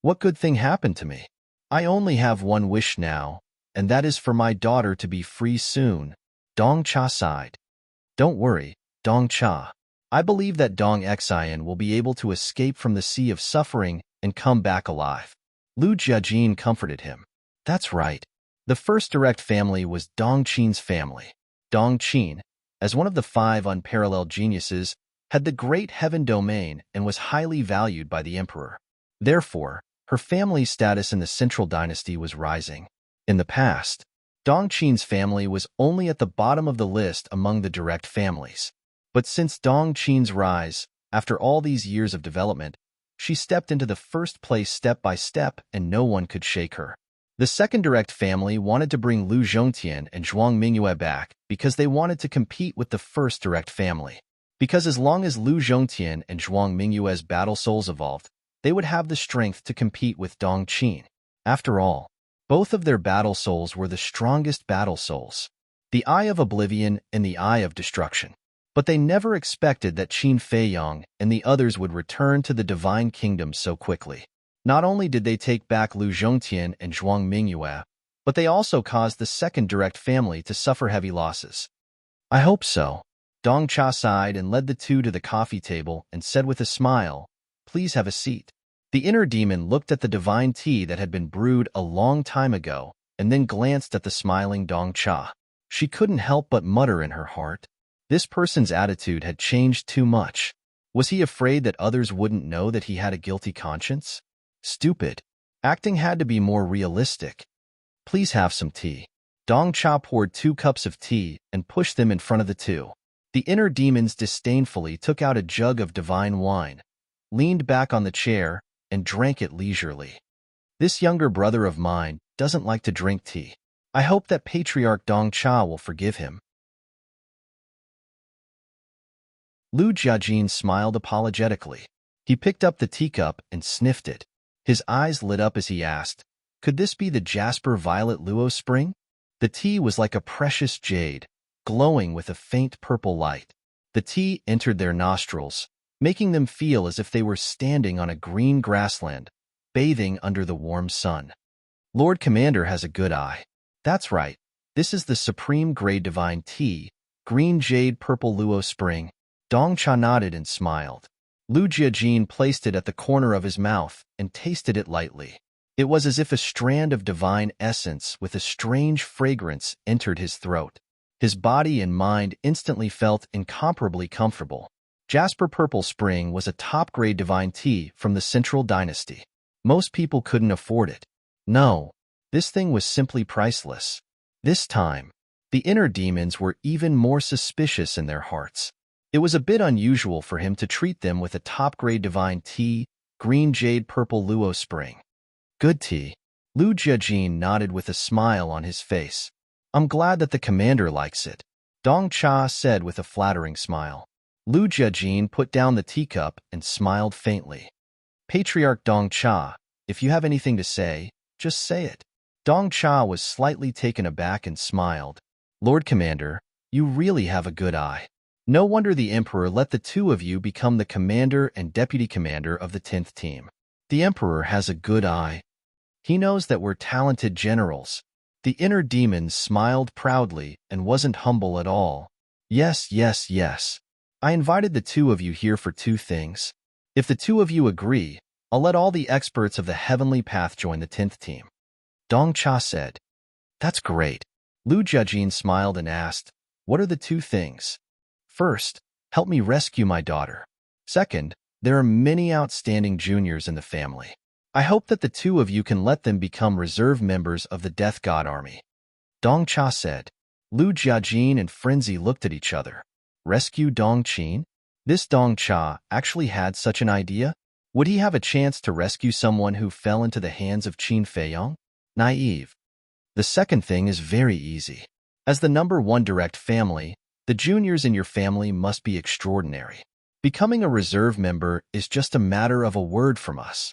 What good thing happened to me? I only have one wish now, and that is for my daughter to be free soon. Dong Cha sighed. Don't worry, Dong Cha. I believe that Dong Xian will be able to escape from the sea of suffering and come back alive. Lu Jiajin comforted him. That's right. The first direct family was Dong Qin's family. Dong Qin, as one of the 5 unparalleled geniuses, had the great heaven domain and was highly valued by the emperor. Therefore, her family's status in the central dynasty was rising. In the past, Dong Qin's family was only at the bottom of the list among the direct families. But since Dong Qin's rise, after all these years of development, she stepped into the first place step by step and no one could shake her. The second direct family wanted to bring Lu Zhongtian and Zhuang Mingyue back because they wanted to compete with the first direct family. Because as long as Lu Zhongtian and Zhuang Mingyue's battle souls evolved, they would have the strength to compete with Dong Qin. After all, both of their battle souls were the strongest battle souls, the Eye of Oblivion and the Eye of Destruction. But they never expected that Qin Feiyong and the others would return to the Divine Kingdom so quickly. Not only did they take back Lu Zhongtian and Zhuang Mingyue, but they also caused the second direct family to suffer heavy losses. I hope so. Dong Cha sighed and led the two to the coffee table and said with a smile, Please have a seat. The inner demon looked at the divine tea that had been brewed a long time ago and then glanced at the smiling Dong Cha. She couldn't help but mutter in her heart. This person's attitude had changed too much. Was he afraid that others wouldn't know that he had a guilty conscience? Stupid. Acting had to be more realistic. Please have some tea. Dong Cha poured 2 cups of tea and pushed them in front of the two. The inner demons disdainfully took out a jug of divine wine, leaned back on the chair, and drank it leisurely. This younger brother of mine doesn't like to drink tea. I hope that Patriarch Dong Cha will forgive him. Lu Jiajin smiled apologetically. He picked up the teacup and sniffed it. His eyes lit up as he asked, Could this be the Jasper Violet Luo Spring? The tea was like a precious jade, glowing with a faint purple light. The tea entered their nostrils, making them feel as if they were standing on a green grassland, bathing under the warm sun. Lord Commander has a good eye. That's right. This is the supreme grade divine tea, green jade purple Luo Spring. Dong Cha nodded and smiled. Lu Jiajin placed it at the corner of his mouth and tasted it lightly. It was as if a strand of divine essence with a strange fragrance entered his throat. His body and mind instantly felt incomparably comfortable. Jasper Purple Spring was a top-grade divine tea from the Central Dynasty. Most people couldn't afford it. No, this thing was simply priceless. This time, the inner demons were even more suspicious in their hearts. It was a bit unusual for him to treat them with a top-grade divine tea, green jade purple luo spring. Good tea. Lu Jiajin nodded with a smile on his face. I'm glad that the commander likes it, Dong Cha said with a flattering smile. Lu Jiajin put down the teacup and smiled faintly. Patriarch Dong Cha, if you have anything to say, just say it. Dong Cha was slightly taken aback and smiled. Lord Commander, you really have a good eye. No wonder the Emperor let the two of you become the commander and deputy commander of the 10th team. The Emperor has a good eye. He knows that we're talented generals. The inner demon smiled proudly and wasn't humble at all. Yes, yes, yes. I invited the two of you here for two things. If the two of you agree, I'll let all the experts of the heavenly path join the 10th team. Dong Cha said. That's great. Lu Jiajin smiled and asked, what are the two things? First, help me rescue my daughter. Second, there are many outstanding juniors in the family. I hope that the two of you can let them become reserve members of the Death God Army. Dong Cha said. Lu Jiajin and Frenzy looked at each other. Rescue Dong Qin? This Dong Cha actually had such an idea? Would he have a chance to rescue someone who fell into the hands of Qin Feiyong? Naive. The second thing is very easy. As the number one direct family, the juniors in your family must be extraordinary. Becoming a reserve member is just a matter of a word from us.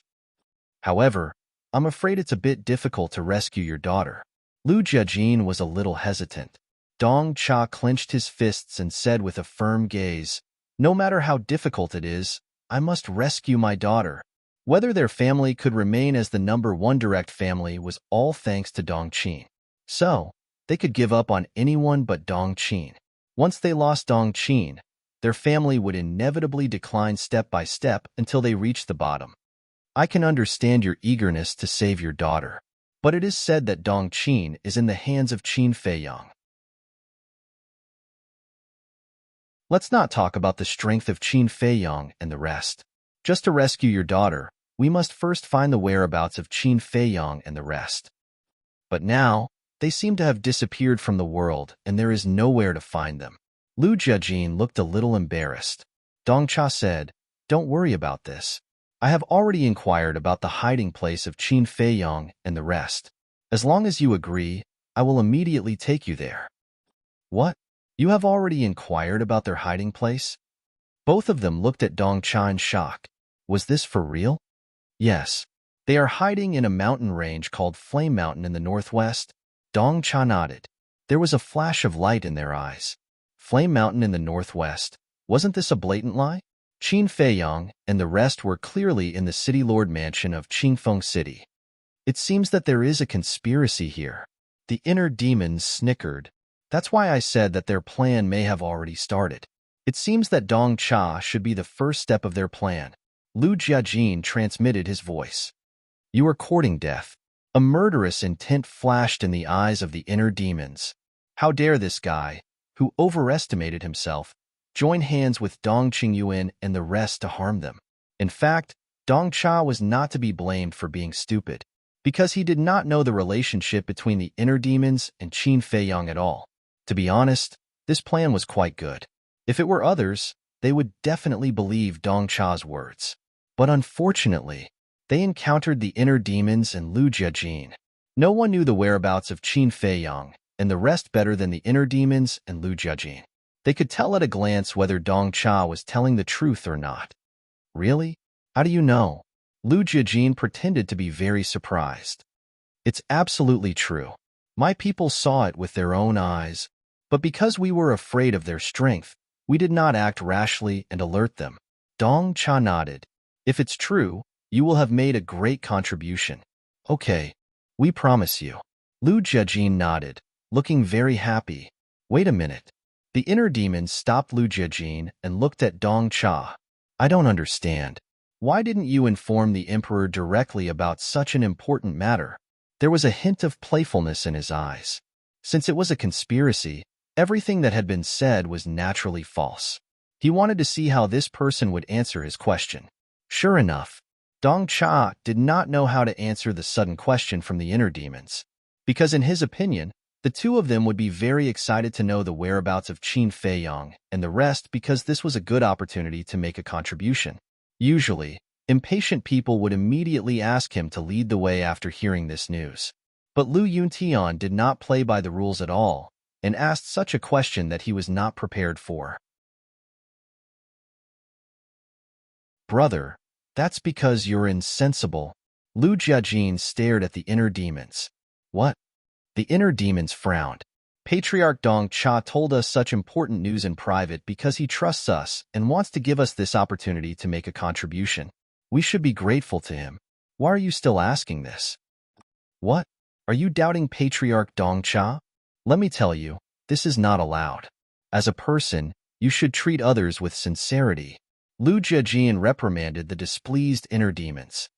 However, I'm afraid it's a bit difficult to rescue your daughter. Lu Jiajin was a little hesitant. Dong Cha clenched his fists and said with a firm gaze, no matter how difficult it is, I must rescue my daughter. Whether their family could remain as the number one direct family was all thanks to Dong Qin. So, they could give up on anyone but Dong Qin. Once they lost Dong Qin, their family would inevitably decline step by step until they reached the bottom. I can understand your eagerness to save your daughter, but it is said that Dong Qin is in the hands of Qin Feiyong. Let's not talk about the strength of Qin Feiyong and the rest. Just to rescue your daughter, we must first find the whereabouts of Qin Feiyong and the rest. But now, they seem to have disappeared from the world, and there is nowhere to find them. Lu Jiajin looked a little embarrassed. Dong Cha said, don't worry about this. I have already inquired about the hiding place of Qin Feiyong and the rest. As long as you agree, I will immediately take you there. What? You have already inquired about their hiding place? Both of them looked at Dong Cha in shock. Was this for real? Yes. They are hiding in a mountain range called Flame Mountain in the northwest. Dong Cha nodded. There was a flash of light in their eyes. Flame Mountain in the northwest. Wasn't this a blatant lie? Qin Feiyong and the rest were clearly in the city lord mansion of Qingfeng City. It seems that there is a conspiracy here. The inner demons snickered. That's why I said that their plan may have already started. It seems that Dong Cha should be the first step of their plan. Lu Jiajin transmitted his voice. You are courting death. A murderous intent flashed in the eyes of the inner demons. How dare this guy, who overestimated himself, join hands with Dong Qingyuan and the rest to harm them? In fact, Dong Cha was not to be blamed for being stupid, because he did not know the relationship between the inner demons and Qin Feiyong at all. To be honest, this plan was quite good. If it were others, they would definitely believe Dong Cha's words. But unfortunately, they encountered the inner demons and Lu Jiajin. No one knew the whereabouts of Qin Feiyong and the rest better than the inner demons and Lu Jiajin. They could tell at a glance whether Dong Cha was telling the truth or not. Really? How do you know? Lu Jiajin pretended to be very surprised. It's absolutely true. My people saw it with their own eyes, but because we were afraid of their strength, we did not act rashly and alert them. Dong Cha nodded. If it's true, you will have made a great contribution. Okay, we promise you. Lu Jiajin nodded, looking very happy. Wait a minute. The inner demon stopped Lu Jiajin and looked at Dong Cha. I don't understand. Why didn't you inform the emperor directly about such an important matter? There was a hint of playfulness in his eyes. Since it was a conspiracy, everything that had been said was naturally false. He wanted to see how this person would answer his question. Sure enough, Dong Cha did not know how to answer the sudden question from the inner demons, because in his opinion, The two of them would be very excited to know the whereabouts of Qin Feiyang and the rest because this was a good opportunity to make a contribution. Usually, impatient people would immediately ask him to lead the way after hearing this news. But Lu Yuntian did not play by the rules at all and asked such a question that he was not prepared for. Brother, that's because you're insensible. Lu Jiajin stared at the inner demons. What? The inner demons frowned. Patriarch Dong Cha told us such important news in private because he trusts us and wants to give us this opportunity to make a contribution. We should be grateful to him. Why are you still asking this? What? Are you doubting Patriarch Dong Cha? Let me tell you, this is not allowed. As a person, you should treat others with sincerity. Lu Jiajin reprimanded the displeased inner demons.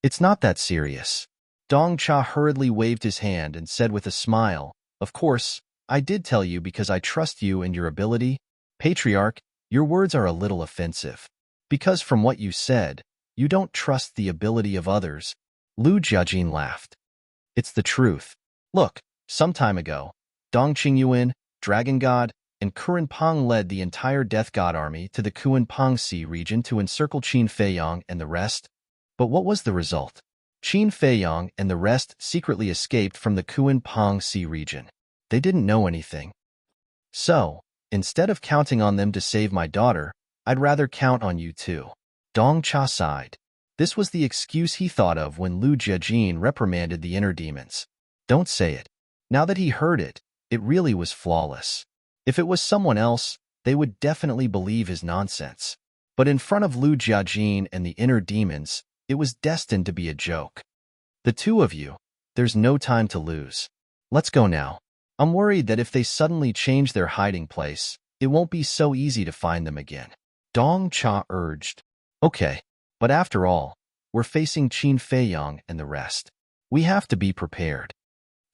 It's not that serious. Dong Cha hurriedly waved his hand and said with a smile, Of course, I did tell you because I trust you and your ability. Patriarch, your words are a little offensive. Because from what you said, you don't trust the ability of others. Lu Jiajin laughed. It's the truth. Look, some time ago, Dong Qingyuan, Dragon God, and Kuren Pang led the entire Death God army to the Kuan Pang Sea region to encircle Qin Feiyang and the rest. But what was the result? Qin Feiyang and the rest secretly escaped from the Kuan Pang Sea region. They didn't know anything. So, instead of counting on them to save my daughter, I'd rather count on you too. Dong Cha sighed. This was the excuse he thought of when Lu Jiajin reprimanded the inner demons. Don't say it. Now that he heard it, it really was flawless. If it was someone else, they would definitely believe his nonsense. But in front of Lu Jiajin and the inner demons, it was destined to be a joke. The two of you, there's no time to lose. Let's go now. I'm worried that if they suddenly change their hiding place, it won't be so easy to find them again. Dong Cha urged. Okay, but after all, we're facing Qin Feiyang and the rest. We have to be prepared.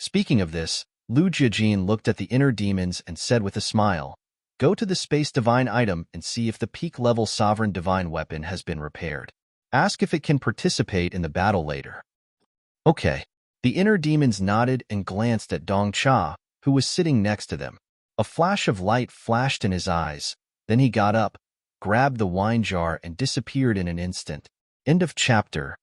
Speaking of this, Lu Jiajin looked at the inner demons and said with a smile, Go to the Space Divine item and see if the peak-level Sovereign Divine weapon has been repaired. Ask if it can participate in the battle later. Okay. The inner demons nodded and glanced at Dong Cha, who was sitting next to them. A flash of light flashed in his eyes. Then he got up, grabbed the wine jar, and disappeared in an instant. End of chapter.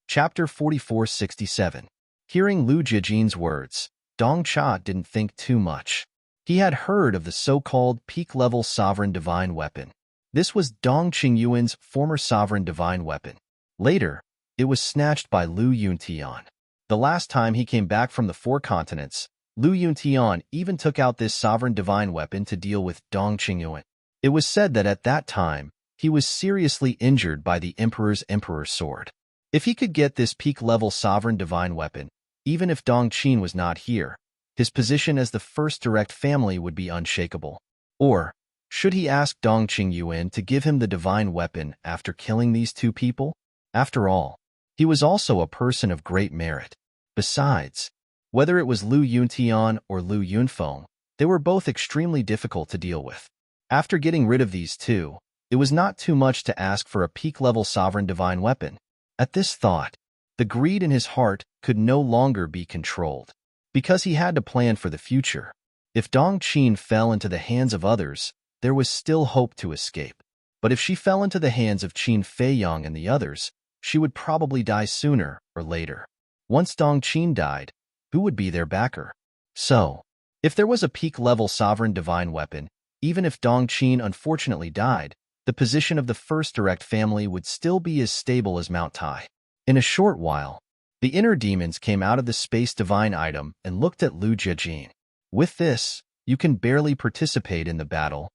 Chapter 4467. Hearing Lu Jiajin's words, Dong Cha didn't think too much. He had heard of the so-called peak-level Sovereign Divine weapon. This was Dong Qingyuan's former Sovereign Divine weapon. Later, it was snatched by Lu Yuntian. The last time he came back from the four continents, Lu Yuntian even took out this Sovereign Divine weapon to deal with Dong Qingyuan. It was said that at that time, he was seriously injured by the Emperor's sword. If he could get this peak-level Sovereign Divine weapon, even if Dong Qin was not here, his position as the first direct family would be unshakable. Or, should he ask Dong Qingyuan to give him the divine weapon after killing these two people? After all, he was also a person of great merit. Besides, whether it was Lu Yuntian or Lu Yunfeng, they were both extremely difficult to deal with. After getting rid of these two, it was not too much to ask for a peak-level Sovereign Divine weapon. At this thought, the greed in his heart could no longer be controlled. Because he had to plan for the future. If Dong Qin fell into the hands of others, there was still hope to escape. But if she fell into the hands of Qin Feiyang and the others, she would probably die sooner or later. Once Dong Qin died, who would be their backer? So, if there was a peak-level Sovereign Divine weapon, even if Dong Qin unfortunately died, the position of the first direct family would still be as stable as Mount Tai. In a short while, the inner demons came out of the Space Divine item and looked at Lu Jiajin. With this, you can barely participate in the battle.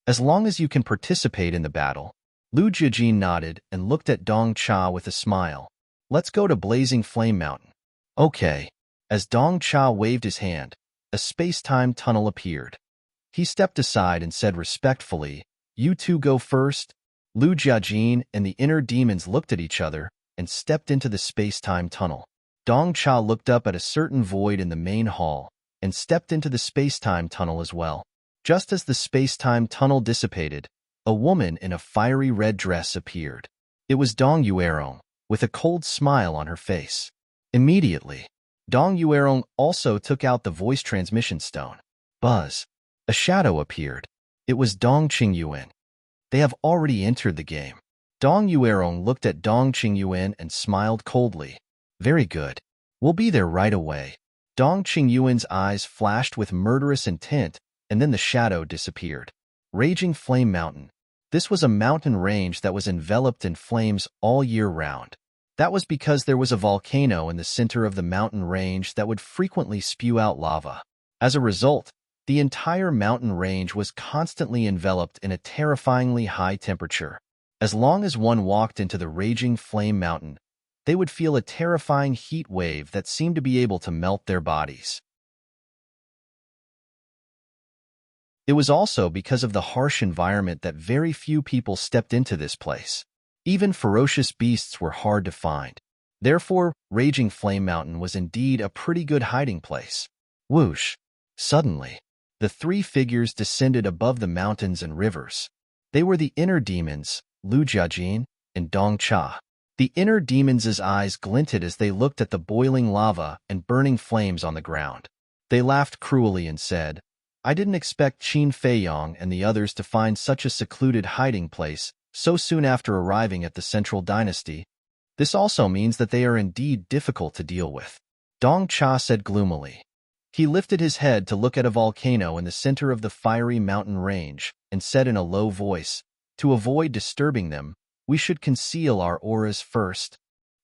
As long as you can participate in the battle, Lu Jiajin nodded and looked at Dong Cha with a smile. Let's go to Blazing Flame Mountain. Okay. As Dong Cha waved his hand, a space-time tunnel appeared. He stepped aside and said respectfully, You two go first. Lu Jiajin and the inner demons looked at each other and stepped into the space-time tunnel. Dong Cha looked up at a certain void in the main hall and stepped into the space-time tunnel as well. Just as the space-time tunnel dissipated, a woman in a fiery red dress appeared. It was Dong Yuerong, with a cold smile on her face. Immediately, Dong Yuerong also took out the voice transmission stone. Buzz. A shadow appeared. It was Dong Qingyuan. They have already entered the game. Dong Yuerong looked at Dong Qingyuan and smiled coldly. Very good. We'll be there right away. Dong Qingyuan's eyes flashed with murderous intent, and then the shadow disappeared. Raging Flame Mountain. This was a mountain range that was enveloped in flames all year round. That was because there was a volcano in the center of the mountain range that would frequently spew out lava. As a result, the entire mountain range was constantly enveloped in a terrifyingly high temperature. As long as one walked into the Raging Flame Mountain, they would feel a terrifying heat wave that seemed to be able to melt their bodies. It was also because of the harsh environment that very few people stepped into this place. Even ferocious beasts were hard to find. Therefore, Raging Flame Mountain was indeed a pretty good hiding place. Whoosh! Suddenly, the three figures descended above the mountains and rivers. They were the inner demons, Lu Jiajin and Dong Cha. The inner demons' eyes glinted as they looked at the boiling lava and burning flames on the ground. They laughed cruelly and said, I didn't expect Qin Feiyong and the others to find such a secluded hiding place so soon after arriving at the Central Dynasty. This also means that they are indeed difficult to deal with. Dong Cha said gloomily. He lifted his head to look at a volcano in the center of the fiery mountain range and said in a low voice, to avoid disturbing them, we should conceal our auras first.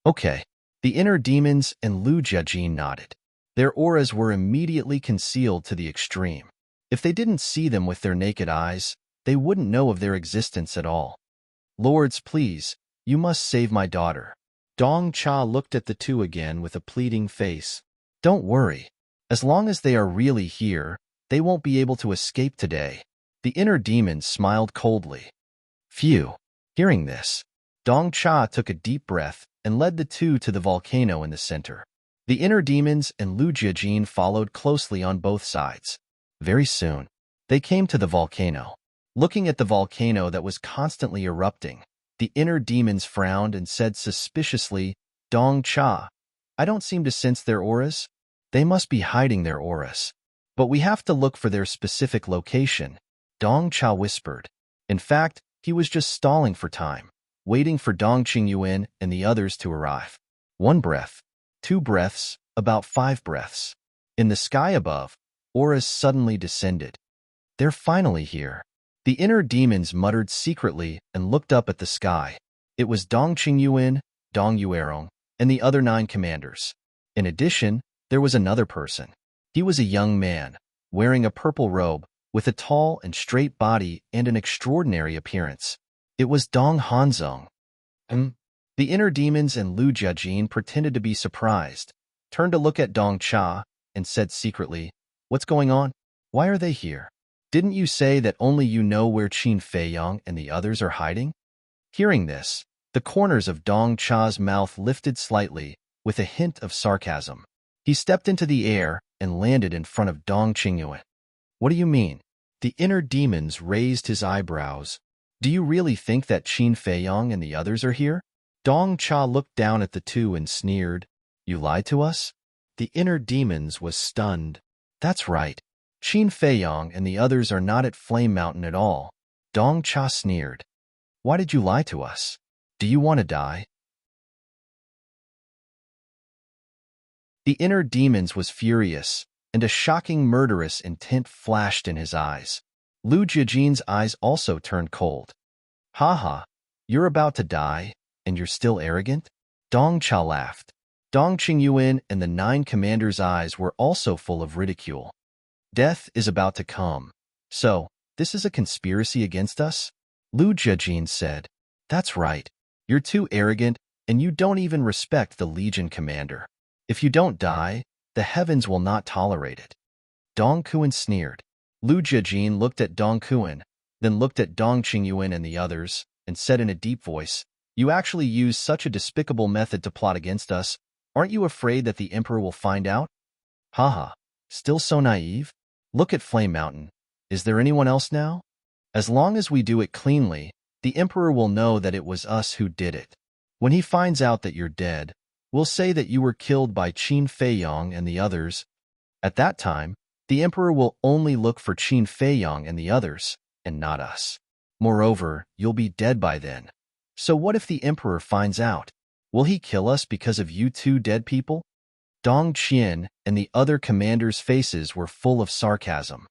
Okay. The inner demons and Lu Jiajin nodded. Their auras were immediately concealed to the extreme. If they didn't see them with their naked eyes, they wouldn't know of their existence at all. Lords, please, you must save my daughter. Dong Cha looked at the two again with a pleading face. Don't worry. As long as they are really here, they won't be able to escape today. The inner demons smiled coldly. Phew. Hearing this, Dong Cha took a deep breath and led the two to the volcano in the center. The inner demons and Lu Jiajin followed closely on both sides. Very soon, they came to the volcano. Looking at the volcano that was constantly erupting, the inner demons frowned and said suspiciously, Dong Cha, I don't seem to sense their auras. They must be hiding their auras. But we have to look for their specific location, Dong Cha whispered. In fact, he was just stalling for time, waiting for Dong Qingyuan and the others to arrive. 1 breath, 2 breaths, about 5 breaths. In the sky above, auras suddenly descended. They're finally here. The inner demons muttered secretly and looked up at the sky. It was Dong Qingyuan, Dong Yuerong, and the other 9 commanders. In addition, there was another person. He was a young man, wearing a purple robe, with a tall and straight body and an extraordinary appearance. It was Dong Hanzong. The inner demons and Lu Jiajin pretended to be surprised, turned to look at Dong Cha, and said secretly, What's going on? Why are they here? Didn't you say that only you know where Qin Feiyong and the others are hiding? Hearing this, the corners of Dong Cha's mouth lifted slightly, with a hint of sarcasm. He stepped into the air and landed in front of Dong Qingyuan. What do you mean? The inner demons raised his eyebrows. Do you really think that Qin Feiyong and the others are here? Dong Cha looked down at the two and sneered. You lied to us? The inner demons was stunned. That's right. Qin Feiyong and the others are not at Flame Mountain at all. Dong Cha sneered. Why did you lie to us? Do you want to die? The inner demons was furious, and a shocking murderous intent flashed in his eyes. Lu Jiajin's eyes also turned cold. Ha ha, you're about to die, and you're still arrogant? Dong Cha laughed. Dong Qingyuan and the 9 commanders' eyes were also full of ridicule. Death is about to come. So, this is a conspiracy against us? Lu Jiajin said. That's right. You're too arrogant, and you don't even respect the Legion commander. If you don't die, the heavens will not tolerate it. Dong Kuan sneered. Lu Jiajin looked at Dong Kuan, then looked at Dong Qingyuan and the others, and said in a deep voice, You actually used such a despicable method to plot against us. Aren't you afraid that the Emperor will find out? Haha, still so naive? Look at Flame Mountain. Is there anyone else now? As long as we do it cleanly, the emperor will know that it was us who did it. When he finds out that you're dead, we'll say that you were killed by Qin Feiyong and the others. At that time, the emperor will only look for Qin Feiyong and the others, and not us. Moreover, you'll be dead by then. So what if the emperor finds out? Will he kill us because of you two dead people? Dong Qian and the other commanders' faces were full of sarcasm.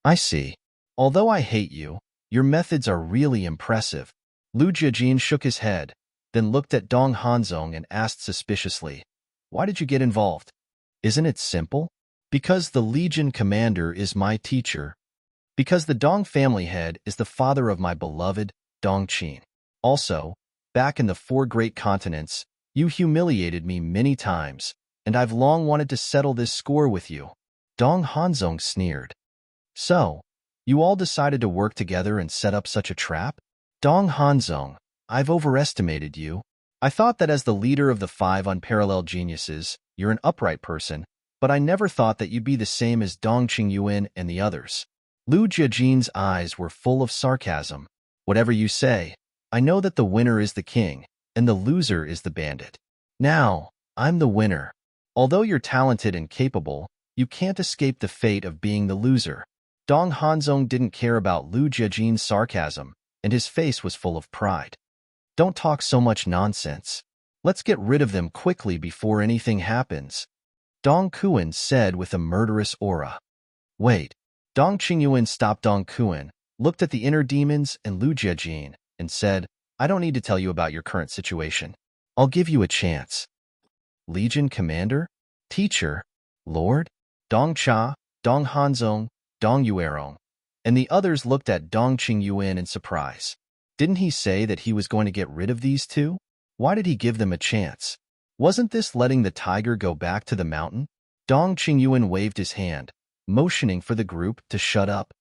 I see. Although I hate you, your methods are really impressive. Lu Jiajin shook his head, then looked at Dong Hanzong and asked suspiciously, "Why did you get involved?" "Isn't it simple? Because the Legion commander is my teacher. Because the Dong family head is the father of my beloved Dong Qin. Also, back in the 4 great continents, you humiliated me many times, and I've long wanted to settle this score with you." Dong Hanzong sneered. "So, you all decided to work together and set up such a trap?" "Dong Hanzong, I've overestimated you. I thought that as the leader of the 5 unparalleled geniuses, you're an upright person, but I never thought that you'd be the same as Dong Qingyuan and the others." Lu Jiajin's eyes were full of sarcasm. "Whatever you say, I know that the winner is the king, and the loser is the bandit. Now, I'm the winner. Although you're talented and capable, you can't escape the fate of being the loser." Dong Hanzong didn't care about Lu Jiajin's sarcasm, and his face was full of pride. "Don't talk so much nonsense. Let's get rid of them quickly before anything happens," Dong Kuan said with a murderous aura. "Wait." Dong Qingyuan stopped Dong Kuan, looked at the inner demons and Lu Jiajin, and said, "I don't need to tell you about your current situation. I'll give you a chance." Legion commander? Teacher? Lord? Dong Cha, Dong Hanzong, Dong Yuerong, and the others looked at Dong Qingyuan in surprise. Didn't he say that he was going to get rid of these two? Why did he give them a chance? Wasn't this letting the tiger go back to the mountain? Dong Qingyuan waved his hand, motioning for the group to shut up.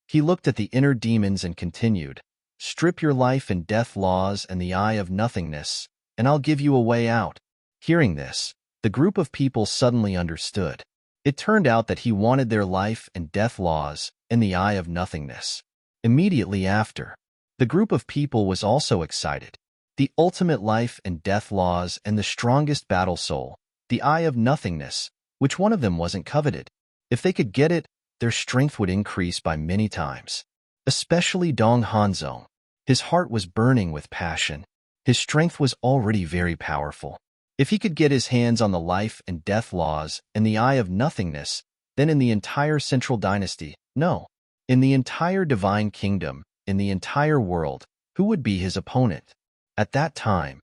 He looked at the inner demons and continued, "Strip your life and death laws and the eye of nothingness, and I'll give you a way out." Hearing this, the group of people suddenly understood. It turned out that he wanted their life and death laws and the eye of nothingness. Immediately after, the group of people was also excited. The ultimate life and death laws and the strongest battle soul, the eye of nothingness, which one of them wasn't coveted. If they could get it, their strength would increase by many times. Especially Dong Hanzong. His heart was burning with passion. His strength was already very powerful. If he could get his hands on the life and death laws and the eye of nothingness, then in the entire Central Dynasty, no, in the entire Divine Kingdom, in the entire world, who would be his opponent? At that time,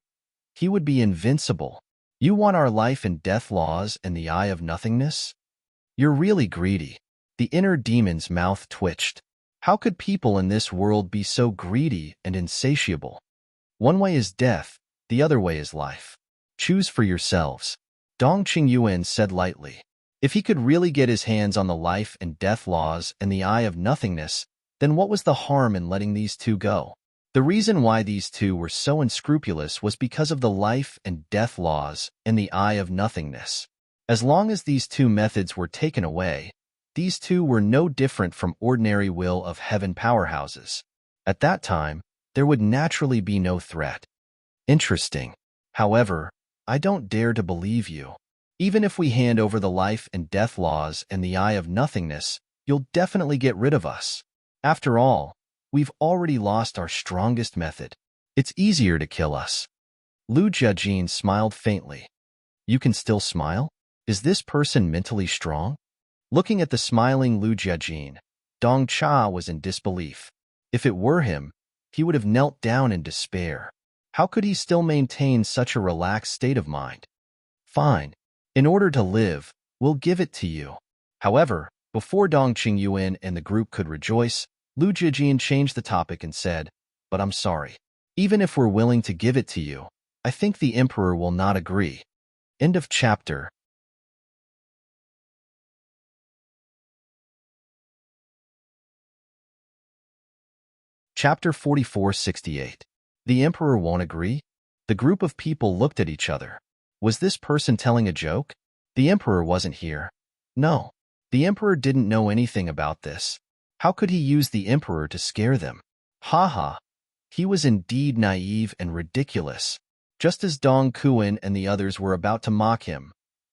he would be invincible. You want our life and death laws and the eye of nothingness? You're really greedy. The inner demon's mouth twitched. How could people in this world be so greedy and insatiable? One way is death, the other way is life. Choose for yourselves. Dong Qingyuan said lightly. If he could really get his hands on the life and death laws and the eye of nothingness, then what was the harm in letting these two go? The reason why these two were so unscrupulous was because of the life and death laws and the eye of nothingness. As long as these two methods were taken away, these two were no different from ordinary will of heaven powerhouses. At that time, there would naturally be no threat. Interesting. However, I don't dare to believe you. Even if we hand over the life and death laws and the eye of nothingness, you'll definitely get rid of us. After all, we've already lost our strongest method. It's easier to kill us. Lu Jiajin smiled faintly. You can still smile? Is this person mentally strong? Looking at the smiling Lu Jiajin, Dong Cha was in disbelief. If it were him, he would have knelt down in despair. How could he still maintain such a relaxed state of mind? Fine. In order to live, we'll give it to you. However, before Dong Qingyuan and the group could rejoice, Lu Jiajin changed the topic and said, "But I'm sorry. Even if we're willing to give it to you, I think the emperor will not agree." End of chapter. Chapter 4468. The emperor won't agree? The group of people looked at each other. Was this person telling a joke? The emperor wasn't here. No, the emperor didn't know anything about this. How could he use the emperor to scare them? Ha ha! He was indeed naive and ridiculous. Just as Dong Kuan and the others were about to mock him,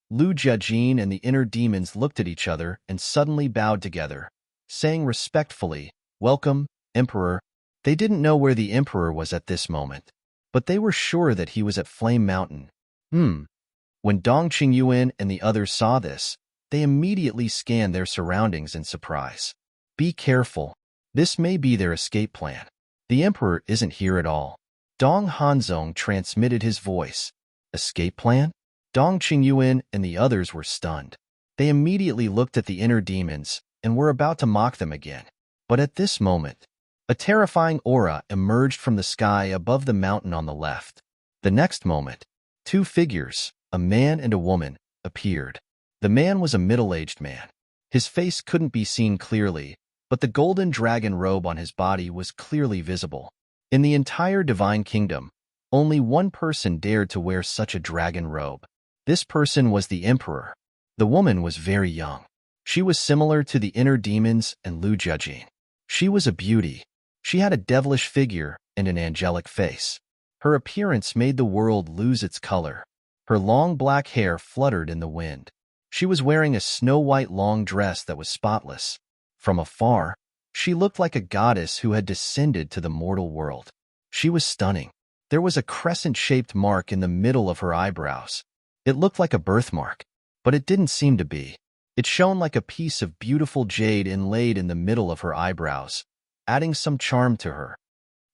Lu Jiajin and the inner demons looked at each other and suddenly bowed together, saying respectfully, "Welcome, Emperor." They didn't know where the emperor was at this moment, but they were sure that he was at Flame Mountain. When Dong Qingyuan and the others saw this, they immediately scanned their surroundings in surprise. Be careful. This may be their escape plan. The emperor isn't here at all. Dong Hanzong transmitted his voice. Escape plan? Dong Qingyuan and the others were stunned. They immediately looked at the inner demons and were about to mock them again. But at this moment, a terrifying aura emerged from the sky above the mountain on the left. The next moment, two figures, a man and a woman, appeared. The man was a middle-aged man. His face couldn't be seen clearly, but the golden dragon robe on his body was clearly visible. In the entire divine kingdom, only one person dared to wear such a dragon robe. This person was the emperor. The woman was very young. She was similar to the inner demons and Lu Jiajin. She was a beauty. She had a devilish figure and an angelic face. Her appearance made the world lose its color. Her long black hair fluttered in the wind. She was wearing a snow-white long dress that was spotless. From afar, she looked like a goddess who had descended to the mortal world. She was stunning. There was a crescent-shaped mark in the middle of her eyebrows. It looked like a birthmark, but it didn't seem to be. It shone like a piece of beautiful jade inlaid in the middle of her eyebrows, adding some charm to her.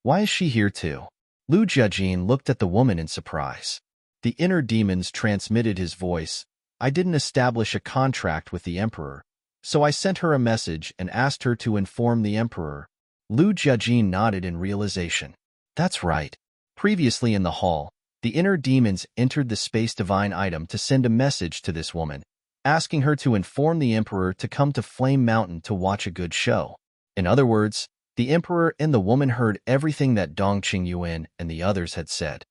Why is she here too? Lu Jiajin looked at the woman in surprise. The inner demons transmitted his voice. I didn't establish a contract with the emperor, so I sent her a message and asked her to inform the emperor. Lu Jiajin nodded in realization. That's right. Previously in the hall, the inner demons entered the space divine item to send a message to this woman, asking her to inform the emperor to come to Flame Mountain to watch a good show. In other words, the emperor and the woman heard everything that Dong Qingyuan and the others had said.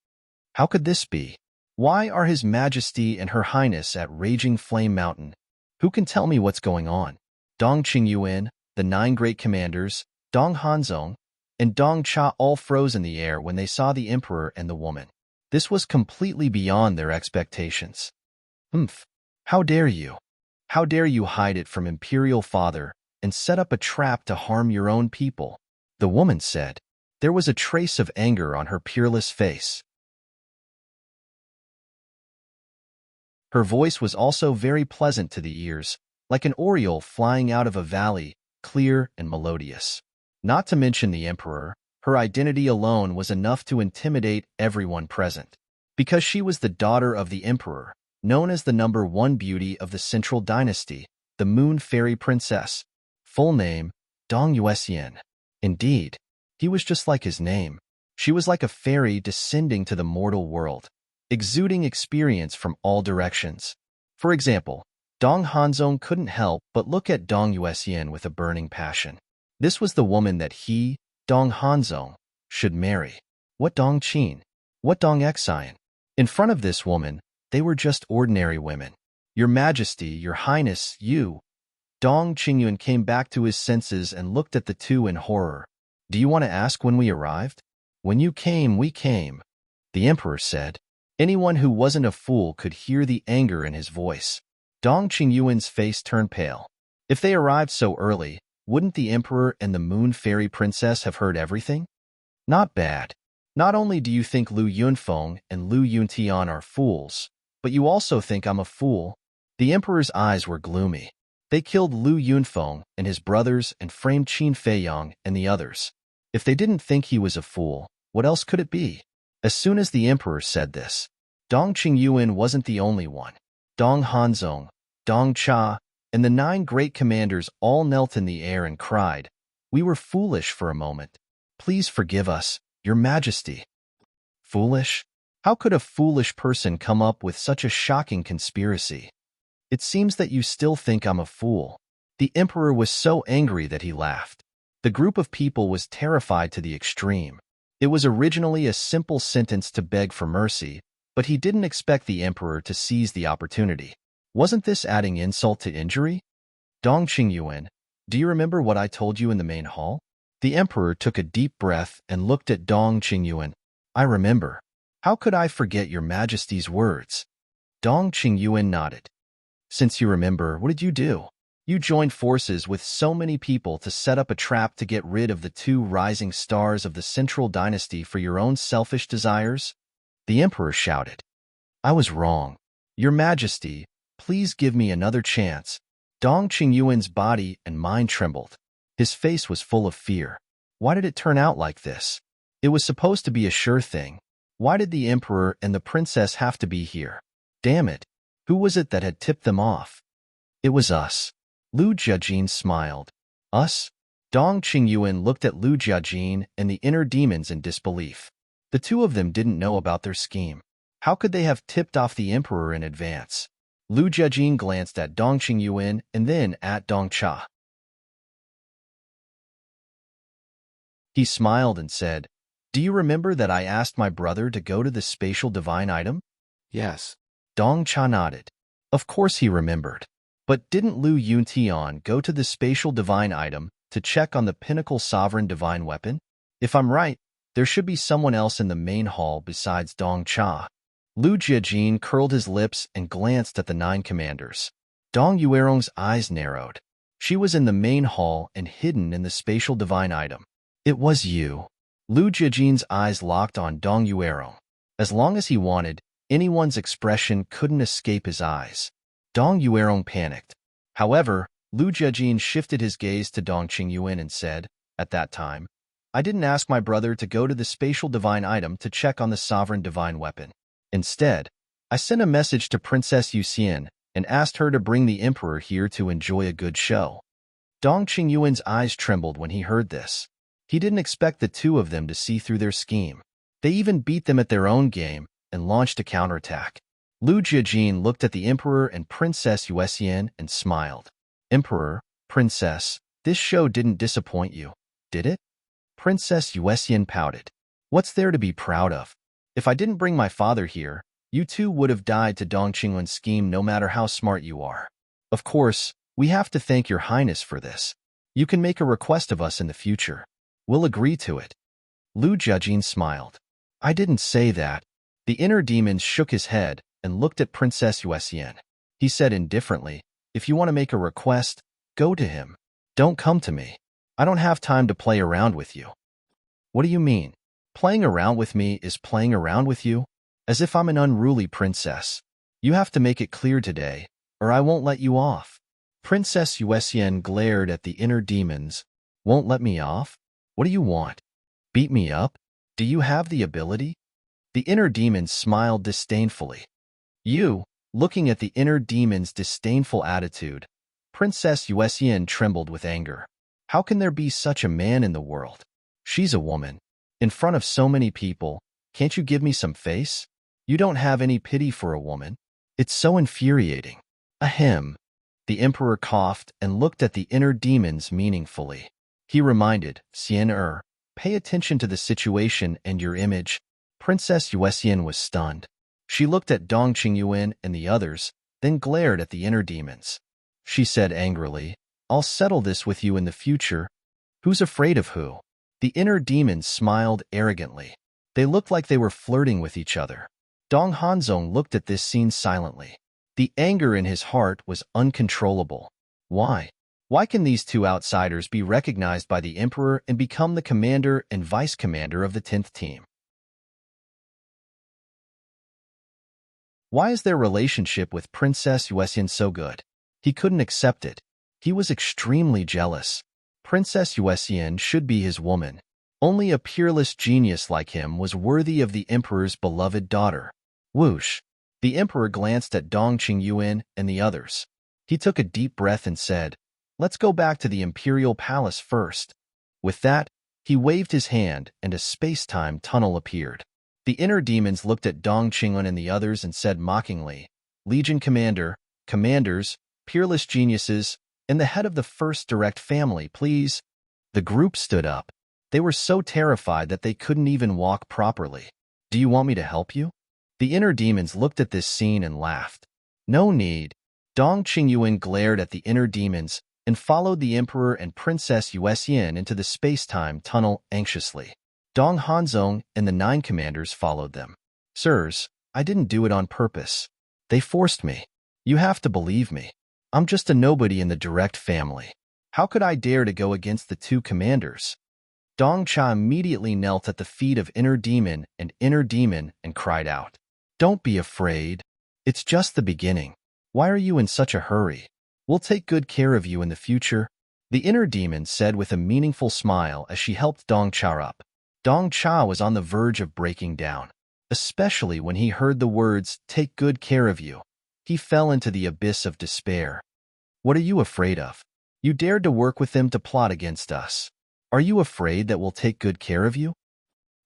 How could this be? Why are His Majesty and Her Highness at Raging Flame Mountain? Who can tell me what's going on? Dong Qingyuan, the 9 great commanders, Dong Hanzong, and Dong Cha all froze in the air when they saw the emperor and the woman. This was completely beyond their expectations. How dare you? How dare you hide it from Imperial Father and set up a trap to harm your own people? The woman said. There was a trace of anger on her peerless face. Her voice was also very pleasant to the ears, like an oriole flying out of a valley, clear and melodious. Not to mention the emperor, her identity alone was enough to intimidate everyone present. Because she was the daughter of the emperor, known as the #1 beauty of the Central Dynasty, the Moon Fairy Princess. Full name, Dong Yuxian. Indeed, he was just like his name. She was like a fairy descending to the mortal world, exuding experience from all directions. For example, Dong Hanzong couldn't help but look at Dong Yuxian with a burning passion. This was the woman that he, Dong Hanzong, should marry. What Dong Qin? What Dong Xian? In front of this woman, they were just ordinary women. Your Majesty, Your Highness, you. Dong Qingyuan came back to his senses and looked at the two in horror. Do you want to ask when we arrived? When you came, we came, the emperor said. Anyone who wasn't a fool could hear the anger in his voice. Dong Qingyuan's face turned pale. If they arrived so early, wouldn't the emperor and the Moon Fairy Princess have heard everything? Not bad. Not only do you think Lu Yunfeng and Lu Yuntian are fools, but you also think I'm a fool. The emperor's eyes were gloomy. They killed Lu Yunfeng and his brothers and framed Qin Feiyang and the others. If they didn't think he was a fool, what else could it be? As soon as the emperor said this, Dong Qingyuan wasn't the only one. Dong Hanzong, Dong Cha, and the 9 great commanders all knelt in the air and cried, "We were foolish for a moment. Please forgive us, Your Majesty." Foolish? How could a foolish person come up with such a shocking conspiracy? It seems that you still think I'm a fool. The emperor was so angry that he laughed. The group of people was terrified to the extreme. It was originally a simple sentence to beg for mercy, but he didn't expect the emperor to seize the opportunity. Wasn't this adding insult to injury? Dong Qingyuan, Do you remember what I told you in the main hall? The emperor took a deep breath and looked at Dong Qingyuan. I remember. How could I forget your majesty's words? Dong Qingyuan nodded. Since you remember, what did you do? You joined forces with so many people to set up a trap to get rid of the two rising stars of the central dynasty for your own selfish desires? The emperor shouted. I was wrong. Your Majesty, please give me another chance. Dong Qingyuan's body and mind trembled. His face was full of fear. Why did it turn out like this? It was supposed to be a sure thing. Why did the emperor and the princess have to be here? Damn it. Who was it that had tipped them off? It was us. Lu Jiajin smiled. Us? Dong Qingyuan looked at Lu Jiajin and the inner demons in disbelief. The two of them didn't know about their scheme. How could they have tipped off the emperor in advance? Lu Jiajin glanced at Dong Qingyuan and then at Dong Cha. He smiled and said, Do you remember that I asked my brother to go to the spatial divine item? Yes. Dong Cha nodded. Of course he remembered. But didn't Lu Yuntian go to the spatial divine item to check on the pinnacle sovereign divine weapon? If I'm right, there should be someone else in the main hall besides Dong Cha. Lu Jiajin curled his lips and glanced at the 9 commanders. Dong Yuerong's eyes narrowed. She was in the main hall and hidden in the spatial divine item. It was you. Lu Jiajin's eyes locked on Dong Yuerong. As long as he wanted, anyone's expression couldn't escape his eyes. Dong Yuerong panicked. However, Lu Jiajin shifted his gaze to Dong Qingyuan and said, at that time, I didn't ask my brother to go to the spatial divine item to check on the sovereign divine weapon. Instead, I sent a message to Princess Yuxian and asked her to bring the emperor here to enjoy a good show. Dong Qingyuan's eyes trembled when he heard this. He didn't expect the two of them to see through their scheme. They even beat them at their own game and launched a counterattack. Lu Jiajin looked at the emperor and Princess Yuxian and smiled. Emperor, Princess, this show didn't disappoint you, did it? Princess Yuxian pouted. What's there to be proud of? If I didn't bring my father here, you two would have died to Dong Qingyuan's scheme no matter how smart you are. Of course, we have to thank your highness for this. You can make a request of us in the future. We'll agree to it. Lu Jiajin smiled. I didn't say that. The inner demon shook his head and looked at Princess Yuxian. He said indifferently, if you want to make a request, go to him. Don't come to me. I don't have time to play around with you. What do you mean? Playing around with me is playing around with you? As if I'm an unruly princess. You have to make it clear today, or I won't let you off. Princess Yuxian glared at the inner demons. Won't let me off? What do you want? Beat me up? Do you have the ability? The inner demons smiled disdainfully. You, looking at the inner demon's disdainful attitude, Princess Yuxian trembled with anger. How can there be such a man in the world? She's a woman. In front of so many people, can't you give me some face? You don't have any pity for a woman. It's so infuriating. Ahem. The emperor coughed and looked at the inner demons meaningfully. He reminded, Xian pay attention to the situation and your image. Princess Yuxian was stunned. She looked at Dong Qingyuan and the others, then glared at the inner demons. She said angrily, I'll settle this with you in the future. Who's afraid of who? The inner demons smiled arrogantly. They looked like they were flirting with each other. Dong Hanzong looked at this scene silently. The anger in his heart was uncontrollable. Why? Why can these two outsiders be recognized by the emperor and become the commander and vice commander of the 10th team? Why is their relationship with Princess Yuxian so good? He couldn't accept it. He was extremely jealous. Princess Yuxian should be his woman. Only a peerless genius like him was worthy of the emperor's beloved daughter. Whoosh! The emperor glanced at Dong Qingyuan and the others. He took a deep breath and said, Let's go back to the imperial palace first. With that, he waved his hand and a space-time tunnel appeared. The inner demons looked at Dong Qingyuan and the others and said mockingly, Legion Commander, Commanders, Peerless Geniuses, and the head of the first direct family, please. The group stood up. They were so terrified that they couldn't even walk properly. Do you want me to help you? The inner demons looked at this scene and laughed. No need. Dong Qingyuan glared at the inner demons, and followed the Emperor and Princess Yuesian into the space-time tunnel anxiously. Dong Hanzong and the 9 commanders followed them. Sirs, I didn't do it on purpose. They forced me. You have to believe me. I'm just a nobody in the direct family. How could I dare to go against the 2 commanders? Dong Cha immediately knelt at the feet of Inner Demon and cried out, "Don't be afraid. It's just the beginning. Why are you in such a hurry? We'll take good care of you in the future," the Inner Demon said with a meaningful smile as she helped Dong Cha up. Dong Cha was on the verge of breaking down, especially when he heard the words, "take good care of you." He fell into the abyss of despair. What are you afraid of? You dared to work with them to plot against us. Are you afraid that we'll take good care of you?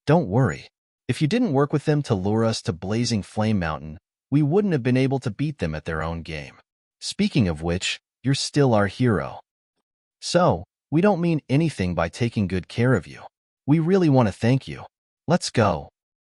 Don't worry. If you didn't work with them to lure us to Blazing Flame Mountain, we wouldn't have been able to beat them at their own game. Speaking of which, you're still our hero. So, we don't mean anything by taking good care of you. We really want to thank you. Let's go.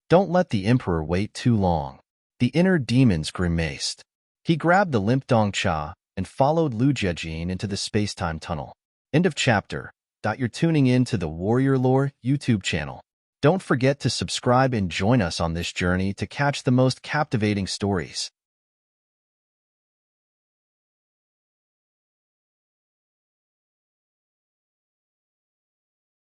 Don't let the Emperor wait too long. The Inner Demons grimaced. He grabbed the limp Dong Cha and followed Lu Jiejin into the space-time tunnel. End of chapter. You're tuning in to the Warrior Lore YouTube channel. Don't forget to subscribe and join us on this journey to catch the most captivating stories.